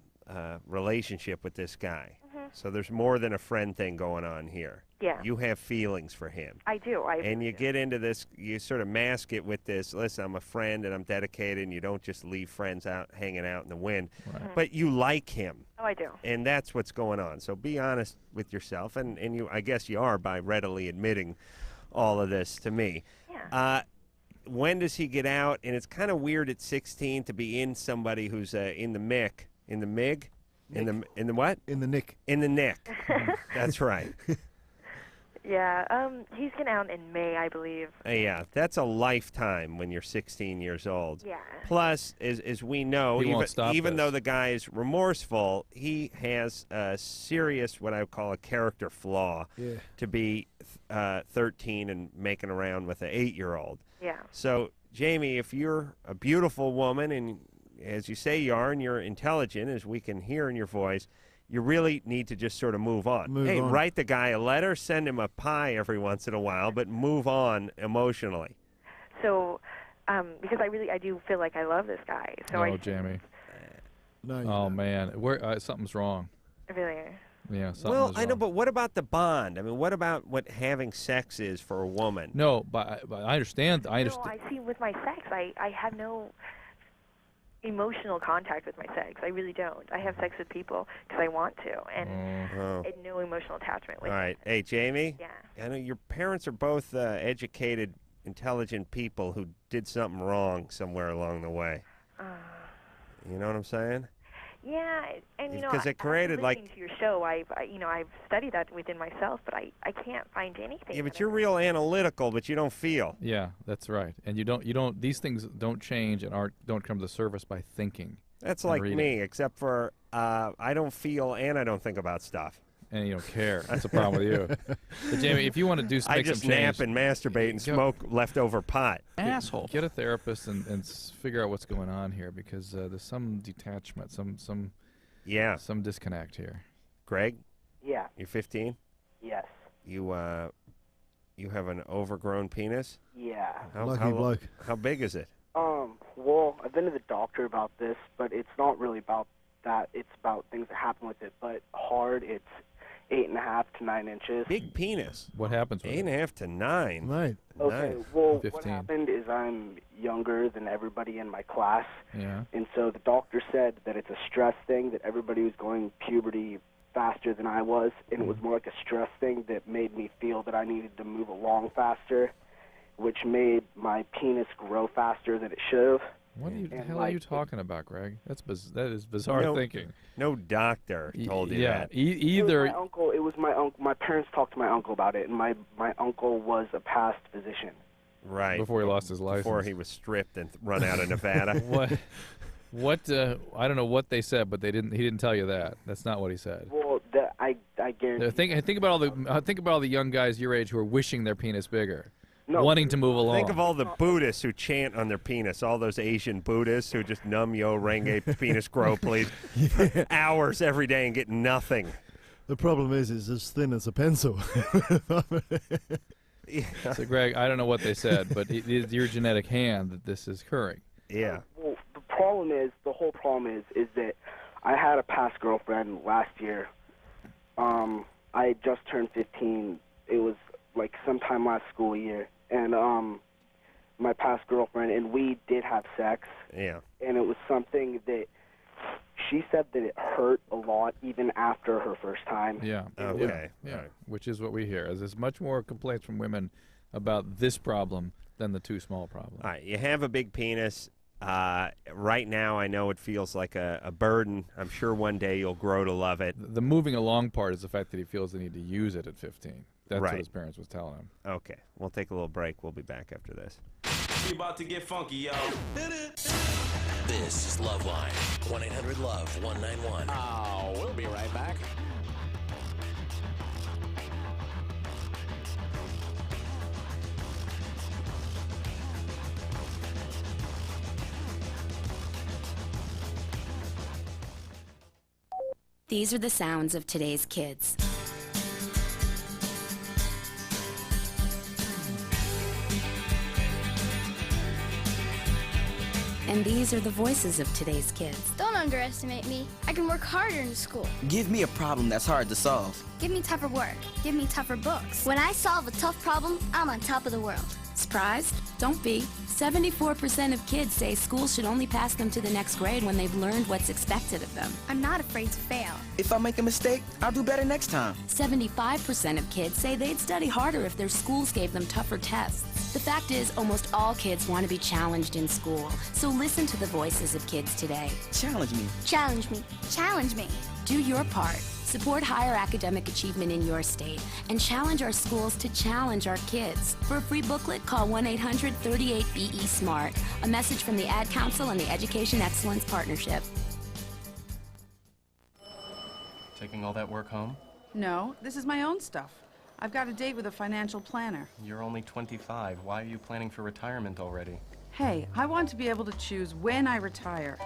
relationship with this guy. So there's more than a friend thing going on here. Yeah. You have feelings for him. I do. And you get into this, you sort of mask it with this, listen, I'm a friend and I'm dedicated, and you don't just leave friends out hanging out in the wind. Right. But you like him. Oh, I do. And that's what's going on. So be honest with yourself, and you, I guess you are by readily admitting all of this to me. Yeah. When does he get out? And it's kind of weird at 16 to be in somebody who's in the MIG. In the MIG? In the what? In the Nick. In the Nick. That's right. Yeah, he's getting out in May, I believe. Yeah, that's a lifetime when you're 16 years old. Yeah. Plus, as we know, He won't stop even this. though the guy is remorseful, he has a serious, what I would call a character flaw, Yeah. to be 13 and making around with an 8-year-old. Yeah. So, Jamie, if you're a beautiful woman, and as you say you are, and you're intelligent, as we can hear in your voice, you really need to just sort of move on. Move hey, on. write the guy a letter, send him a pie every once in a while, but move on emotionally. So, because I do feel like I love this guy. So Jamie. No. Oh man, something's wrong. Really. Yeah. Something Well, is I know, wrong. but what about the bond? I mean, what about what having sex is for a woman? No, but I understand. I No, understand. I see with my sex, I have no emotional contact with my sex. I really don't. I have sex with people because I want to, and no emotional attachment with All right. Hey, Jamie? Yeah. I know your parents are both educated, intelligent people who did something wrong somewhere along the way. You know what I'm saying? Yeah, and Because it after created, listening to your show, I've studied that within myself, but I can't find anything. Yeah, but you're real analytical, but you don't feel. Yeah, that's right. And you don't. These things don't change and don't come to the surface by thinking. That's and like reading. me, except for I don't feel and I don't think about stuff. And you don't care. That's the problem with you. But Jamie, if you want to do I make just some change, nap and masturbate and smoke leftover pot. asshole. Get a therapist and figure out what's going on here, because there's some detachment, some disconnect here. Greg? Yeah. You're 15? Yes. You have an overgrown penis? Yeah. Lucky bloke. How big is it? Well, I've been to the doctor about this, but it's not really about that. It's about things that happen with it. But hard, it's 8.5 to 9 inches. Big penis. What happens with 8.5 to 9. Right. Okay, Nice. well, 15. what happened is I'm younger than everybody in my class. Yeah. And so the doctor said that it's a stress thing, that everybody was going puberty faster than I was, and it was more like a stress thing that made me feel that I needed to move along faster, which made my penis grow faster than it should have. What the And, hell like, are you talking about, Greg? That is bizarre thinking. No doctor told you that. Either It was my uncle. My parents talked to my uncle about it, and my uncle was a past physician. Right. Before he lost his license. Before he was stripped and run out of Nevada. What? I don't know what they said, but he didn't tell you that. That's not what he said. Well, I guarantee. Think about all the young guys your age who are wishing their penis bigger, wanting to move along. Think of all the Buddhists who chant on their penis. All those Asian Buddhists who just yo renge penis grow please for hours every day and get nothing. The problem is it's as thin as a pencil. So, Greg, I don't know what they said, but it is your genetic hand that this is occurring. Yeah. Well, the whole problem is that I had a past girlfriend last year. I had just turned 15. It was like sometime last school year, and my past girlfriend, and we did have sex. Yeah. And it was something that she said that it hurt a lot even after her first time. Yeah. Okay. Yeah. Right. Which is what we hear. There's much more complaints from women about this problem than the too small problem. All right. You have a big penis. Right now, I know it feels like a burden. I'm sure one day you'll grow to love it. The moving along part is the fact that he feels the need to use it at 15. That's Right. what his parents was telling him. Okay. We'll take a little break. We'll be back after this. We about to get funky, yo. This is LoveLine. 1-800-LOVE-191. Oh, we'll be right back. These are the sounds of today's kids. And these are the voices of today's kids. Don't underestimate me. I can work harder in school. Give me a problem that's hard to solve. Give me tougher work. Give me tougher books. When I solve a tough problem, I'm on top of the world. Surprised? Don't be. 74% of kids say school should only pass them to the next grade when they've learned what's expected of them. I'm not afraid to fail. If I make a mistake, I'll do better next time. 75% of kids say they'd study harder if their schools gave them tougher tests. The fact is, almost all kids want to be challenged in school. So listen to the voices of kids today. Challenge me. Challenge me. Challenge me. Do your part. Support higher academic achievement in your state and challenge our schools to challenge our kids. For a free booklet, call 1-800-38-BE-SMART. A message from the Ad Council and the Education Excellence Partnership. Taking all that work home? No, this is my own stuff. I've got a date with a financial planner. You're only 25. Why are you planning for retirement already? Hey, I want to be able to choose when I retire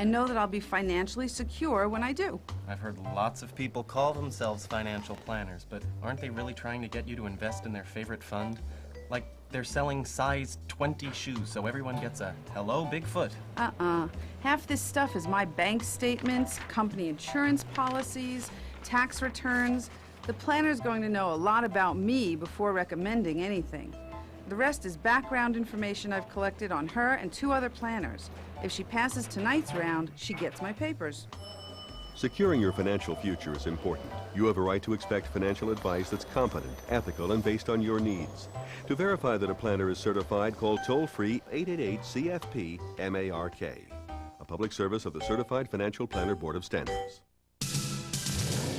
and know that I'll be financially secure when I do. I've heard lots of people call themselves financial planners, but aren't they really trying to get you to invest in their favorite fund? Like they're selling size 20 shoes so everyone gets a hello Bigfoot. Half this stuff is my bank statements, company insurance policies, tax returns. The planner's going to know a lot about me before recommending anything. The rest is background information I've collected on her and 2 other planners. If she passes tonight's round, she gets my papers. Securing your financial future is important. You have a right to expect financial advice that's competent, ethical, and based on your needs. To verify that a planner is certified, call toll-free 888-CFP-MARK. A public service of the Certified Financial Planner Board of Standards.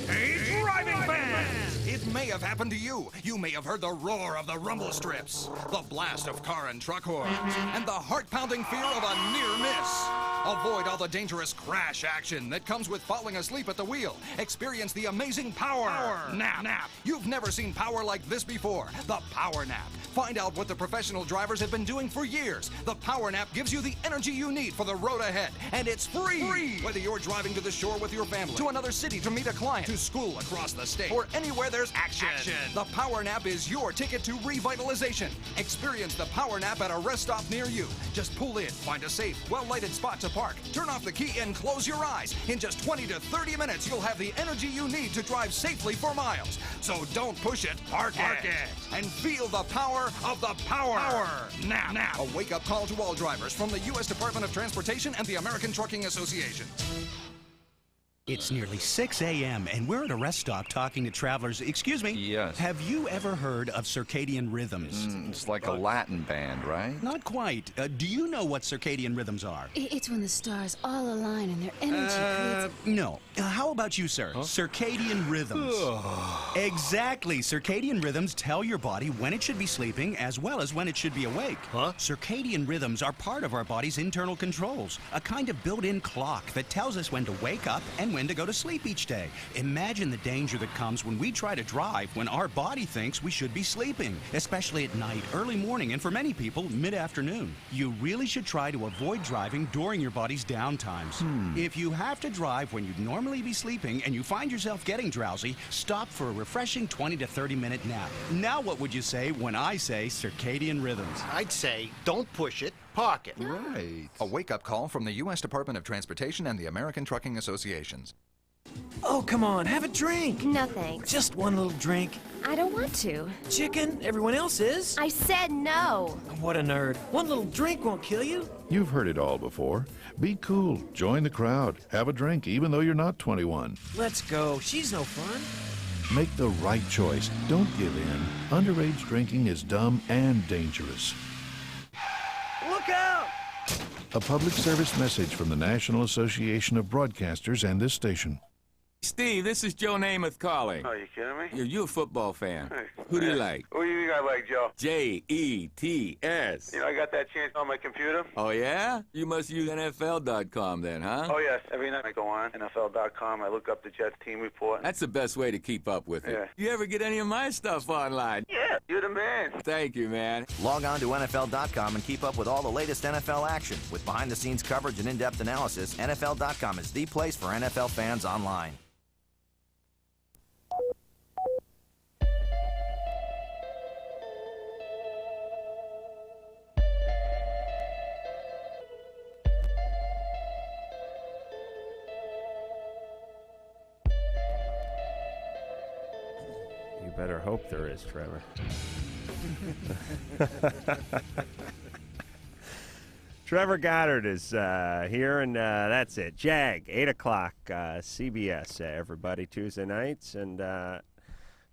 Hey, driving fans! It may have happened to you. You may have heard the roar of the rumble strips, the blast of car and truck horns, and the heart-pounding fear of a near miss. Avoid all the dangerous crash action that comes with falling asleep at the wheel. Experience the amazing power nap. You've never seen power like this before. The Power Nap. Find out what the professional drivers have been doing for years. The Power Nap gives you the energy you need for the road ahead, and it's free. Whether you're driving to the shore with your family, to another city to meet a client, to school across the state, or anywhere there's action. The Power Nap is your ticket to revitalization. Experience the Power Nap at a rest stop near you. Just pull in, find a safe, well-lighted spot to park, turn off the key, and close your eyes. In just 20 to 30 minutes, you'll have the energy you need to drive safely for miles. So don't push it, park it, and feel the power of the Power Nap. A wake-up call to all drivers from the U.S. Department of Transportation and the American Trucking Association. It's nearly 6 a.m. and we're at a rest stop talking to travelers. Excuse me? Yes. Have you ever heard of circadian rhythms? It's like a Latin band, right? Not quite. Do you know what circadian rhythms are? It's when the stars all align and their energy creates... No. How about you, sir? Huh? Circadian rhythms. Exactly. Circadian rhythms tell your body when it should be sleeping as well as when it should be awake. Huh? Circadian rhythms are part of our body's internal controls, a kind of built-in clock that tells us when to wake up and when to go to sleep each day. Imagine the danger that comes when we try to drive when our body thinks we should be sleeping, especially at night, early morning, and for many people, mid-afternoon. You really should try to avoid driving during your body's downtimes. If you have to drive when you'd normally be sleeping and you find yourself getting drowsy, stop for a refreshing 20 to 30-minute nap. Now what would you say when I say circadian rhythms? I'd say, don't push it, park it. Right. A wake-up call from the U.S. Department of Transportation and the American Trucking Associations. Oh, come on, have a drink. No thanks. Just one little drink. I don't want to. Chicken, everyone else is. I said no. What a nerd. One little drink won't kill you. You've heard it all before. Be cool. Join the crowd. Have a drink, even though you're not 21. Let's go. She's no fun. Make the right choice. Don't give in. Underage drinking is dumb and dangerous. Look out! A public service message from the National Association of Broadcasters and this station. Steve, this is Joe Namath calling. Oh, you kidding me? You're a football fan. Who do you like? Who do you think I like, Joe? J-E-T-S. You know, I got that chance on my computer. Oh, yeah? You must use NFL.com then, huh? Oh, yes. Every night I go on NFL.com. I look up the Jets team report. That's the best way to keep up with it. Yeah. You ever get any of my stuff online? Yeah, you're the man. Thank you, man. Log on to NFL.com and keep up with all the latest NFL action. With behind-the-scenes coverage and in-depth analysis, NFL.com is the place for NFL fans online. You better hope there is, Trevor. Trevor Goddard is here, and that's it. Jag, 8 o'clock, CBS, everybody, Tuesday nights. And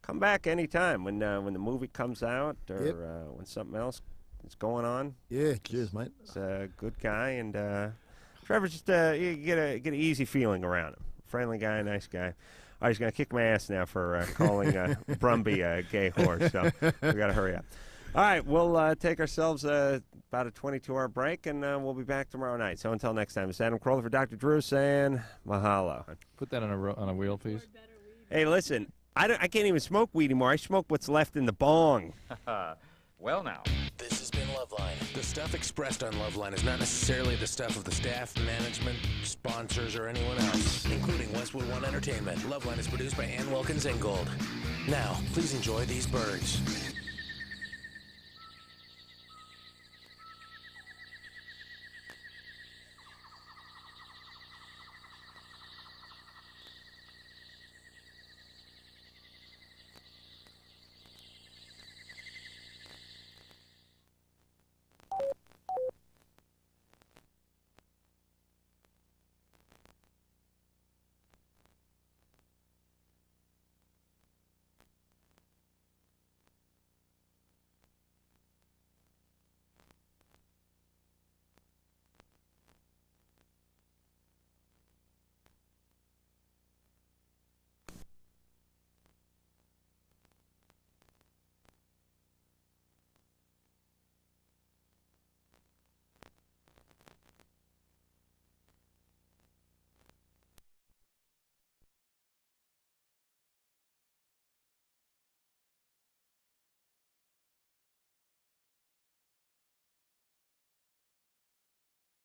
come back anytime when the movie comes out or when something else is going on. Yeah, cheers, mate. He's a good guy, and Trevor's just, you get an easy feeling around him. Friendly guy, nice guy. Oh, he's going to kick my ass now for calling Brumby a gay whore, so we got to hurry up. All right, we'll take ourselves about a 22-hour break, and we'll be back tomorrow night. So until next time, it's Adam Carolla for Dr. Drew saying mahalo. Put that on a wheel, please. Hey, listen, I can't even smoke weed anymore. I smoke what's left in the bong. Well, now. This has been LoveLine. The stuff expressed on LoveLine is not necessarily the stuff of the staff, management, sponsors, or anyone else, including Westwood One Entertainment. LoveLine is produced by Ann Wilkins Ingold. Now, please enjoy these birds.